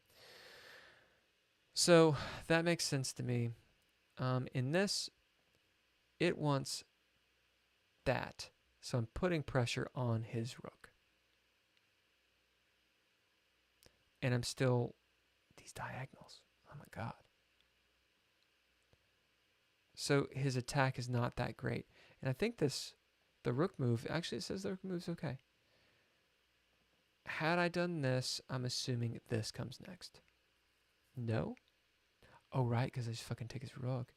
So, that makes sense to me. In this, it wants that. So I'm putting pressure on his rook. And I'm still... These diagonals. Oh my god. So his attack is not that great. And I think the rook move, actually it says the rook move's okay. Had I done this, I'm assuming this comes next. No? Oh, right, because I just fucking take his rook.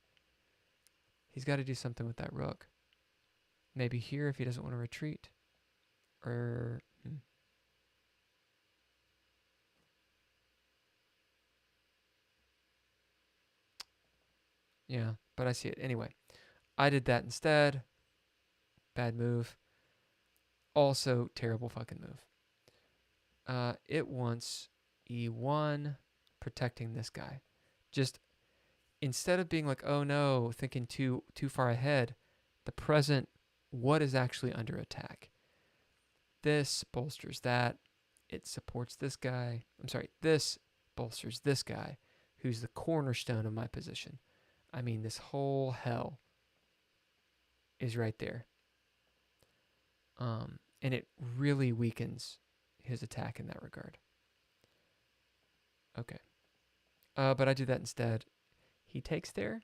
He's got to do something with that rook. Maybe here if he doesn't want to retreat. Or... Yeah, but I see it. Anyway, I did that instead. Bad move. Also, terrible fucking move. It wants E1, protecting this guy. Just instead of being like, oh no, thinking too far ahead, the present, what is actually under attack? This bolsters that. It supports this guy. I'm sorry, this bolsters this guy, who's the cornerstone of my position. I mean, this whole hell is right there. And it really weakens his attack in that regard. Okay. But I do that instead. He takes there,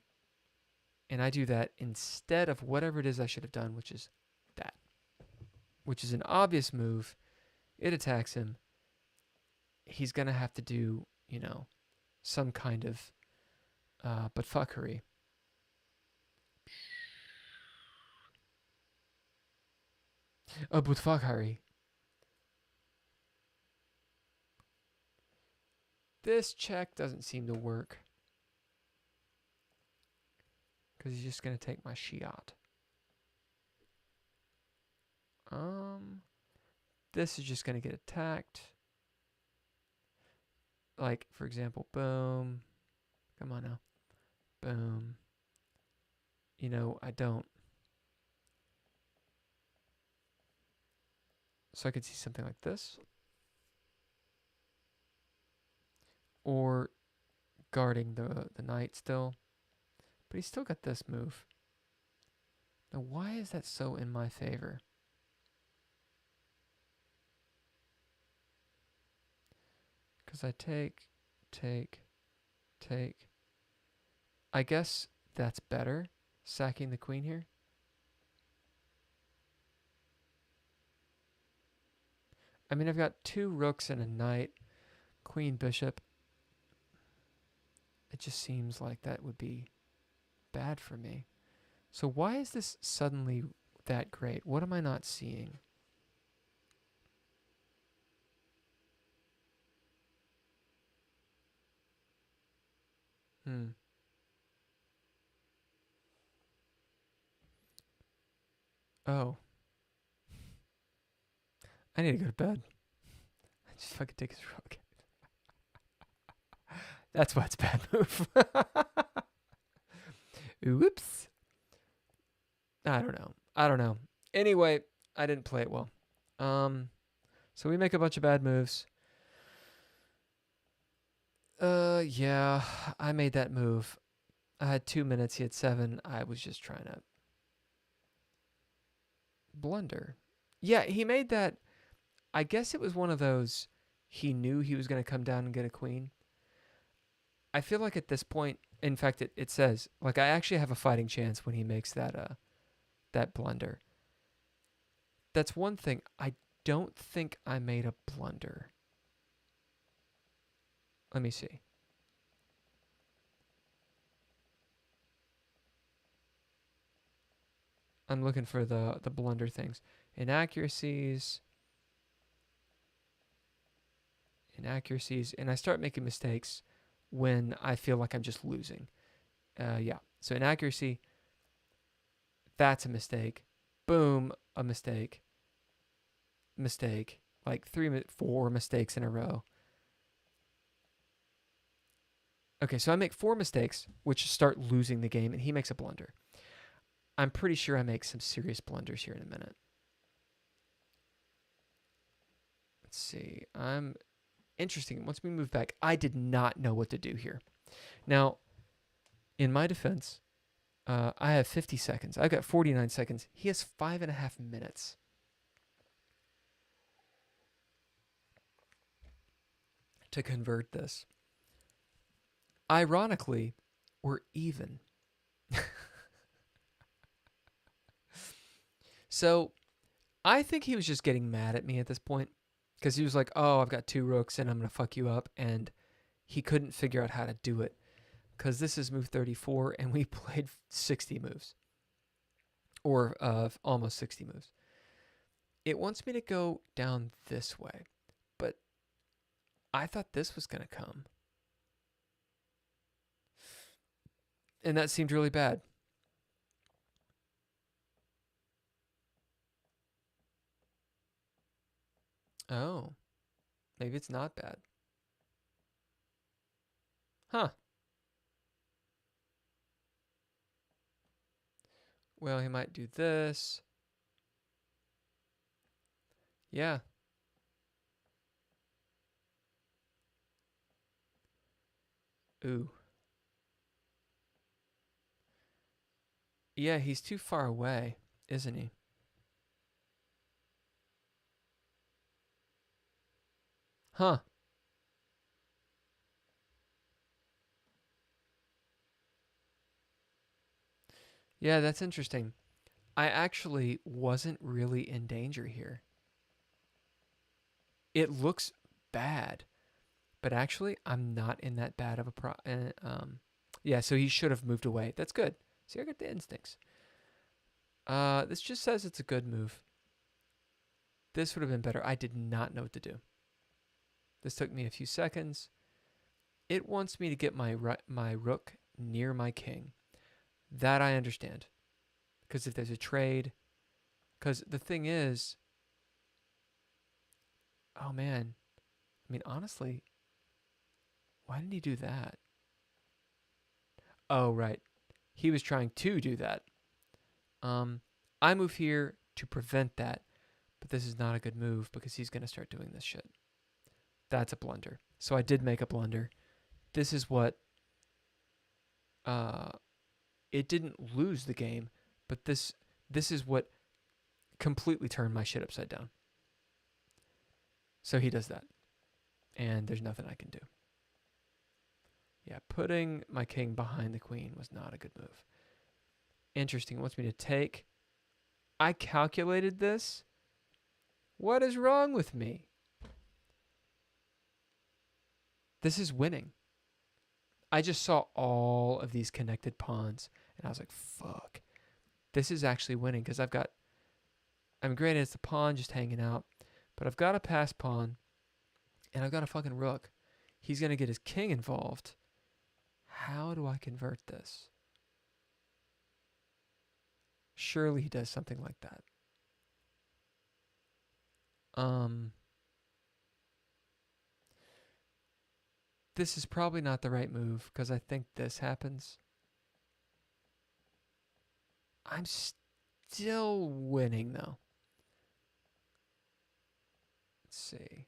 and I do that instead of whatever it is I should have done, which is that. Which is an obvious move. It attacks him. He's going to have to do, you know, some kind of but fuckery. But fuckery. This check doesn't seem to work. Because he's just going to take my shiat. This is just going to get attacked. Like, for example, boom. Come on now. Boom. You know, I don't. So I could see something like this. Or guarding the knight still. But he's still got this move. Now, why is that so in my favor? Because I take. I guess that's better, sacking the queen here. I mean, I've got two rooks and a knight, queen, bishop. It just seems like that would be bad for me. So why is this suddenly that great? What am I not seeing? Oh. I need to go to bed. I just fucking take his rook. That's why it's a bad move. Whoops. I don't know. Anyway, I didn't play it well. So we make a bunch of bad moves. Yeah, I made that move. I had 2 minutes. He had 7. I was just trying to blunder. Yeah, he made that. I guess it was one of those. He knew he was going to come down and get a queen. I feel like at this point, in fact, it says like I actually have a fighting chance when he makes that blunder. That's one thing. I don't think I made a blunder. Let me see. I'm looking for the blunder things. Inaccuracies. Inaccuracies. And I start making mistakes when I feel like I'm just losing. Yeah. So inaccuracy, that's a mistake. Boom, a mistake. Mistake. Like 4 mistakes in a row. Okay, so I make 4 mistakes, which start losing the game, and he makes a blunder. I'm pretty sure I make some serious blunders here in a minute. Let's see. I'm interesting. Once we move back, I did not know what to do here. Now, in my defense, I have 50 seconds. I've got 49 seconds. He has 5.5 minutes. To convert this. Ironically, we're even. So, I think he was just getting mad at me at this point because he was like, "Oh, I've got 2 rooks and I'm going to fuck you up," and he couldn't figure out how to do it because this is move 34 and we played 60 moves or almost 60 moves. It wants me to go down this way, but I thought this was going to come. And that seemed really bad. Oh, maybe it's not bad. Huh. Well, he might do this. Yeah. Ooh. Yeah, he's too far away, isn't he? Huh. Yeah, that's interesting. I actually wasn't really in danger here. It looks bad, but actually, I'm not in that bad of a yeah, so he should have moved away. That's good. See, I got the instincts. This just says it's a good move. This would have been better. I did not know what to do. This took me a few seconds. It wants me to get my rook near my king. That I understand. Because if there's a trade, because the thing is, oh man, I mean, honestly, why didn't he do that? Oh, right. He was trying to do that. I move here to prevent that, but this is not a good move because he's going to start doing this shit. That's a blunder. So I did make a blunder. This is what, it didn't lose the game, but this is what completely turned my shit upside down. So he does that. And there's nothing I can do. Yeah, putting my king behind the queen was not a good move. Interesting. It wants me to take. I calculated this. What is wrong with me? This is winning. I just saw all of these connected pawns, and I was like, fuck. This is actually winning because I've got. I mean, granted, it's the pawn just hanging out, but I've got a passed pawn, and I've got a fucking rook. He's going to get his king involved. How do I convert this? Surely he does something like that. This is probably not the right move because I think this happens. I'm still winning though. Let's see.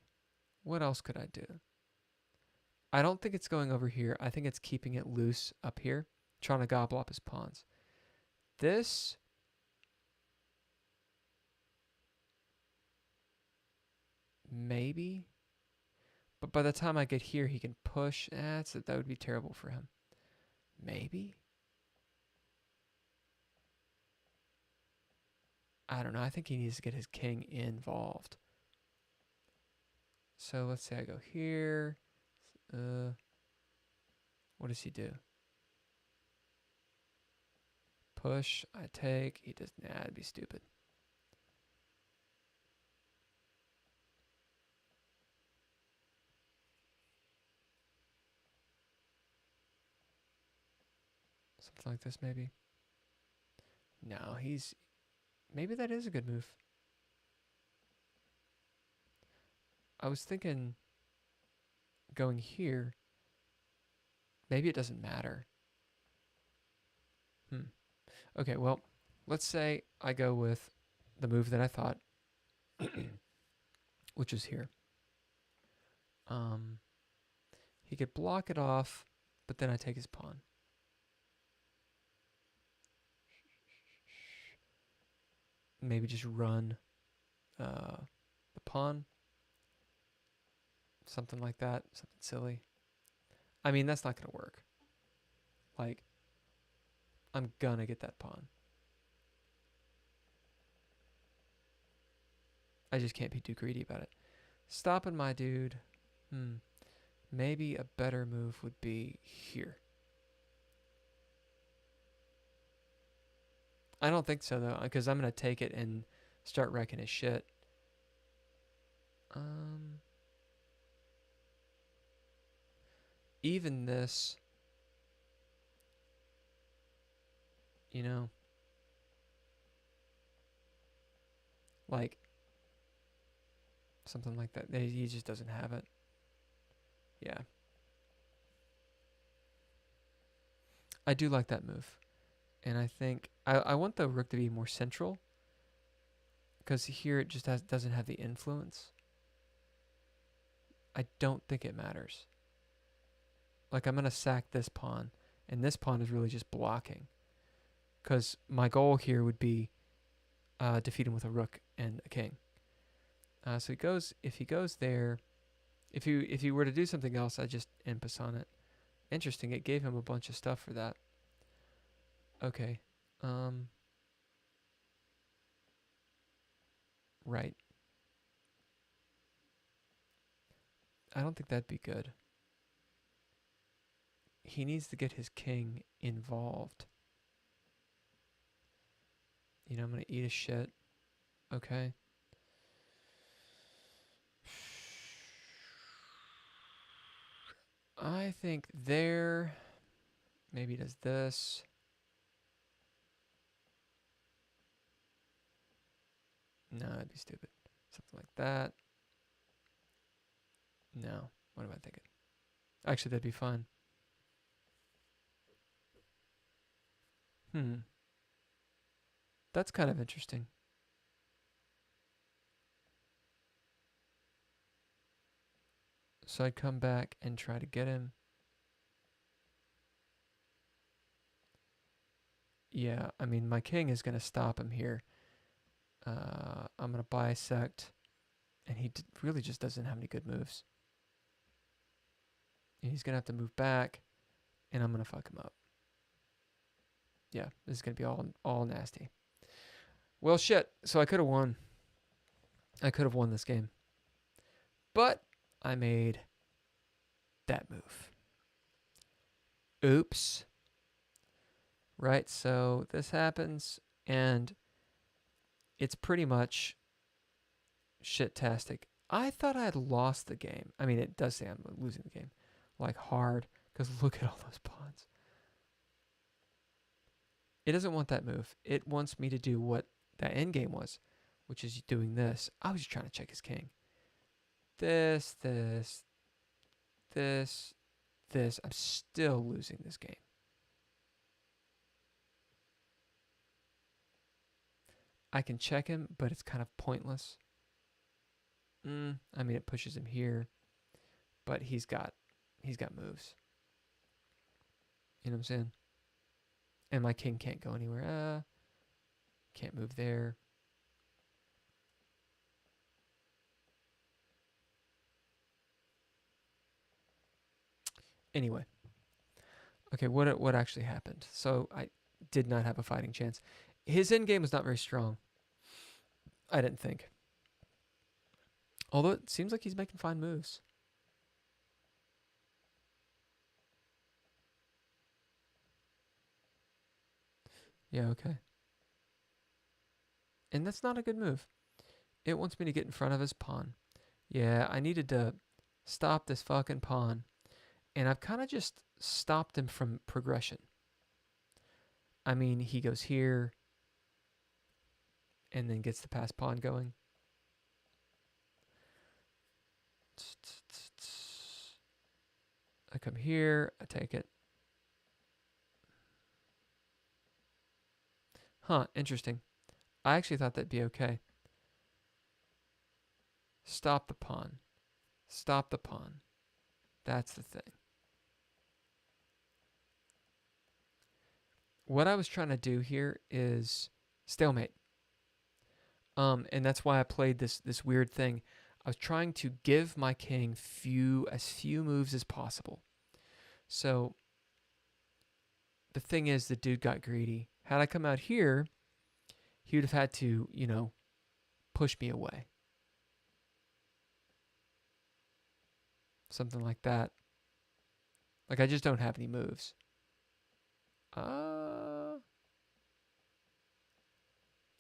What else could I do? I don't think it's going over here. I think it's keeping it loose up here. trying to gobble up his pawns. This, maybe. But by the time I get here, he can push. That would be terrible for him. Maybe. I don't know. I think he needs to get his king involved. So let's say I go here. What does he do? Push. I take. He does. Nah, that'd be stupid. Something like this, maybe. No, he's... Maybe that is a good move. I was thinking going here. Maybe it doesn't matter. Okay, well, let's say I go with the move that I thought, which is here. He could block it off, but then I take his pawn. Maybe just run the pawn. Something like that. Something silly. I mean, that's not going to work. Like, I'm going to get that pawn. I just can't be too greedy about it. Stopping my dude. Maybe a better move would be here. I don't think so, though, because I'm going to take it and start wrecking his shit. Even this, you know, like something like that. He just doesn't have it. Yeah. I do like that move. And I think I want the rook to be more central, because here it just doesn't have the influence. I don't think it matters. Like, I'm going to sack this pawn, and this pawn is really just blocking, because my goal here would be defeat him with a rook and a king. So if he goes there, if he were to do something else, I just impas on it. Interesting, it gave him a bunch of stuff for that. Okay. Right. I don't think that'd be good. He needs to get his king involved. You know, I'm going to eat his shit. Okay. I think there... Maybe he does this. No, that'd be stupid. Something like that. No. What am I thinking? Actually, that'd be fine. That's kind of interesting. So I'd come back and try to get him. Yeah, I mean, my king is going to stop him here. I'm going to bisect. And he really just doesn't have any good moves. And he's going to have to move back. And I'm going to fuck him up. Yeah, this is going to be all nasty. Well, shit. So I could have won. I could have won this game. But I made that move. Oops. Right, so this happens, and it's pretty much shit-tastic. I thought I had lost the game. I mean, it does say I'm losing the game. Like, hard, because look at all those pawns. It doesn't want that move. It wants me to do what that endgame was, which is doing this. I was just trying to check his king. This. I'm still losing this game. I can check him, but it's kind of pointless. I mean, it pushes him here, but he's got moves. You know what I'm saying? And my king can't go anywhere. Can't move there. Anyway. Okay, what actually happened? So I did not have a fighting chance. His endgame was not very strong. I didn't think. Although it seems like he's making fine moves. Yeah, okay. And that's not a good move. It wants me to get in front of his pawn. Yeah, I needed to stop this fucking pawn. And I've kind of just stopped him from progression. I mean, he goes here and then gets the pass pawn going. I come here, I take it. Huh, interesting. I actually thought that'd be okay. Stop the pawn. Stop the pawn. That's the thing. What I was trying to do here is stalemate. And that's why I played this weird thing. I was trying to give my king as few moves as possible. So the thing is, the dude got greedy. Had I come out here, he would have had to, push me away. Something like that. Like, I just don't have any moves.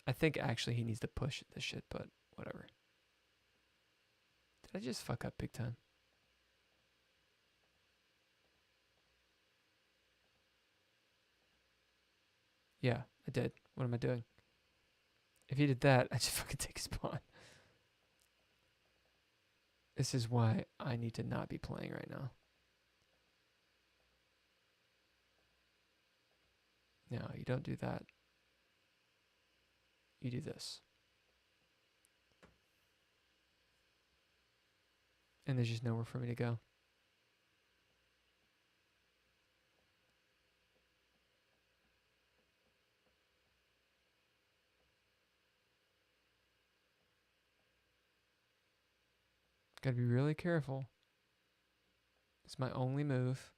I think actually he needs to push this shit, but whatever. Did I just fuck up big time? Yeah, I did. What am I doing? If he did that, I just fucking take his pawn. This is why I need to not be playing right now. No, you don't do that. You do this. And there's just nowhere for me to go. Gotta be really careful. It's my only move.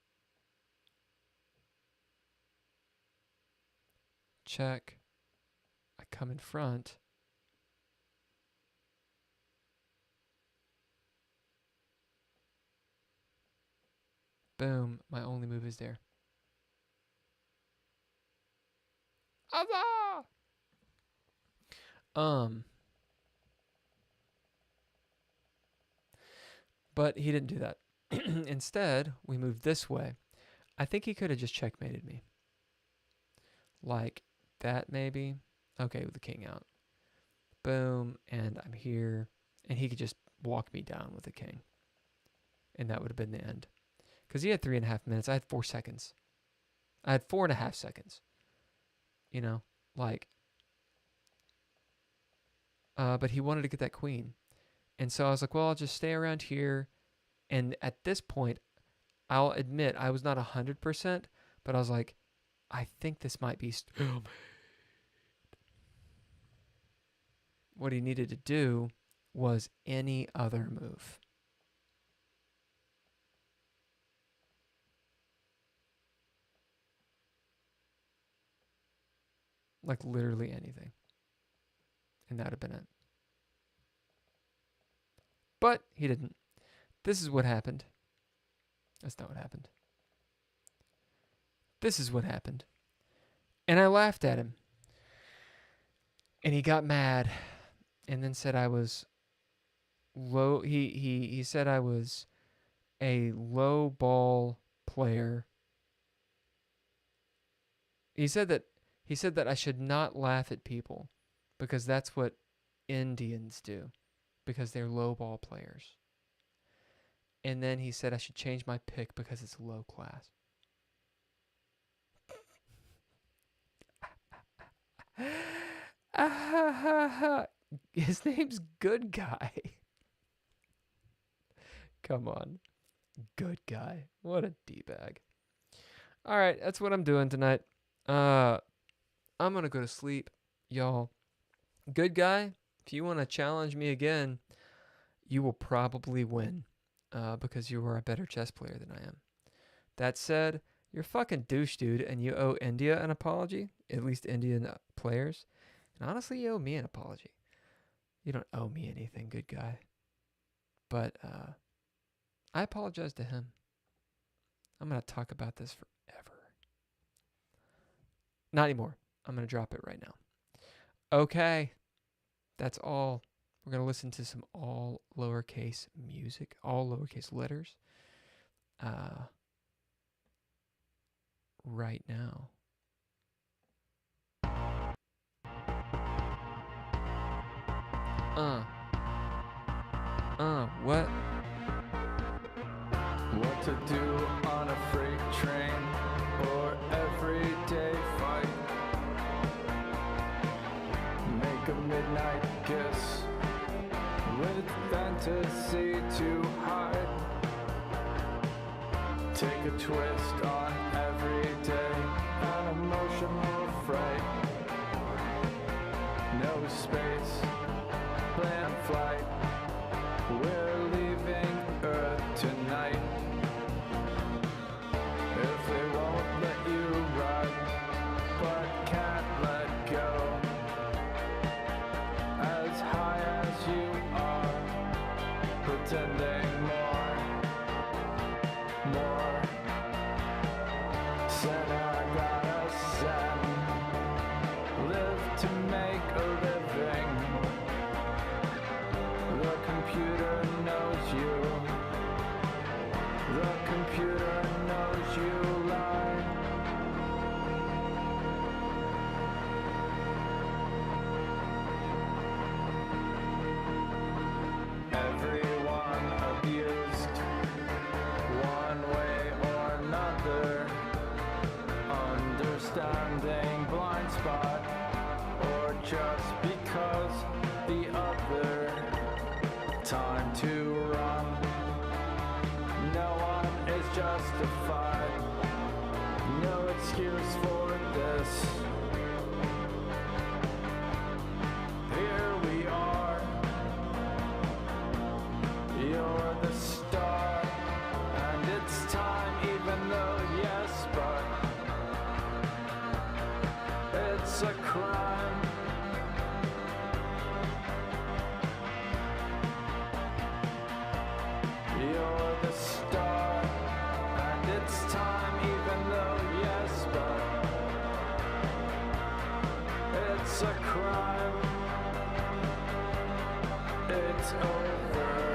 Check. I come in front. Boom. My only move is there. Allah! But he didn't do that. Instead, we moved this way. I think he could have just checkmated me. Like that, maybe. Okay, with the king out. Boom, and I'm here. And he could just walk me down with the king. And that would have been the end. Because he had 3.5 minutes. I had 4 seconds. I had 4.5 seconds. But he wanted to get that queen. And so I was like, well, I'll just stay around here. And at this point, I'll admit I was not 100%, but I was like, I think this might be what he needed to do was any other move. Like literally anything. And that would have been it. But he didn't. This is what happened. That's not what happened. This is what happened. And I laughed at him. And he got mad and then said I was low. He said I was a low ball player. He said that I should not laugh at people because that's what Indians do, because they're low ball players. And then he said I should change my pick because it's low class. His name's Good Guy. Come on. Good Guy. What a D-bag. All right, that's what I'm doing tonight. I'm gonna go to sleep, y'all. Good guy, if you want to challenge me again, you will probably win, because you are a better chess player than I am. That said, you're a fucking douche, dude, and you owe India an apology, at least Indian players. And honestly, you owe me an apology. You don't owe me anything, good guy. But I apologize to him. I'm going to talk about this forever. Not anymore. I'm going to drop it right now. Okay. That's all. We're going to listen to some all lowercase music, all lowercase letters. Right now. What? What to do on a freight train or everyday fight? Make a midnight kiss with fantasy to hide. Take a twist on every day, an emotional freight. No space, plan flight. We're leaving Earth tonight. If they won't let you ride, but can't let go, as high as you are, pretending more. Said I gotta send, live to make a living. The computer knows you. The computer knows you lie. Everyone abused, one way or another. Understanding blind spot, or just because the other. Time to run. No one is justified. No excuse for this. Here we are. You're the star, and it's time, even though yes, but it's a crime. You're the star, and it's time, even though yes, but it's a crime. It's over.